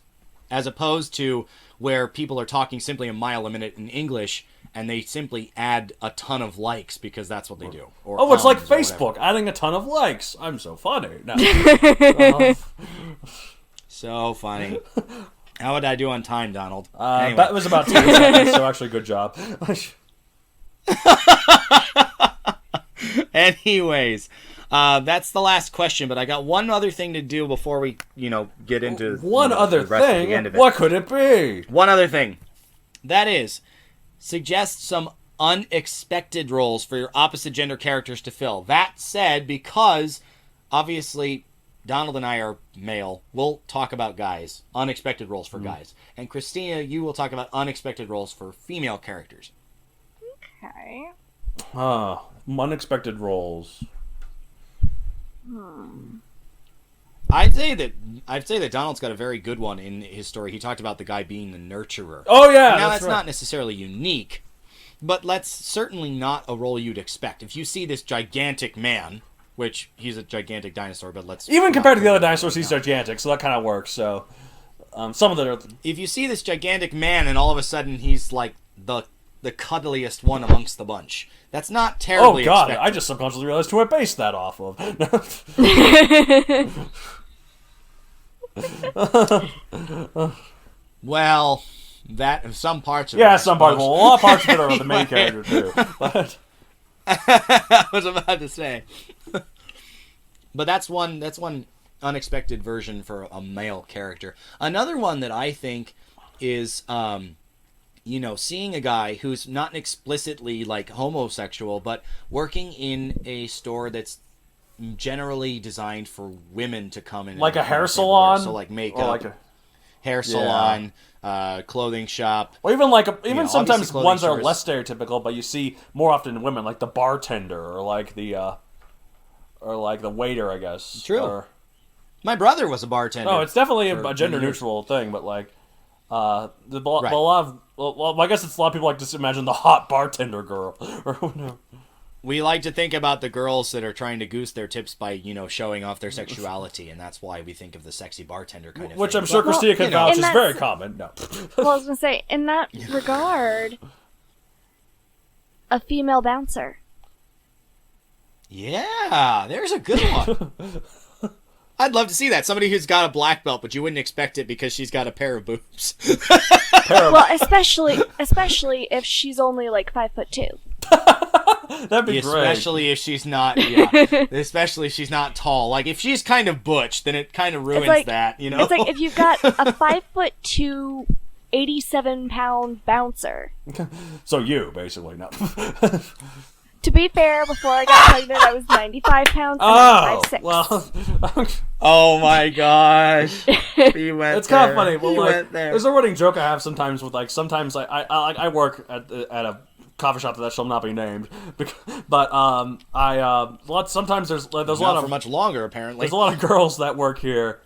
Speaker 3: As opposed to where people are talking simply a mile a minute in English and they simply add a ton of likes because that's what they do. Or
Speaker 2: Oh, it's like
Speaker 3: or
Speaker 2: Facebook,
Speaker 3: whatever.
Speaker 2: adding a ton of likes. I'm so funny. No.
Speaker 3: So funny. How would I do on time, Donald?
Speaker 2: That was about 10 seconds, so actually good job.
Speaker 3: Anyways, that's the last question, but I got one other thing to do before we, get into
Speaker 2: One other
Speaker 3: the rest of
Speaker 2: thing?
Speaker 3: the end of it.
Speaker 2: What could it be?
Speaker 3: One other thing. That is, suggest some unexpected roles for your opposite gender characters to fill. That said, because obviously Donald and I are male, we'll talk about guys, unexpected roles for guys. And Christina, you will talk about unexpected roles for female characters.
Speaker 4: Okay.
Speaker 2: Unexpected roles.
Speaker 3: I'd say that Donald's got a very good one in his story. He talked about the guy being the nurturer.
Speaker 2: Oh, yeah,
Speaker 3: Now
Speaker 2: that's
Speaker 3: that's
Speaker 2: right.
Speaker 3: not necessarily unique, but that's certainly not a role you'd expect. If you see this gigantic man, which he's a gigantic dinosaur, but let's
Speaker 2: Even
Speaker 3: not
Speaker 2: compared to the
Speaker 3: put
Speaker 2: other
Speaker 3: it
Speaker 2: dinosaurs, he's
Speaker 3: down.
Speaker 2: gigantic, so that kind of works. So, some of them are.
Speaker 3: If you see this gigantic man and all of a sudden he's like the cuddliest one amongst the bunch, that's not
Speaker 2: Oh
Speaker 3: terribly
Speaker 2: God!
Speaker 3: expected.
Speaker 2: I just subconsciously realized who I based that off of.
Speaker 3: Well, that some parts of it.
Speaker 2: Yeah,
Speaker 3: I
Speaker 2: some parts.
Speaker 3: suppose.
Speaker 2: Well, a lot of parts of it are the main character too. But
Speaker 3: I was about to say. But that's one unexpected version for a male character. Another one that I think is seeing a guy who's not explicitly like homosexual, but working in a store that's generally designed for women to come in.
Speaker 2: like a
Speaker 3: and
Speaker 2: hair
Speaker 3: wear.
Speaker 2: salon,
Speaker 3: So like makeup,
Speaker 2: or like a,
Speaker 3: hair salon, clothing shop.
Speaker 2: or even like
Speaker 3: obviously
Speaker 2: sometimes
Speaker 3: clothing
Speaker 2: ones that are
Speaker 3: stores.
Speaker 2: less stereotypical, but you see more often in women, like the bartender or like the waiter, I guess.
Speaker 3: True.
Speaker 2: Or,
Speaker 3: My brother was a bartender.
Speaker 2: no, it's definitely
Speaker 3: for
Speaker 2: a gender
Speaker 3: many years.
Speaker 2: neutral thing, but like
Speaker 3: Right.
Speaker 2: a lot of well, I guess it's a lot of people like to just imagine the hot bartender girl or whatever.
Speaker 3: We like to think about the girls that are trying to goose their tips by, showing off their sexuality, and that's why we think of the sexy bartender kind of
Speaker 2: Which
Speaker 3: thing.
Speaker 2: I'm sure
Speaker 3: But,
Speaker 2: Christina can vouch
Speaker 4: and
Speaker 2: is very
Speaker 4: that's-
Speaker 2: common. No.
Speaker 4: Well, I was gonna say, in that regard, a female bouncer.
Speaker 3: yeah, there's a good one. I'd love to see that. Somebody who's got a black belt, but you wouldn't expect it because she's got a pair of boobs.
Speaker 4: Well, especially if she's only like 5'2".
Speaker 2: That'd be great.
Speaker 3: Especially if she's not, especially if she's not tall. Like, if she's kind of butch, then it kind of ruins
Speaker 4: like-
Speaker 3: that,
Speaker 4: It's like if you've got a 5'2", 87-pound bouncer.
Speaker 2: So you basically no.
Speaker 4: To be fair, before I got pregnant, I was 95 pounds and
Speaker 2: Oh
Speaker 4: I'm 5'6".
Speaker 2: well.
Speaker 3: Oh my gosh. You went
Speaker 2: It's kind of
Speaker 3: there.
Speaker 2: funny. Well,
Speaker 3: You
Speaker 2: like,
Speaker 3: went there.
Speaker 2: there's a running joke I have sometimes with like sometimes I work at a coffee shop that shall not be named, but sometimes there's a lot
Speaker 3: Not
Speaker 2: of
Speaker 3: for much longer, apparently.
Speaker 2: there's a lot of girls that work here,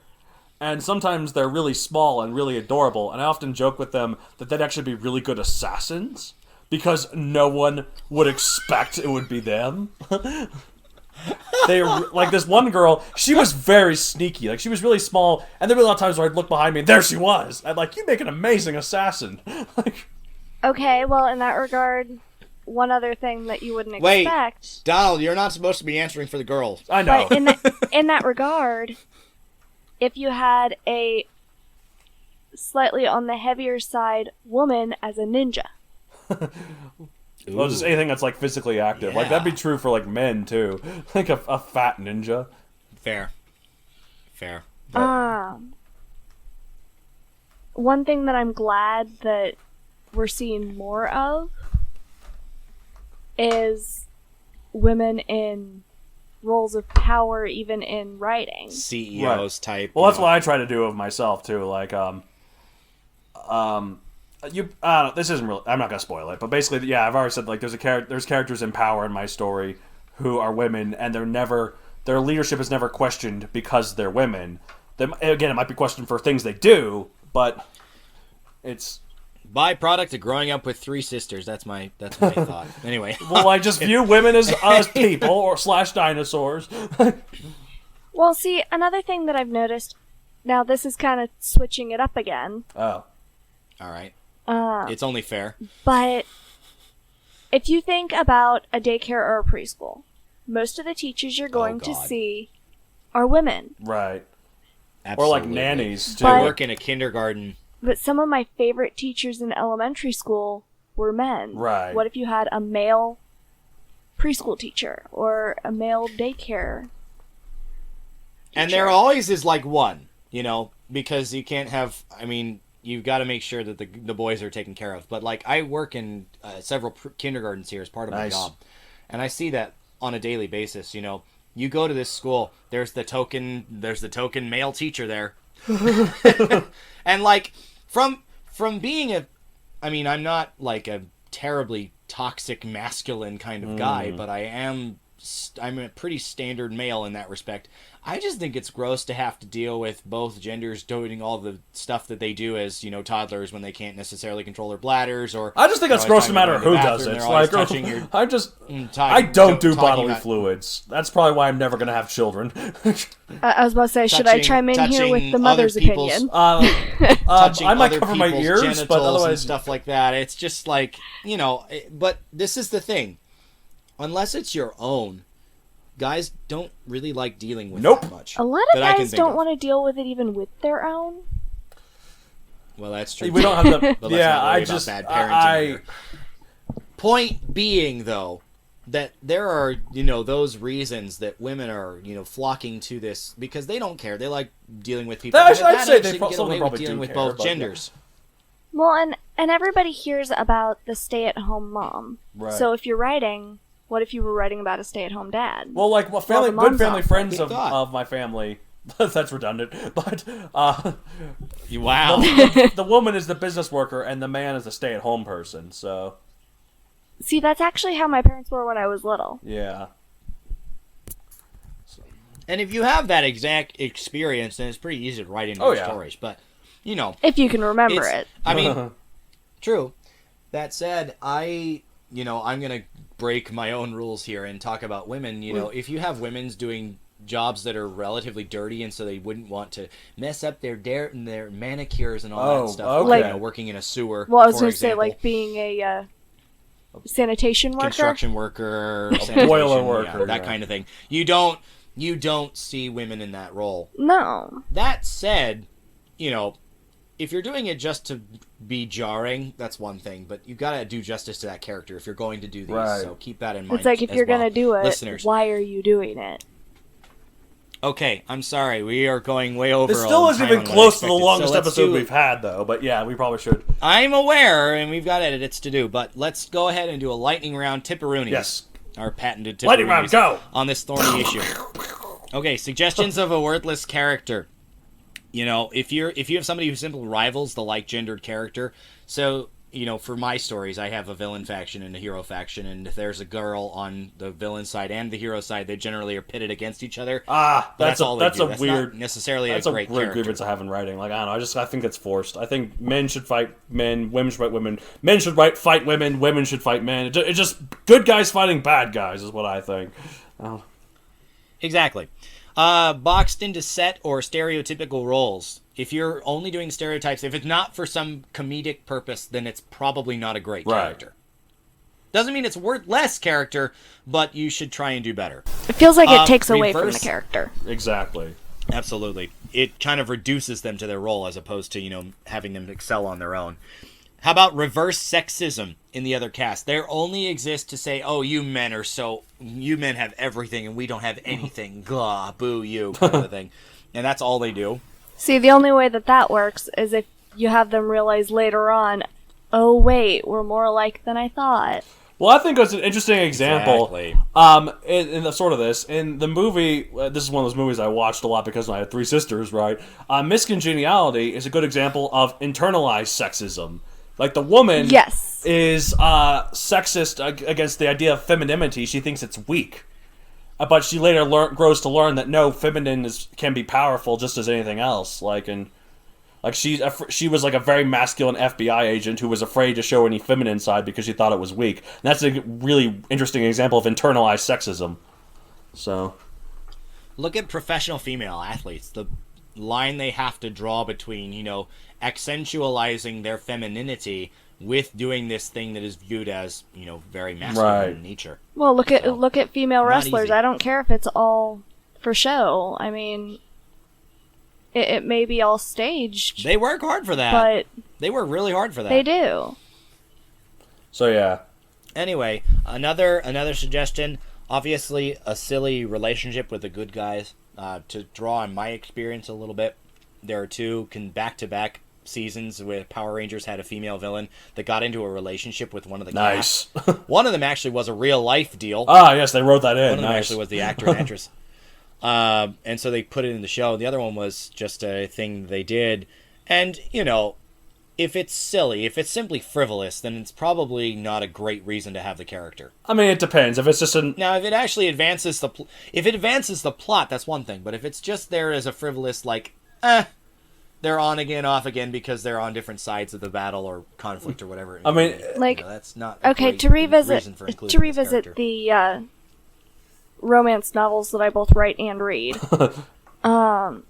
Speaker 2: and sometimes they're really small and really adorable, and I often joke with them that they'd actually be really good assassins because no one would expect it would be them. They like this one girl. She was very sneaky. Like she was really small, and there were a lot of times where I'd look behind me, and there she was. I'm like, "You make an amazing assassin." Like,
Speaker 4: Okay, well, in that regard, one other thing that you wouldn't
Speaker 3: Wait.
Speaker 4: expect.
Speaker 3: Donald, you're not supposed to be answering for the girls.
Speaker 2: I know.
Speaker 4: But in that regard, if you had a slightly on the heavier side woman as a ninja.
Speaker 2: Well, just anything that's like physically active. Like that'd be true for like men too. Like a fat ninja.
Speaker 3: Fair.
Speaker 4: One thing that I'm glad that we're seeing more of is women in roles of power, even in writing.
Speaker 3: CEOs type.
Speaker 2: Well, that's what I try to do of myself too. Like, this isn't really. I'm not gonna spoil it, but basically, yeah, I've already said like there's characters in power in my story who are women, and their leadership is never questioned because they're women. Again, it might be questioned for things they do, but it's
Speaker 3: byproduct of growing up with 3 sisters. That's my thought. Anyway.
Speaker 2: Well, I just view women as people or / dinosaurs.
Speaker 4: Well, see, another thing that I've noticed, now this is kind of switching it up again.
Speaker 2: Oh.
Speaker 3: All right. It's only fair.
Speaker 4: But if you think about a daycare or a preschool, most of the teachers you're going to see are women.
Speaker 2: Right.
Speaker 3: Absolutely.
Speaker 2: Or like nannies, too.
Speaker 3: I work in a kindergarten.
Speaker 4: But some of my favorite teachers in elementary school were men.
Speaker 2: Right.
Speaker 4: What if you had a male preschool teacher or a male daycare teacher?
Speaker 3: And there always is like one, because you can't have, you've got to make sure that the boys are taken care of. But like I work in several kindergartens here as part of my job. And I see that on a daily basis, You go to this school, there's the token male teacher there. And like from being I'm not like a terribly toxic masculine kind of guy, but I'm a pretty standard male in that respect. I just think it's gross to have to deal with both genders doing all the stuff that they do as, toddlers when they can't necessarily control their bladders, or
Speaker 2: I just think it's gross no matter who does it. Like, I don't do bodily fluids. That's probably why I'm never going to have children.
Speaker 4: I was about to say, should I chime in here with the mother's opinion?
Speaker 2: I might cover my ears, but otherwise
Speaker 3: and stuff like that. It's just like, but this is the thing. Unless it's your own, guys don't really like dealing with that much.
Speaker 4: A lot of guys don't want to deal with it even with their own.
Speaker 3: Well, that's true.
Speaker 2: We don't have the...
Speaker 3: But
Speaker 2: bad parenting here.
Speaker 3: Point being, though, that there are, those reasons that women are, flocking to this because they don't care. They like dealing with people.
Speaker 2: I'd say they
Speaker 3: probably
Speaker 2: dealing
Speaker 3: with
Speaker 2: care,
Speaker 3: both genders.
Speaker 4: Yeah. Well, and everybody hears about the stay-at-home mom.
Speaker 2: Right.
Speaker 4: So if you're writing... What if you were writing about a stay-at-home dad?
Speaker 2: Well, like good family friends of my family. That's redundant, but
Speaker 3: wow.
Speaker 2: The woman is the business worker and the man is the stay-at-home person. So,
Speaker 4: see, that's actually how my parents were when I was little.
Speaker 2: Yeah.
Speaker 3: And if you have that exact experience, then it's pretty easy to write into your stories. But
Speaker 4: if you can remember it.
Speaker 3: True. That said, I'm gonna break my own rules here and talk about women. If you have women's doing jobs that are relatively dirty and so they wouldn't want to mess up their manicures and all that stuff,
Speaker 2: okay.
Speaker 3: like working in a sewer.
Speaker 4: Well, I was going to say, like being a sanitation worker,
Speaker 3: construction worker,
Speaker 2: boiler worker,
Speaker 3: that kind of thing. You don't see women in that role.
Speaker 4: No.
Speaker 3: That said, if you're doing it just to be jarring, that's one thing, but you gotta do justice to that character if you're going to do these, so keep that in mind.
Speaker 4: It's like, if you're gonna do it,
Speaker 3: listeners,
Speaker 4: why are you doing it?
Speaker 3: Okay, I'm sorry, we are going way over.
Speaker 2: It still isn't even close to the longest episode we've had, though, but yeah, we probably should.
Speaker 3: I'm aware, and we've got edits to do, but let's go ahead and do a lightning round tipperoonies.
Speaker 2: Yes.
Speaker 3: Our patented tipperoonies.
Speaker 2: Lightning round, go!
Speaker 3: On this thorny issue. Okay, suggestions of a worthless character. If you have somebody who simply rivals the like-gendered character, so, for my stories, I have a villain faction and a hero faction, and if there's a girl on the villain side and the hero side, they generally are pitted against each other.
Speaker 2: That's
Speaker 3: all they do.
Speaker 2: a weird...
Speaker 3: Not necessarily
Speaker 2: that's
Speaker 3: a great character.
Speaker 2: grievance I have in writing. Like, I don't know, I think it's forced. I think men should fight men, women should fight women, men should fight women, women should fight men. It's just good guys fighting bad guys is what I think.
Speaker 3: Exactly. Boxed into set or stereotypical roles. If you're only doing stereotypes, if it's not for some comedic purpose, then it's probably not a great character. Doesn't mean it's worth less character, but you should try and do better.
Speaker 4: It feels like it takes away from the character.
Speaker 2: Exactly.
Speaker 3: Absolutely. It kind of reduces them to their role as opposed to, having them excel on their own. How about reverse sexism in the other cast? They only exist to say, oh, you men have everything and we don't have anything. Gah, boo you, kind of thing. And that's all they do.
Speaker 4: See, the only way that works is if you have them realize later on, oh, wait, we're more alike than I thought.
Speaker 2: Well, I think it's an interesting example. Exactly. In the sort of this in the movie, this is one of those movies I watched a lot because I had 3 sisters. Right, Miss Congeniality is a good example of internalized sexism. Like the woman, is sexist against the idea of femininity. She thinks it's weak, but she later grows to learn that no, feminine can be powerful just as anything else. Like she was like a very masculine FBI agent who was afraid to show any feminine side because she thought it was weak. And that's a really interesting example of internalized sexism. So,
Speaker 3: look at professional female athletes. The line they have to draw between, accentualizing their femininity with doing this thing that is viewed as, very masculine in nature.
Speaker 4: Well, look at female wrestlers.
Speaker 3: Easy.
Speaker 4: I don't care if it's all for show. I mean, it may be all staged.
Speaker 3: They work hard for that.
Speaker 4: But
Speaker 3: they work really hard for that.
Speaker 4: They do.
Speaker 2: So yeah.
Speaker 3: Anyway, another suggestion. Obviously, a silly relationship with the good guys. To draw on my experience a little bit, there are two back-to-back seasons where Power Rangers had a female villain that got into a relationship with one of the
Speaker 2: Nice.
Speaker 3: cast. One of them actually was a real-life deal.
Speaker 2: Ah, yes, they wrote that in.
Speaker 3: One of them
Speaker 2: nice.
Speaker 3: actually was the actor and actress. And so they put it in the show. The other one was just a thing they did. And, if it's silly, if it's simply frivolous, then it's probably not a great reason to have the character.
Speaker 2: I mean, it depends. If it's just
Speaker 3: Now, if it actually advances the plot, that's one thing. But if it's just there as a frivolous, they're on again, off again because they're on different sides of the battle or conflict or whatever.
Speaker 2: I mean,
Speaker 3: that's not a
Speaker 4: okay.
Speaker 3: great
Speaker 4: To revisit
Speaker 3: reason for including this character.
Speaker 4: the romance novels that I both write and read.
Speaker 3: All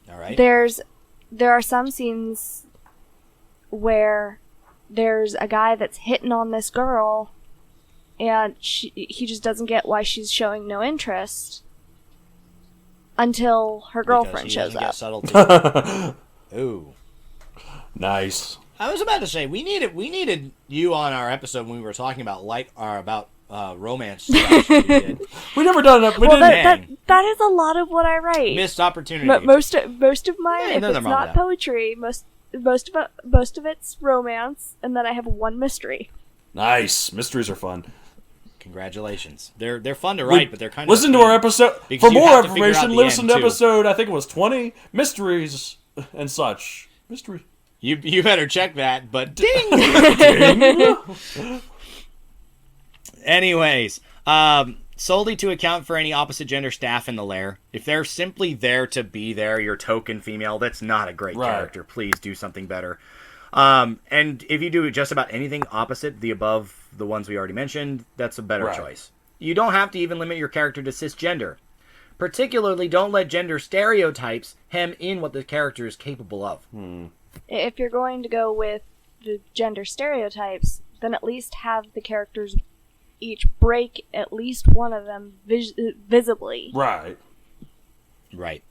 Speaker 3: right.
Speaker 4: There are some scenes where there's a guy that's hitting on this girl, and he just doesn't get why she's showing no interest until her girlfriend shows up.
Speaker 3: Subtlety. Ooh,
Speaker 2: nice.
Speaker 3: I was about to say we needed you on our episode when we were talking about romance stuff we did.
Speaker 2: We never done it.
Speaker 4: That is a lot of what I write.
Speaker 3: Missed opportunity.
Speaker 4: But most of mine,
Speaker 3: Yeah,
Speaker 4: if
Speaker 3: nothing
Speaker 4: it's
Speaker 3: wrong
Speaker 4: not
Speaker 3: with that.
Speaker 4: poetry, most of it's romance, and then I have one mystery.
Speaker 2: Nice. Mysteries are fun.
Speaker 3: Congratulations. They're fun to write, but they're kind of
Speaker 2: listen to our episode
Speaker 3: because
Speaker 2: for
Speaker 3: you
Speaker 2: more
Speaker 3: have to figure out
Speaker 2: information.
Speaker 3: the
Speaker 2: Listen
Speaker 3: end,
Speaker 2: to
Speaker 3: too.
Speaker 2: episode. I think it was 20 mysteries and such. Mystery.
Speaker 3: You better check that. But ding.
Speaker 2: Ding.
Speaker 3: Anyways, solely to account for any opposite gender staff in the lair. If they're simply there to be there, your token female, that's not a great character. Please do something better. And if you do just about anything opposite the ones we already mentioned, that's a better choice. You don't have to even limit your character to cisgender. Particularly, don't let gender stereotypes hem in what the character is capable of.
Speaker 4: If you're going to go with the gender stereotypes, then at least have the characters each break at least one of them visibly.
Speaker 2: Right.
Speaker 3: Right.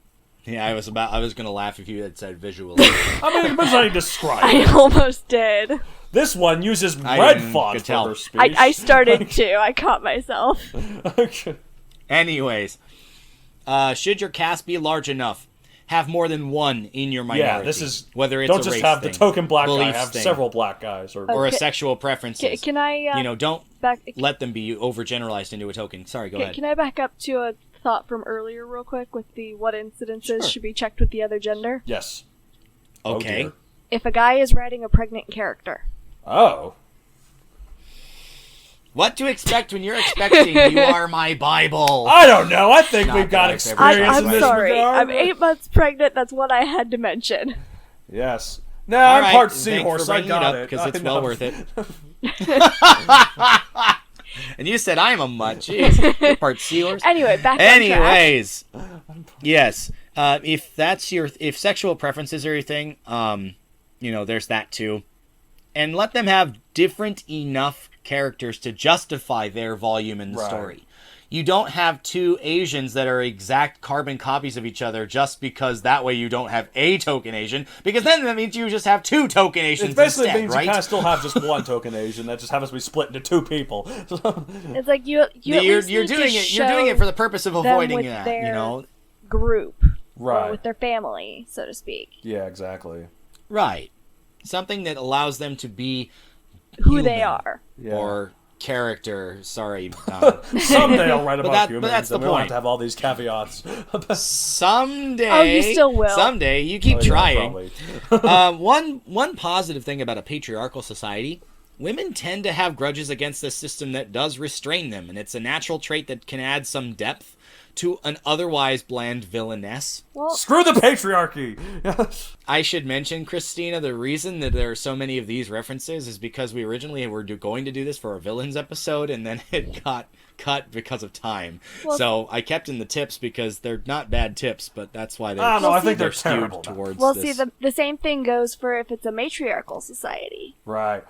Speaker 3: Yeah, I was gonna laugh if you had said visually.
Speaker 2: I mean, it depends how you describe
Speaker 4: I
Speaker 2: it.
Speaker 4: almost did.
Speaker 2: This one uses
Speaker 3: I
Speaker 2: red
Speaker 3: didn't
Speaker 2: font
Speaker 3: could
Speaker 2: for
Speaker 3: tell.
Speaker 2: her speech.
Speaker 4: I started to. I caught myself.
Speaker 2: Okay.
Speaker 3: Anyways, should your cast be large enough, have more than one in your minority.
Speaker 2: Yeah, this is
Speaker 3: whether it's
Speaker 2: don't
Speaker 3: a
Speaker 2: just
Speaker 3: race
Speaker 2: have
Speaker 3: thing,
Speaker 2: the token black guy.
Speaker 3: beliefs
Speaker 2: Have
Speaker 3: thing,
Speaker 2: several black guys or
Speaker 3: or a
Speaker 4: Okay.
Speaker 3: sexual preferences.
Speaker 4: Can I
Speaker 3: don't
Speaker 4: back?
Speaker 3: let them be overgeneralized into a token. Sorry, go ahead.
Speaker 4: Can I back up to a thought from earlier real quick with the what incidences should be checked with the other gender?
Speaker 2: yes.
Speaker 3: Okay.
Speaker 2: Oh, dear.
Speaker 4: If a guy is writing a pregnant character,
Speaker 2: Oh.
Speaker 3: What to expect when you're expecting You Are My Bible?
Speaker 2: I don't know. I think
Speaker 3: Not
Speaker 2: we've got
Speaker 3: that I've
Speaker 2: experience
Speaker 3: ever
Speaker 2: in
Speaker 4: I'm
Speaker 2: this
Speaker 4: sorry.
Speaker 2: regard.
Speaker 4: I'm 8 months pregnant. That's what I had to mention.
Speaker 2: Yes. No,
Speaker 3: All
Speaker 2: I'm
Speaker 3: right,
Speaker 2: part
Speaker 3: thanks
Speaker 2: seahorse.
Speaker 3: for
Speaker 2: I
Speaker 3: bringing
Speaker 2: got
Speaker 3: it
Speaker 2: it.
Speaker 3: up because
Speaker 2: I
Speaker 3: it's
Speaker 2: know.
Speaker 3: well worth it. And you said I'm a mutt. Jeez, you're part seahorse.
Speaker 4: Anyway, back on track.
Speaker 3: Anyways, yes. If sexual preferences are your thing, there's that too. And let them have different enough characters to justify their volume in the
Speaker 2: Right.
Speaker 3: story. You don't have two Asians that are exact carbon copies of each other just because that way you don't have a token Asian, because then that means you just have two token Asians
Speaker 2: It basically
Speaker 3: instead,
Speaker 2: means
Speaker 3: right?
Speaker 2: you kind of still have just one token Asian that just happens to be split into two people.
Speaker 4: It's like you at least
Speaker 3: You're
Speaker 4: need to
Speaker 3: doing it. You're doing it for the purpose of
Speaker 4: them
Speaker 3: avoiding
Speaker 4: with
Speaker 3: that.
Speaker 4: their group,
Speaker 2: Right.
Speaker 4: or with their family, so to speak,
Speaker 2: Yeah, exactly.
Speaker 3: Right. Something that allows them to be
Speaker 4: who they
Speaker 3: human.
Speaker 4: are.
Speaker 2: Yeah.
Speaker 3: Or character. Sorry.
Speaker 2: Someday I'll write about
Speaker 3: but
Speaker 2: humans,
Speaker 3: that's the
Speaker 2: and we won't have
Speaker 3: point.
Speaker 2: to have all these caveats.
Speaker 3: Someday.
Speaker 4: Oh, you still will.
Speaker 3: Someday. You keep
Speaker 2: Oh, yeah,
Speaker 3: trying.
Speaker 2: probably.
Speaker 3: One positive thing about a patriarchal society women tend to have grudges against the system that does restrain them, and it's a natural trait that can add some depth to an otherwise bland villainess.
Speaker 4: Well,
Speaker 2: Screw the patriarchy!
Speaker 3: I should mention, Christina, the reason that there are so many of these references is because we originally were going to do this for a villains episode, and then it got cut because of time.
Speaker 4: Well,
Speaker 3: so I kept in the tips because they're not bad tips, but that's why
Speaker 2: I don't know, I think they're
Speaker 3: skewed
Speaker 2: terrible.
Speaker 3: towards
Speaker 4: well,
Speaker 3: this.
Speaker 4: see, the same thing goes for if it's a matriarchal society.
Speaker 2: Right.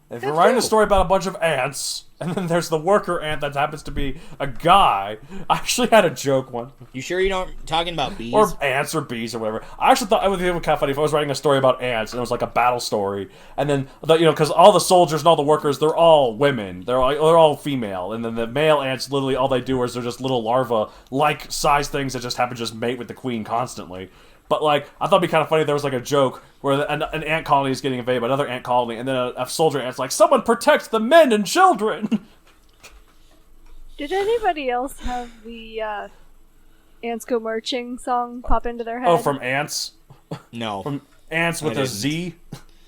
Speaker 2: If
Speaker 3: Good
Speaker 2: you're writing
Speaker 3: too.
Speaker 2: a story about a bunch of ants, and then there's the worker ant that happens to be a guy, I actually had a joke one.
Speaker 3: You sure you don't talking about bees?
Speaker 2: Or ants or bees or whatever. I actually thought it would be kind of funny if I was writing a story about ants and it was like a battle story, and then because all the soldiers and all the workers, they're all women, they're all female, and then the male ants literally all they do is they're just little larva-like size things that just happen to just mate with the queen constantly. But I thought it'd be kind of funny if there was a joke where an ant colony is getting invaded by another ant colony, and then a soldier ant's like, "Someone protect the men and children."
Speaker 4: Did anybody else have the Ants Go Marching song pop into their head?
Speaker 2: Oh, from ants.
Speaker 3: no.
Speaker 2: From ants with
Speaker 3: I
Speaker 2: a
Speaker 3: didn't.
Speaker 2: Z.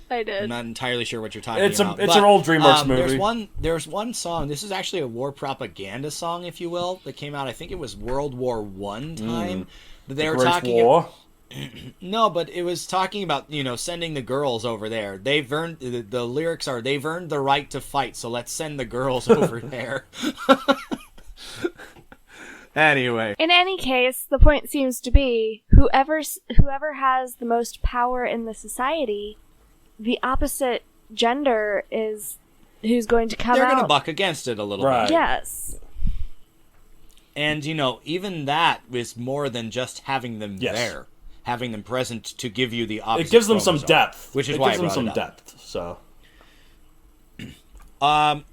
Speaker 4: I did.
Speaker 3: I'm not entirely sure what you're talking
Speaker 2: It's
Speaker 3: about.
Speaker 2: an old DreamWorks movie.
Speaker 3: There's one song. This is actually a war propaganda song, if you will, that came out. I think it was World War I time. They were
Speaker 2: Great
Speaker 3: talking.
Speaker 2: War.
Speaker 3: No, but it was talking about sending the girls over there. They've earned the lyrics are they've earned the right to fight. So let's send the girls over there. Anyway.
Speaker 4: In any case, the point seems to be whoever has the most power in the society, the opposite gender is who's going to come
Speaker 3: They're
Speaker 4: out.
Speaker 3: going to buck against it a little
Speaker 2: Right.
Speaker 3: bit.
Speaker 4: Yes.
Speaker 3: And, even that is more than just having them
Speaker 2: Yes.
Speaker 3: there. Having them present to give you the opposite
Speaker 2: It gives them some
Speaker 3: chromosome,
Speaker 2: depth.
Speaker 3: Which is
Speaker 2: it
Speaker 3: why
Speaker 2: gives
Speaker 3: I
Speaker 2: them
Speaker 3: brought
Speaker 2: some
Speaker 3: it up.
Speaker 2: depth. So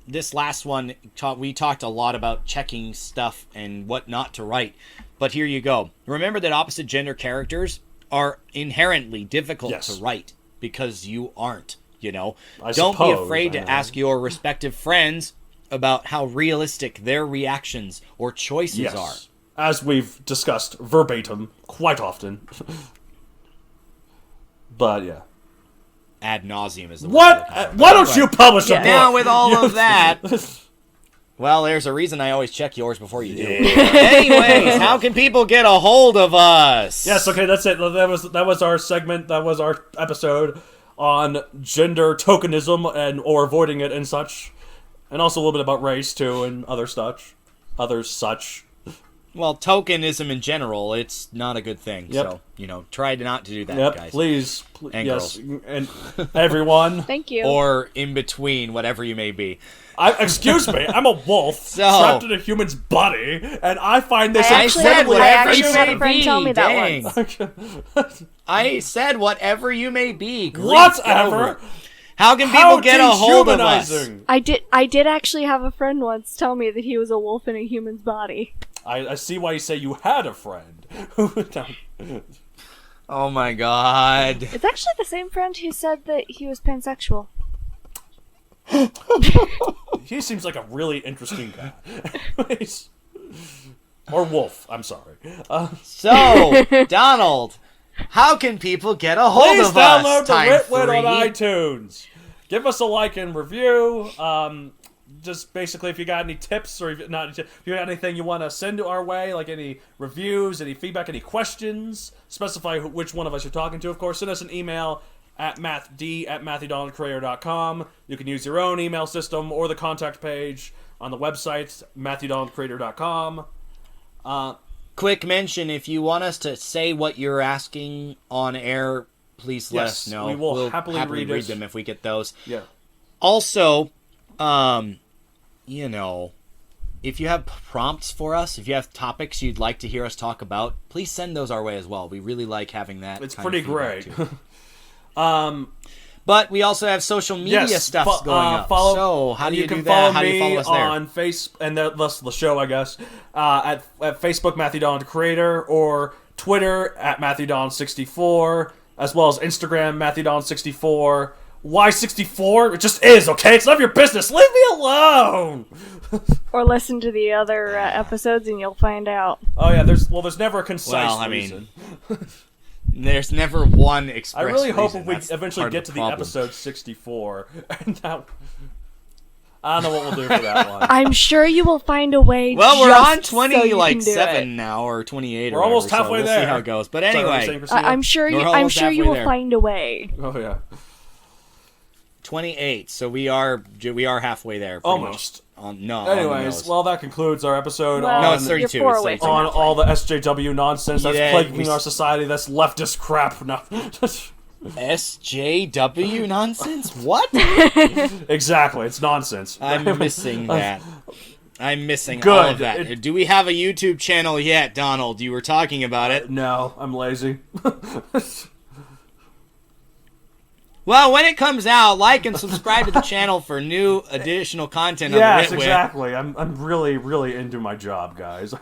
Speaker 3: This last one, we talked a lot about checking stuff and what not to write. But here you go. Remember that opposite gender characters are inherently difficult
Speaker 2: Yes.
Speaker 3: to write because you aren't,
Speaker 2: I
Speaker 3: Don't be
Speaker 2: suppose,
Speaker 3: afraid
Speaker 2: I
Speaker 3: to
Speaker 2: know.
Speaker 3: ask your respective friends about how realistic their reactions or choices
Speaker 2: yes,
Speaker 3: are.
Speaker 2: as we've discussed verbatim quite often. But yeah.
Speaker 3: Ad nauseum is the word.
Speaker 2: What? Why don't you publish a
Speaker 4: Yeah.
Speaker 2: book?
Speaker 3: Now with all of that, well, there's a reason I always check yours before you do. Anyways, how can people get a hold of us?
Speaker 2: Yes, okay, that's it. That was our segment. That was our episode on gender tokenism or avoiding it and such, and also a little bit about race too and other such.
Speaker 3: Well, tokenism in general, it's not a good thing.
Speaker 2: Yep.
Speaker 3: So, try not to do that,
Speaker 2: Yep,
Speaker 3: guys.
Speaker 2: please,
Speaker 3: And
Speaker 2: yes, and everyone.
Speaker 4: Thank you.
Speaker 3: Or in between, whatever you may be.
Speaker 2: Excuse me, I'm a wolf
Speaker 3: So-
Speaker 2: trapped in a human's body, and I find this
Speaker 4: I actually
Speaker 2: incredibly
Speaker 3: whatever
Speaker 4: had
Speaker 3: you
Speaker 4: a
Speaker 3: may
Speaker 4: friend
Speaker 3: be.
Speaker 4: tell me that
Speaker 3: Dang.
Speaker 4: once.
Speaker 3: I said whatever you may be. Grief,
Speaker 2: Whatever.
Speaker 3: over. How can people
Speaker 2: How
Speaker 3: get a hold of us?
Speaker 2: dehumanizing.
Speaker 4: I did actually have a friend once tell me that he was a wolf in a human's body.
Speaker 2: I see why you say you had a friend.
Speaker 3: Oh my god.
Speaker 4: It's actually the same friend who said that he was pansexual.
Speaker 2: He seems like a really interesting guy. Anyways. Or wolf, I'm sorry.
Speaker 3: So, Donald, how can people get a hold
Speaker 2: Please
Speaker 3: of
Speaker 2: download
Speaker 3: us?
Speaker 2: the
Speaker 3: Time
Speaker 2: Writ on
Speaker 3: 3.
Speaker 2: iTunes. Give us a like and review. Just basically, if you got any tips or if you got anything you want to send to our way, like any reviews, any feedback, any questions, specify which one of us you're talking to. Of course, send us an email at mathd@matthewdonaldcreator.com. You can use your own email system or the contact page on the website matthewdonaldcreator.com.
Speaker 3: Quick mention, if you want us to say what you're asking on air, please let
Speaker 2: Yes,
Speaker 3: us know.
Speaker 2: we will
Speaker 3: We'll
Speaker 2: happily read it.
Speaker 3: them if we get those.
Speaker 2: Yeah.
Speaker 3: Also, if you have prompts for us, if you have topics you'd like to hear us talk about, please send those our way as well. We really like having that.
Speaker 2: It's
Speaker 3: kind
Speaker 2: pretty
Speaker 3: of feedback,
Speaker 2: great.
Speaker 3: too. But we also have social media stuff going up. So how do you do that? How do you follow us there?
Speaker 2: On that's the show, I guess. At Facebook, Matthew Donald Creator, or Twitter at MatthewDon64, as well as Instagram, MatthewDon64. Why 64? It just is, okay? It's none of your business. Leave me alone.
Speaker 4: Or listen to the other episodes and you'll find out.
Speaker 2: Oh yeah, there's never a concise
Speaker 3: Well, I
Speaker 2: reason.
Speaker 3: mean, there's never one express
Speaker 2: I really hope
Speaker 3: reason.
Speaker 2: we
Speaker 3: That's
Speaker 2: eventually
Speaker 3: part of
Speaker 2: get to the
Speaker 3: problem.
Speaker 2: episode 64, and that I don't know what we'll do for that one.
Speaker 4: I'm sure you will find a way.
Speaker 3: Well, we're on
Speaker 4: just so you can do
Speaker 3: 27
Speaker 4: it.
Speaker 3: now, or 28 or
Speaker 2: We're almost
Speaker 3: whatever,
Speaker 2: halfway
Speaker 3: so we'll
Speaker 2: there.
Speaker 3: see how it goes. But
Speaker 2: Sorry, what were you
Speaker 3: anyway,
Speaker 2: saying, Christina?
Speaker 4: I'm sure you.
Speaker 3: We're
Speaker 4: I'm
Speaker 3: almost
Speaker 4: sure you
Speaker 3: halfway
Speaker 4: will
Speaker 3: there.
Speaker 4: find a way.
Speaker 2: Oh, yeah.
Speaker 3: 28. So we are halfway there. Pretty
Speaker 2: Almost.
Speaker 3: Much on the
Speaker 2: Anyways,
Speaker 3: nose.
Speaker 2: well, that concludes our episode
Speaker 4: Well,
Speaker 3: no,
Speaker 2: on,
Speaker 3: it's 32.
Speaker 4: You're 4
Speaker 3: It's
Speaker 4: away
Speaker 3: 32.
Speaker 4: from
Speaker 2: on
Speaker 4: halfway.
Speaker 2: all the SJW nonsense that's
Speaker 3: Yeah,
Speaker 2: plaguing
Speaker 3: we-
Speaker 2: our society. That's leftist crap. No.
Speaker 3: SJW nonsense? What?
Speaker 2: Exactly, it's nonsense.
Speaker 3: I'm missing that. I'm missing
Speaker 2: Good.
Speaker 3: all of that. Do we have a YouTube channel yet, Donald? You were talking about it.
Speaker 2: No, I'm lazy.
Speaker 3: Well, when it comes out, like and subscribe to the channel for new additional content on
Speaker 2: Yes,
Speaker 3: the Writ.
Speaker 2: exactly. I'm really, really into my job, guys.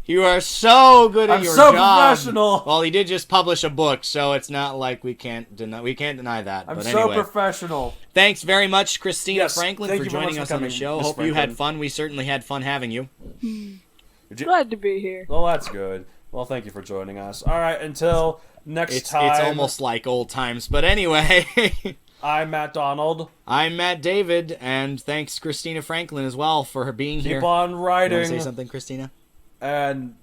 Speaker 3: You are so good at
Speaker 2: I'm
Speaker 3: your
Speaker 2: so
Speaker 3: job.
Speaker 2: professional.
Speaker 3: Well, he did just publish a book, so it's not like we can't deny that.
Speaker 2: I'm
Speaker 3: but
Speaker 2: so
Speaker 3: anyway,
Speaker 2: professional.
Speaker 3: thanks very much, Christina
Speaker 2: Yes,
Speaker 3: Franklin,
Speaker 2: thank
Speaker 3: for
Speaker 2: you very
Speaker 3: joining
Speaker 2: much
Speaker 3: us
Speaker 2: for
Speaker 3: on the
Speaker 2: coming,
Speaker 3: show.
Speaker 2: Miss
Speaker 3: Hope you
Speaker 2: Franklin.
Speaker 3: had fun. We certainly had fun having you.
Speaker 4: Glad to be here.
Speaker 2: Well, that's good. Well, thank you for joining us. All right, until next time.
Speaker 3: It's almost like old times, but anyway.
Speaker 2: I'm Matt Donald.
Speaker 3: I'm Matt David, and thanks Christina Franklin as well for her being here.
Speaker 2: Keep on
Speaker 3: You
Speaker 2: writing.
Speaker 3: want to say something, Christina?
Speaker 2: And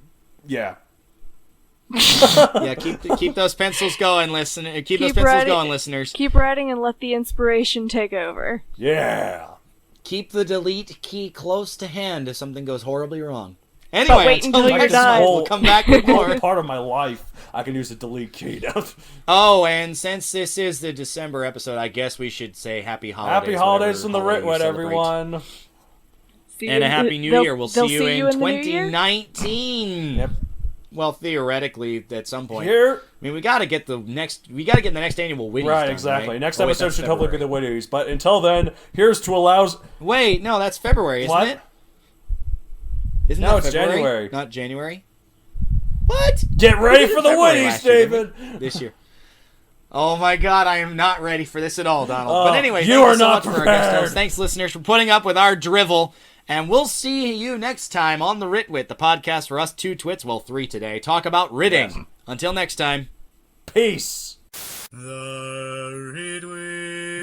Speaker 2: yeah.
Speaker 3: Yeah, keep those pencils going, listener. Keep those pencils
Speaker 4: writing.
Speaker 3: going, listeners.
Speaker 4: Keep writing and let the inspiration take over.
Speaker 2: Yeah.
Speaker 3: Keep the delete key close to hand if something goes horribly wrong. Anyway,
Speaker 4: wait until you're
Speaker 3: next
Speaker 4: done.
Speaker 3: time, we'll come back with more.
Speaker 2: Part of my life, I can use the delete key now.
Speaker 3: Oh, and since this is the December episode, I guess we should say happy holidays.
Speaker 2: Happy holidays from the
Speaker 3: whatever holiday
Speaker 2: Ritwit,
Speaker 3: you celebrate.
Speaker 2: everyone.
Speaker 4: See
Speaker 3: And
Speaker 4: you-
Speaker 3: a happy new
Speaker 4: they'll-
Speaker 3: year. We'll
Speaker 4: they'll
Speaker 3: see you in
Speaker 4: the new year?
Speaker 3: 2019.
Speaker 2: Yep.
Speaker 3: Well, theoretically, at some point.
Speaker 2: Here.
Speaker 3: I mean, we got to get the next annual Witties
Speaker 2: Right,
Speaker 3: done,
Speaker 2: exactly.
Speaker 3: right?
Speaker 2: Next
Speaker 3: Oh, wait,
Speaker 2: episode
Speaker 3: that's
Speaker 2: should hopefully be
Speaker 3: February.
Speaker 2: the Witties. But until then, here's to allows.
Speaker 3: Wait, no, that's February, isn't
Speaker 2: What?
Speaker 3: it? Isn't
Speaker 2: No,
Speaker 3: that
Speaker 2: it's
Speaker 3: February?
Speaker 2: January.
Speaker 3: Not January? What?
Speaker 2: Get ready for the
Speaker 3: February
Speaker 2: Witties,
Speaker 3: last year,
Speaker 2: David.
Speaker 3: didn't we? This year. Oh my god, I am not ready for this at all, Donald.
Speaker 2: Oh,
Speaker 3: but anyway,
Speaker 2: you
Speaker 3: thank
Speaker 2: are
Speaker 3: you so
Speaker 2: not
Speaker 3: much for our guest
Speaker 2: prepared.
Speaker 3: host. Thanks, listeners, for putting up with our drivel. And we'll see you next time on the Ritwit, the podcast for us two twits, well, three today, talk about writting.
Speaker 2: Yes.
Speaker 3: Until next time.
Speaker 2: Peace.
Speaker 3: The Ritwit.